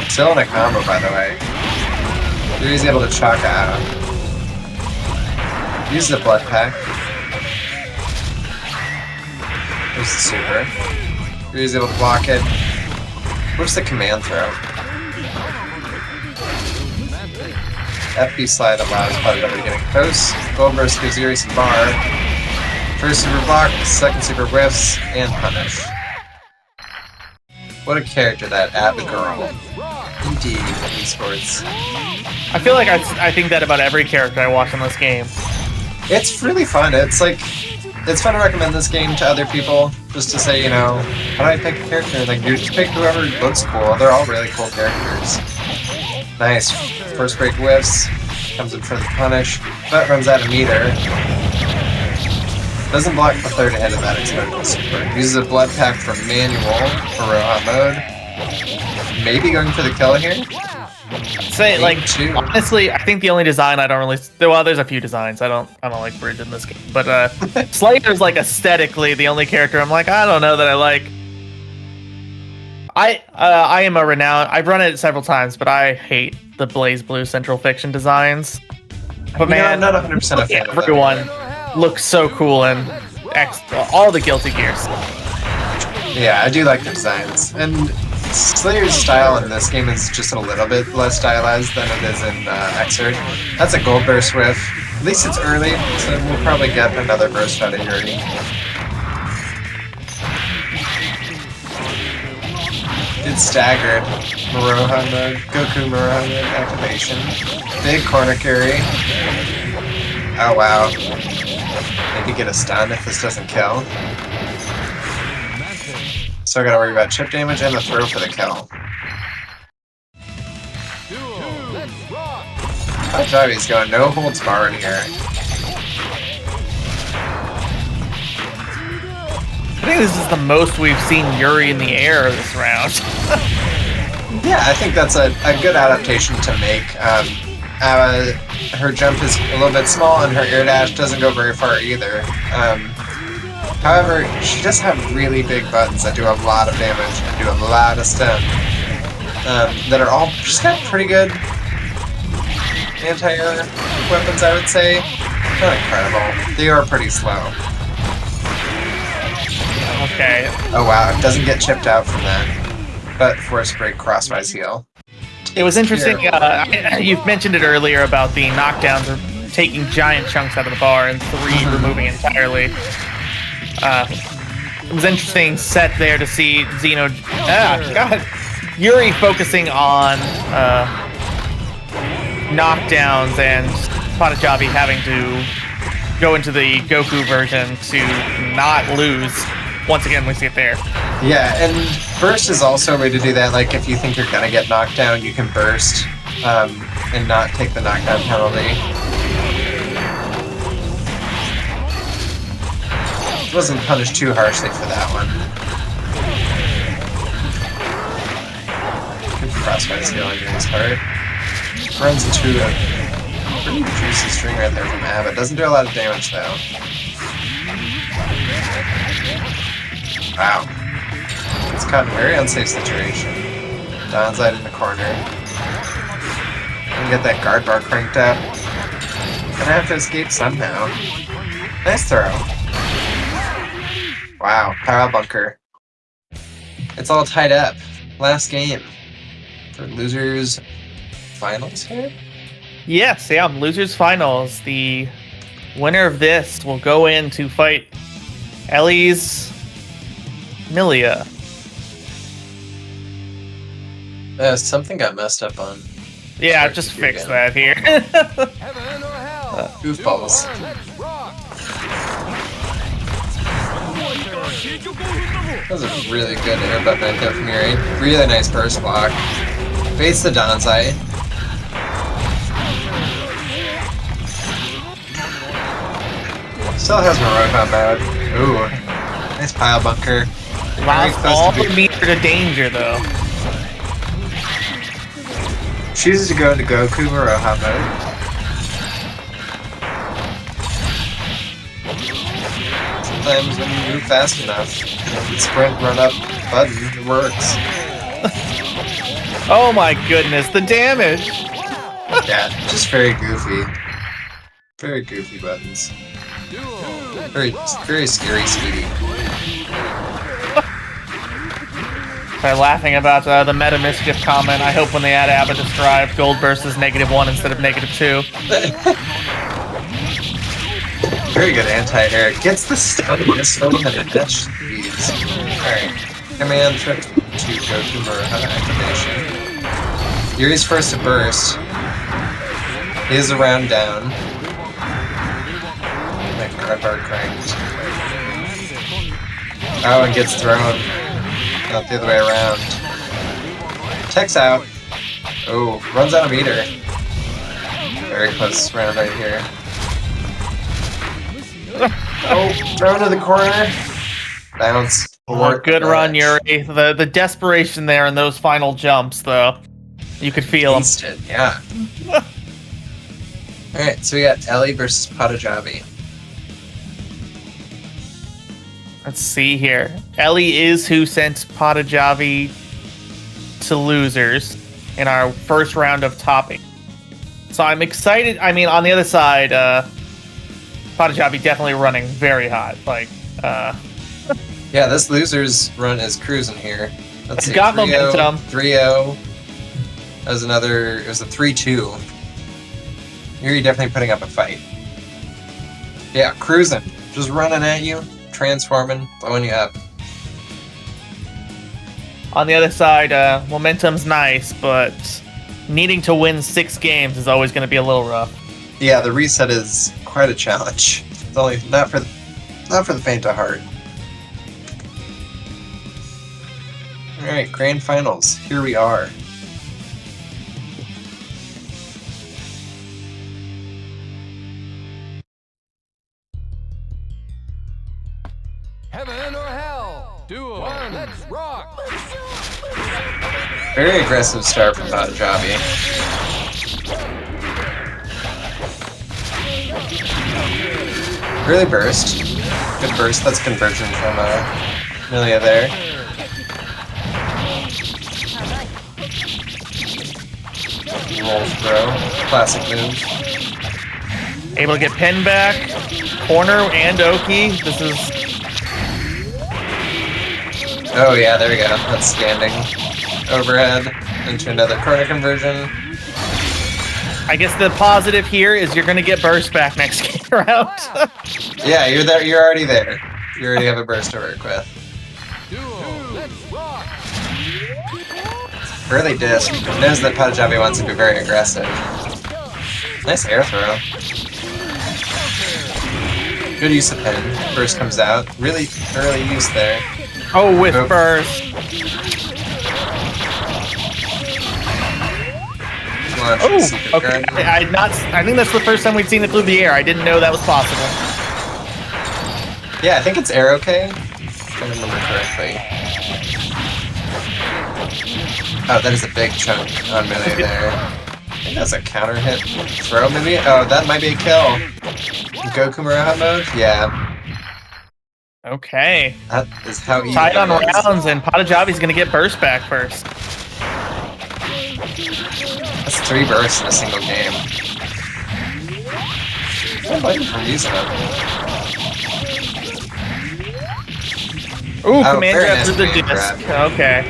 Still in a combo, by the way. Yuri's able to chalk out. Uses the blood pack. There's the super. Yuri's able to block it. Where's the command throw? FB slide allows Hanajabi to get in close. Gold burst gives Yuri some bar. First super block, second super whiffs, and punish. What a character that Abigail. Indeed, esports. I feel like I think that about every character I watch in this game. It's really fun. It's like, it's fun to recommend this game to other people, just to say, you know, how do I pick a character? Like, you just pick whoever looks cool. They're all really cool characters. Nice. First break whiffs, comes in for the punish, but runs out of meter. Doesn't block the third hit of that expendable super. Uses a blood pack for manual for Rohan mode. Maybe going for the kill here? Say like two. honestly, I think the only design I don't really well, there's a few designs. I don't like Bridge in this game. But Slayer's like aesthetically the only character I'm like, I don't know that I like. I am a renowned I've run it several times, but I hate the Blaze Blue Central Fiction designs. But man, I'm not 100% a fan of everyone looks so cool and all the Guilty Gears. Yeah, I do like the designs. And Slayer's style in this game is just a little bit less stylized than it is in Xrd. That's a gold burst whiff. At least it's early, so we'll probably get another burst out of Yuri. It's staggered. Maroha mode, Goku Maroha mode activation. Big corner carry. Oh wow. Maybe get a stun if this doesn't kill. So I gotta worry about chip damage and the throw for the kill. Duo, let's rock! Javi's going no holds barred here. I think this is the most we've seen Yuri in the air this round. Yeah, I think that's a good adaptation to make. Her jump is a little bit small and her air dash doesn't go very far either. However, she does have really big buttons that do a lot of damage and do a lot of stun. That are all just got pretty good anti-air weapons, I would say. Not incredible. They are pretty slow. Okay. Oh wow, it doesn't get chipped out from that. But force break crosswise heal. It was interesting. You've mentioned it earlier about the knockdowns are taking giant chunks out of the bar and 3 removing entirely. It was interesting set there to see Xeno. God. Yuri focusing on knockdowns and Patajabi having to go into the Goku version to not lose. Once again, we see it there. Yeah, and burst is also a way to do that. Like, if you think you're gonna get knocked down, you can burst and not take the knockdown penalty. Wasn't punished too harshly for that one. Good crosswise heal on Yuri's part. Runs into a pretty juicy string right there from Abbott. Doesn't do a lot of damage though. Wow. It's caught in a very unsafe situation. Downside in the corner. And get that guard bar cranked up. Gonna have to escape somehow. Nice throw. Wow, power bunker. It's all tied up. Last game. For losers finals here? Yes, yeah, losers finals. The winner of this will go in to fight Ellie's Milia. Something got messed up on. Yeah, just fix that here. Heaven or hell? Goofballs. Duo, let's rock! That was a really good air button right there from Yuri. Really nice burst block. Baits the Danzai. Still has Maroha mode. Ooh. Nice pile bunker. Lost all the meter to danger, though. Chooses to go into Goku Maroha mode. Sometimes when you move fast enough, the sprint run up button, it works. Oh my goodness, the damage! Yeah, just very goofy. Very goofy buttons. Duo, let's Very, rock! very scary speedy. By laughing about the meta mischief comment, I hope when they add Abaddon's Drive, Gold Burst is -1 instead of -2. Very good anti-air. Gets the stun just from the dash speeds. Alright. Command trip to Goku Maroha activation. Yuri's first to burst. Is a round down. That guard bar cranked. Oh, and gets thrown. Not the other way around. Tech's out. Oh, runs out of meter. Very close round right here. Oh, thrown to the corner. Bounce. Oh, good run, Yuri. The desperation there in those final jumps, though. You could feel them. Instant, yeah. Alright, so we got Ellie versus Patajabi. Let's see here. Ellie is who sent Patajabi to losers in our first round of topping. So I'm excited. I mean, on the other side, Patajabi definitely running very hot. Like, Yeah, this losers run is cruising here. Let's see. got 3-0, momentum. 3-0. That was another. It was a 3-2. You're definitely putting up a fight. Yeah, cruising, just running at you, transforming, blowing you up. On the other side, momentum's nice, but needing to win 6 games is always going to be a little rough. Yeah, the reset is quite a challenge. It's only not for the faint of heart. All right, grand finals. Here we are. Heaven or hell? Duel. One. Let's rock. Very aggressive start from Javi. Really burst. Good burst. That's conversion from Milia there. Roll throw. Classic move. Able to get Pen back, corner and Oki. This is Oh yeah, there we go. That's standing. Overhead into another corner conversion. I guess the positive here is you're going to get burst back next game round. Yeah, you're there. You're already there. You already have a burst to work with. Duel. Let's rock. Early disc knows that Patajabi wants to be very aggressive. Nice air throw. Good use of pin. Burst comes out. Really early use there. Oh, with Nope. burst. Launch Oh, Secret okay. Garden. I think that's the first time we've seen it through the air. I didn't know that was possible. Yeah, I think it's air okay. If I remember correctly. Oh, that is a big chunk on melee there. I think that's a counter hit throw maybe? Oh, that might be a kill. Goku Muraha mode? Yeah, Okay. that is how he Tied on is. rounds, and Patajabi's going to get burst back first. That's 3 bursts in a single game. I like him from using them. Ooh, Oh, command very grab nice through the command disc. grab. Okay.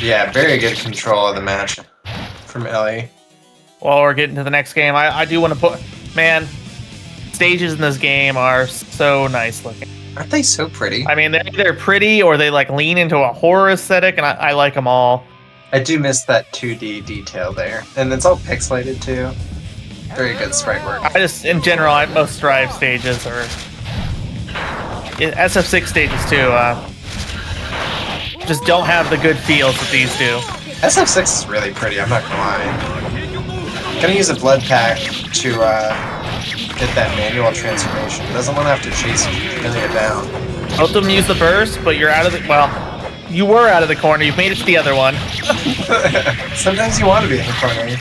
Yeah, very good control of the match from Ellie. Well, we're getting to the next game. I do want to put... Man, stages in this game are so nice looking. Aren't they so pretty? I mean, they're either pretty or they like lean into a horror aesthetic, and I like them all. I do miss that 2D detail there. And it's all pixelated too. Very good sprite work. I just, in general, most Strive stages are... SF6 stages too, just don't have the good feels that these do. SF6 is really pretty, I'm not gonna lie. Gonna use a blood pack to get that manual transformation. Doesn't want to have to chase Milia down. Both of them use the burst, but you're out of the... Well, you were out of the corner. You've made it to the other one. Sometimes you want to be in the corner.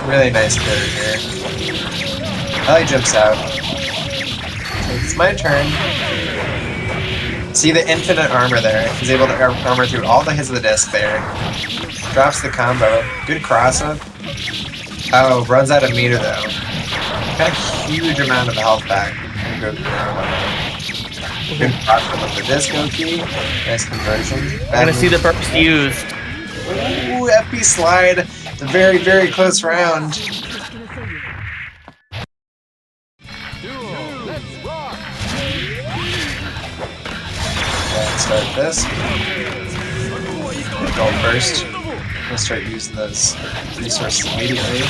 Really nice carry here. Ellie jumps out. It's my turn. See the infinite armor there. He's able to armor through all the hits of the disc there. Drops the combo. Good cross up. Oh, runs out of meter though. Got a huge amount of health back. Good cross up with the disco key. Nice conversion. I'm going to see the burst used. Ooh, FP slide. The very, very close round. Duel. Let's rock. Let's start this. Gold burst. We'll start using those resources immediately.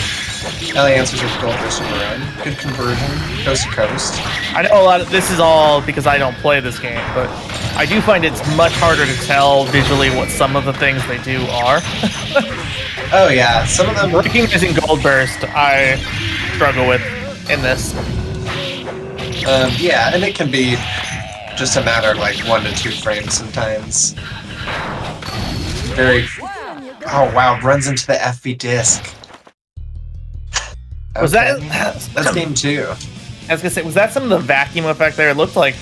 Ellie answers with gold burst of her own. Good conversion. Coast to coast. I know a lot of this is all because I don't play this game, but I do find it's much harder to tell visually what some of the things they do are. Oh yeah, some of them. Recognizing Gold Burst, I struggle with in this. Yeah, and it can be just a matter of like 1 to 2 frames sometimes. Very. Oh wow, runs into the FV disc. Was that? That's game 2. I was gonna say, was that some of the vacuum effect there? It looked like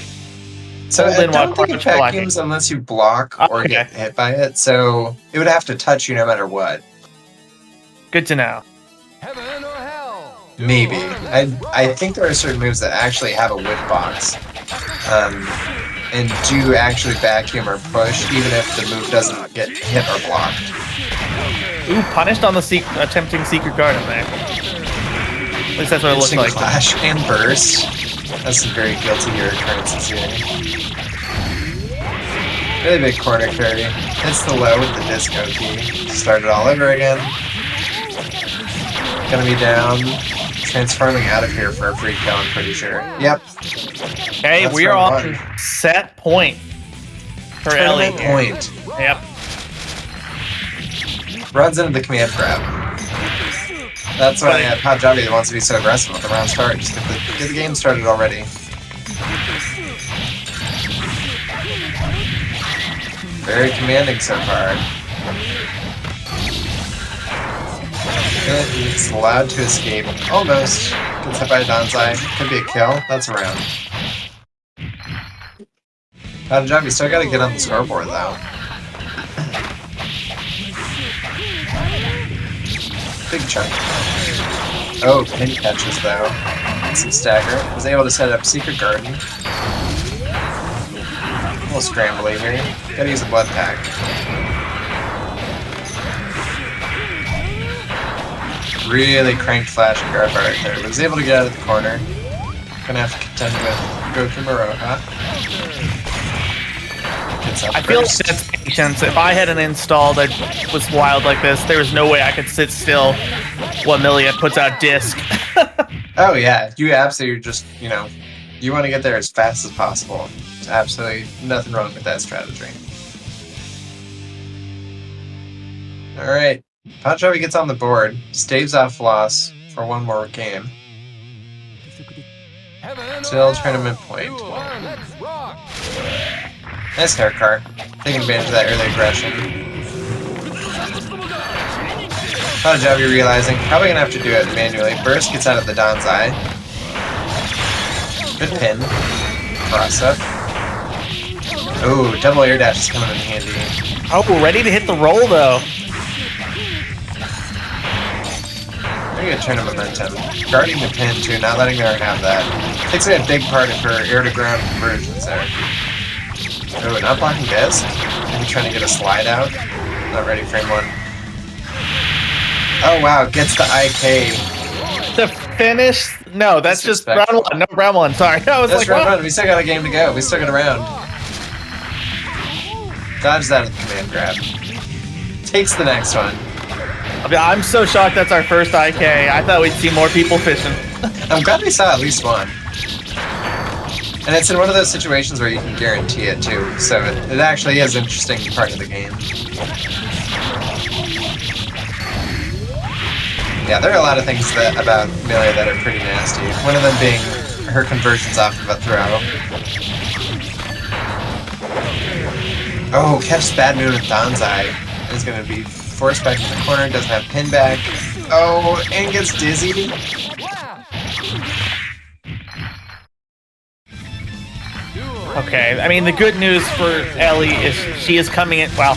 So Hold I in while don't think it crouch blocking. vacuums unless you block or Okay. get hit by it. So it would have to touch you no matter what. Good to know. Heaven or hell? Maybe. I think there are certain moves that actually have a whip box. And do actually vacuum or push, even if the move doesn't get hit or blocked. Ooh, punished on the attempting secret garden there. At least that's what it looks Interesting like. Clash and burst. That's some very guilty gear occurrences here. Really big corner carry. Hits the low with the disco key. Start it all over again. Gonna be down. Transforming out of here for a free kill, I'm pretty sure. Yep. Okay, That's we are round on one. set point for Ellie. Tournament here. point. Yep. Runs into the command grab. That's why Pajabi wants to be so aggressive with the round start. Just get the game started already. Very commanding so far. It's allowed to escape. Almost. Gets hit by Danzai. Could be a kill. That's a round. Pajabi still gotta get on the scoreboard though. Big chunk. Oh, pin catches though. Some stagger. Was able to set up Secret Garden. A little scrambly here. Gotta use a blood pack. Really cranked flash and guard bar right there. But was able to get out of the corner. Gonna have to contend with Goku Maroha. Gets up I feel like first. that's patience. If I had an install that was wild like this, there was no way I could sit still while Milia puts out disc. Oh yeah, you absolutely just, you want to get there as fast as possible. There's absolutely nothing wrong with that strategy. Alright, Pachavi gets on the board, staves off loss for one more game. Heaven or Still hell? tournament point. Do our next rock. Nice hair cart, taking advantage of that early aggression. Pachavi realizing, probably gonna have to do it manually. Burst gets out of the Danzai. Good pin. Cross up. Ooh, double air dash is coming in handy. Oh, we're ready to hit the roll though. Very good turn of momentum. Guarding the pin too, not letting her have that. Takes away a big part of her air to ground conversions there. Oh, not blocking disc. Maybe trying to get a slide out. Not ready, frame one. Oh wow, gets the IK. The finish? No, that's just round Disrespectful. one. No, round one. Sorry. I was That's like, round what? one. We still got a game to go. We still got a round. Dodges out of the command grab. Takes the next one. I'm so shocked that's our first IK. I thought we'd see more people fishing. I'm glad we saw at least one. And it's in one of those situations where you can guarantee it too, so it actually is an interesting part of the game. Yeah, there are a lot of things about Milia that are pretty nasty. One of them being her conversions off of a throw. Oh, catches bad move with Danzai. Is going to be forced back in the corner, doesn't have pin back. Oh, and gets dizzy. Okay, I mean, the good news for Ellie is she is coming in. Well,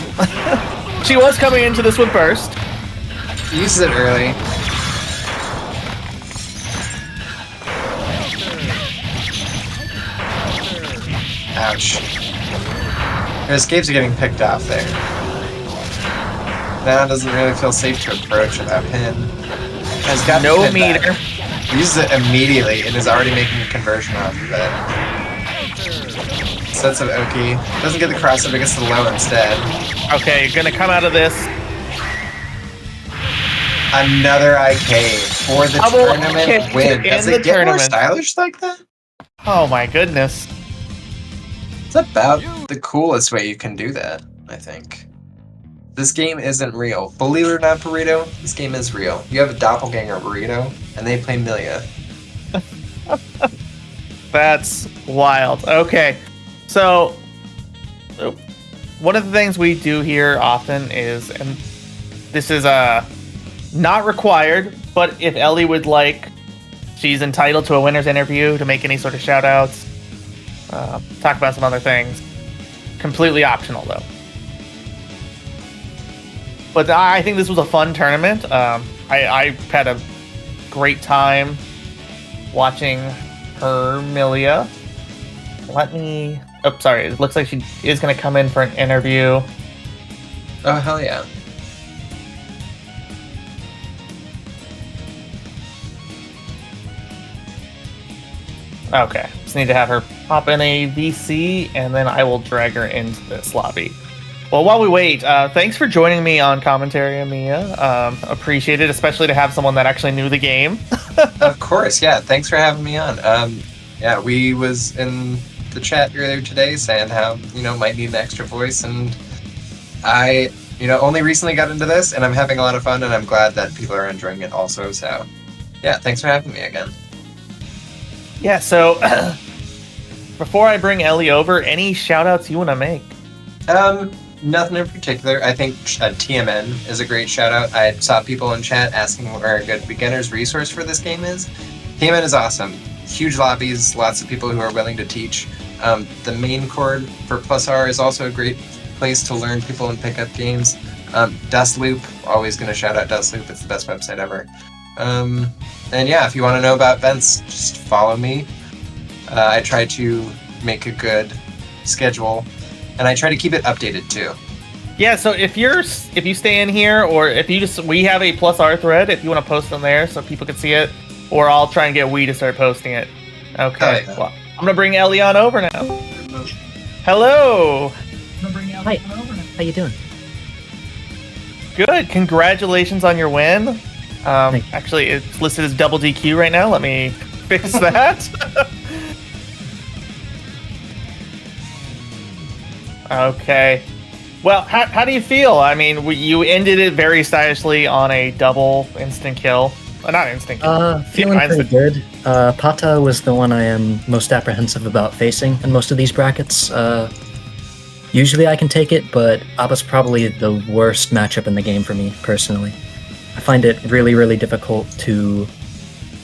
she was coming into this with burst. Uses it early. Ouch. Her escapes are getting picked off there. Now doesn't really feel safe to approach without pin. Has got the No pin back. meter. Uses it immediately and is already making a conversion off of it. Sets up Oki. Doesn't get the crossover, gets the low instead. Okay, you're gonna come out of this. Another IK for the Double tournament IK win. in Does the it get more tournament. stylish like that? Oh my goodness. It's about the coolest way you can do that, I think. This game isn't real. Believe it or not, Burrito, this game is real. You have a doppelganger Burrito, and they play Milia. That's wild. Okay, so one of the things we do here often is, and this is not required, but if Ellie would like, she's entitled to a winner's interview to make any sort of shout outs. talk about some other things. Completely optional, though. But I think this was a fun tournament. I had a great time watching her, Milia. Oh, sorry. It looks like she is going to come in for an interview. Oh, hell yeah. Okay. Just need to have her pop in a VC, and then I will drag her into this lobby. Well, while we wait, thanks for joining me on commentary, Mia. Appreciate it, especially to have someone that actually knew the game. Of course, yeah. Thanks for having me on. Yeah, we was in the chat earlier today saying how, might need an extra voice, and I, only recently got into this, and I'm having a lot of fun, and I'm glad that people are enjoying it also, so yeah, thanks for having me again. Yeah, so before I bring Ellie over, any shout-outs you want to make? Nothing in particular. I think TMN is a great shout out. I saw people in chat asking where a good beginner's resource for this game is. TMN is awesome. Huge lobbies, lots of people who are willing to teach. The main chord for Plus R is also a great place to learn people and pick up games. Dustloop, always going to shout out Dustloop. It's the best website ever. And yeah, if you want to know about events, just follow me. I try to make a good schedule, and I try to keep it updated too. Yeah, so if you stay in here, or if we have a Plus R thread, if you want to post on there so people can see it, or I'll try and get Wii to start posting it. Okay, Oh, yeah. well, I'm gonna bring Ellie on over now. Hello. Hi. How you doing? Good. Congratulations on your win. Thank you. Actually, it's listed as double DQ right now. Let me fix that. Okay. Well, how do you feel? I mean, you ended it very stylishly on a double instant kill. Not instant kill. Feeling Yeah, pretty good. Pata was the one I am most apprehensive about facing in most of these brackets. Usually I can take it, but Abba's probably the worst matchup in the game for me, personally. I find it really, really difficult to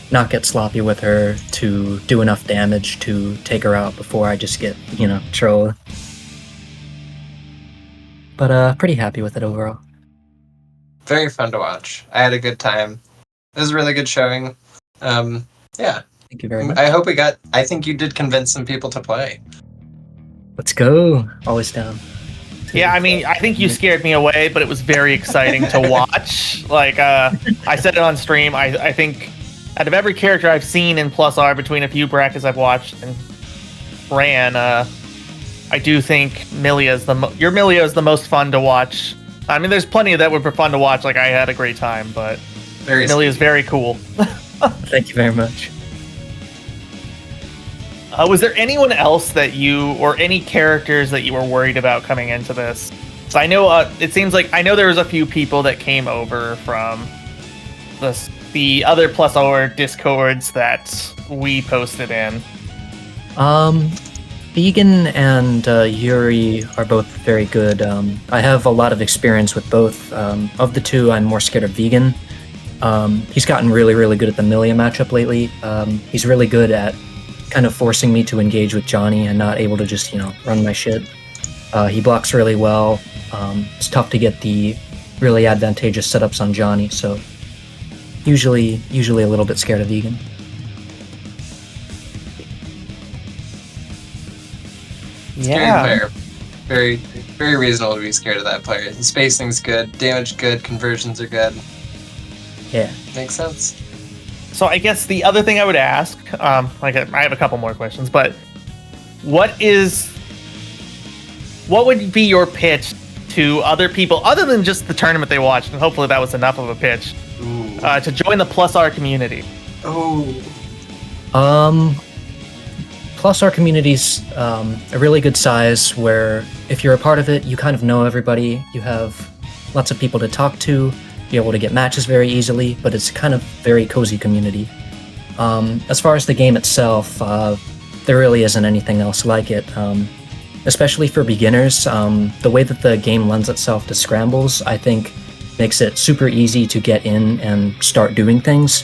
not get sloppy with her, to do enough damage to take her out before I just get, trolled. But pretty happy with it overall. Very fun to watch. I had a good time. It was a really good showing. Yeah. Thank you very much. I think you did convince some people to play. Let's go. Always down. Yeah, I mean, I think you scared me away, but it was very exciting to watch. Like, I said it on stream. I think out of every character I've seen in Plus R between a few brackets I've watched and ran, I do think your Milia is the most fun to watch. I mean, there's plenty that were fun to watch. Like, I had a great time, but Milia is very cool. Thank you very much. Was there anyone else or any characters that you were worried about coming into this? So I know it seems like I know there was a few people that came over from the other Plus R Discords that we posted in. Vegan and Yuri are both very good. I have a lot of experience with both. Of the two, I'm more scared of Vegan. He's gotten really, really good at the Milia matchup lately. He's really good at kind of forcing me to engage with Johnny and not able to just, run my shit. He blocks really well. It's tough to get the really advantageous setups on Johnny, so usually a little bit scared of Vegan. Yeah. Player. Very, very reasonable to be scared of that player. The spacing's good, damage good, conversions are good. Yeah. Makes sense. So I guess the other thing I would ask, I have a couple more questions, but what would be your pitch to other people other than just the tournament they watched, and hopefully that was enough of a pitch, to join the Plus R community? Plus R community's a really good size where if you're a part of it, you kind of know everybody, you have lots of people to talk to, be able to get matches very easily, but it's kind of very cozy community. As far as the game itself, there really isn't anything else like it. Especially for beginners, the way that the game lends itself to scrambles, I think, makes it super easy to get in and start doing things.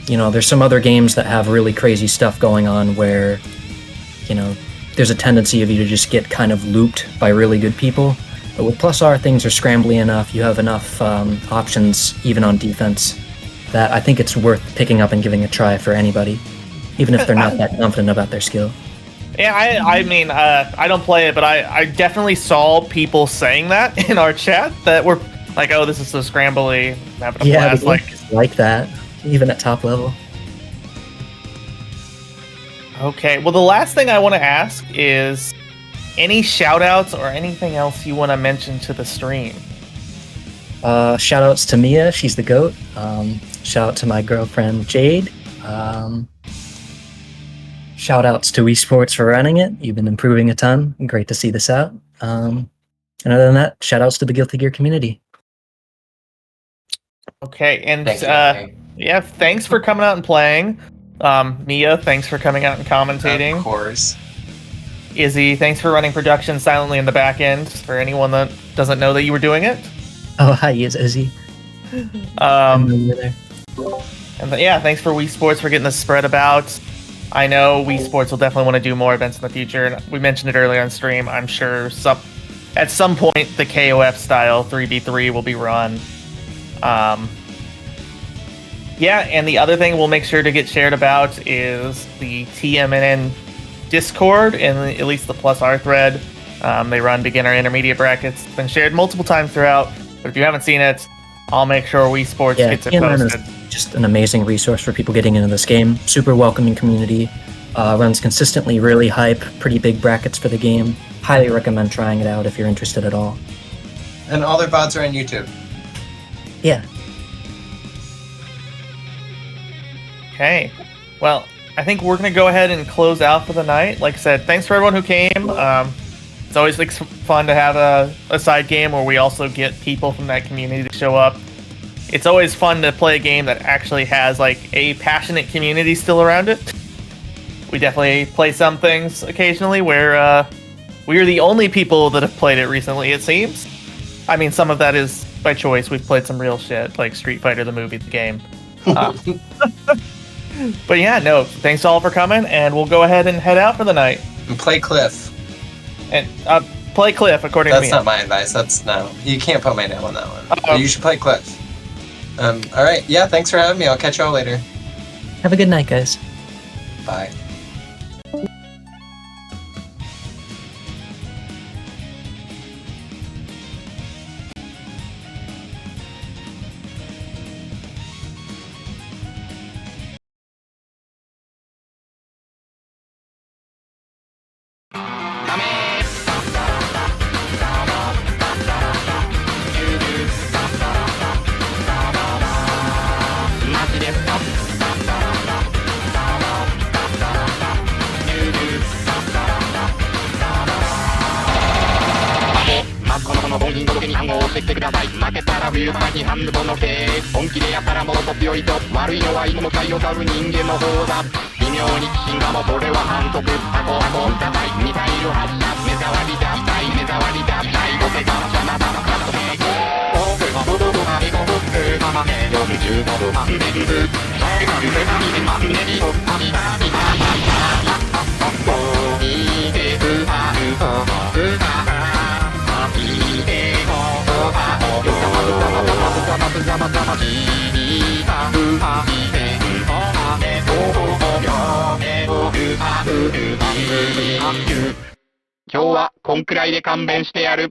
There's some other games that have really crazy stuff going on where, there's a tendency of you to just get kind of looped by really good people. But with Plus R, things are scrambly enough. You have enough options, even on defense, that I think it's worth picking up and giving a try for anybody, even if they're not that confident about their skill. Yeah, I mean, I don't play it, but I definitely saw people saying that in our chat that were like, "Oh, this is so scrambly." Having a Yeah, blast. the game is like that, even at top level. Okay, well, the last thing I want to ask is any shout outs or anything else you want to mention to the stream? Shout outs to Mia, she's the GOAT. Shout out to my girlfriend Jade. Shout outs to esports for running it. You've been improving a ton. Great to see this out. And other than that, shout outs to the Guilty Gear community. Okay, and Thank you, Danny. yeah, thanks for coming out and playing. Mia, thanks for coming out and commentating. Of course. Izzy, thanks for running production silently in the back end for anyone that doesn't know that you were doing it. Oh, hi, yes, Izzy. I know you were there. And yeah, thanks for Wii Sports for getting this spread about. I know Wii Sports will definitely want to do more events in the future. And we mentioned it earlier on stream. I'm sure at some point the KOF style 3v3 will be run. Yeah, and the other thing we'll make sure to get shared about is the TMNN Discord and at least the Plus R thread. They run beginner intermediate brackets. It's been shared multiple times throughout, but if you haven't seen it, I'll make sure Wii Sports gets it TMNN posted. is just an amazing resource for people getting into this game. Super welcoming community. Runs consistently really hype, pretty big brackets for the game. Highly recommend trying it out if you're interested at all. And all their VODs are on YouTube. Yeah. Okay. Well, I think we're going to go ahead and close out for the night. Like I said, thanks for everyone who came. It's always like fun to have a side game where we also get people from that community to show up. It's always fun to play a game that actually has like a passionate community still around it. We definitely play some things occasionally where we are the only people that have played it recently, it seems. I mean, some of that is by choice. We've played some real shit, like Street Fighter the movie, the game. But yeah, no, thanks all for coming, and we'll go ahead and head out for the night. And play Cliff. And play Cliff, according That's to me. not my advice. No. You can't put my name on that one. Uh-oh. But you should play Cliff. Alright, yeah, thanks for having me. I'll catch y'all later. Have a good night, guys. Bye.今日はこんくらいで勘弁してやる。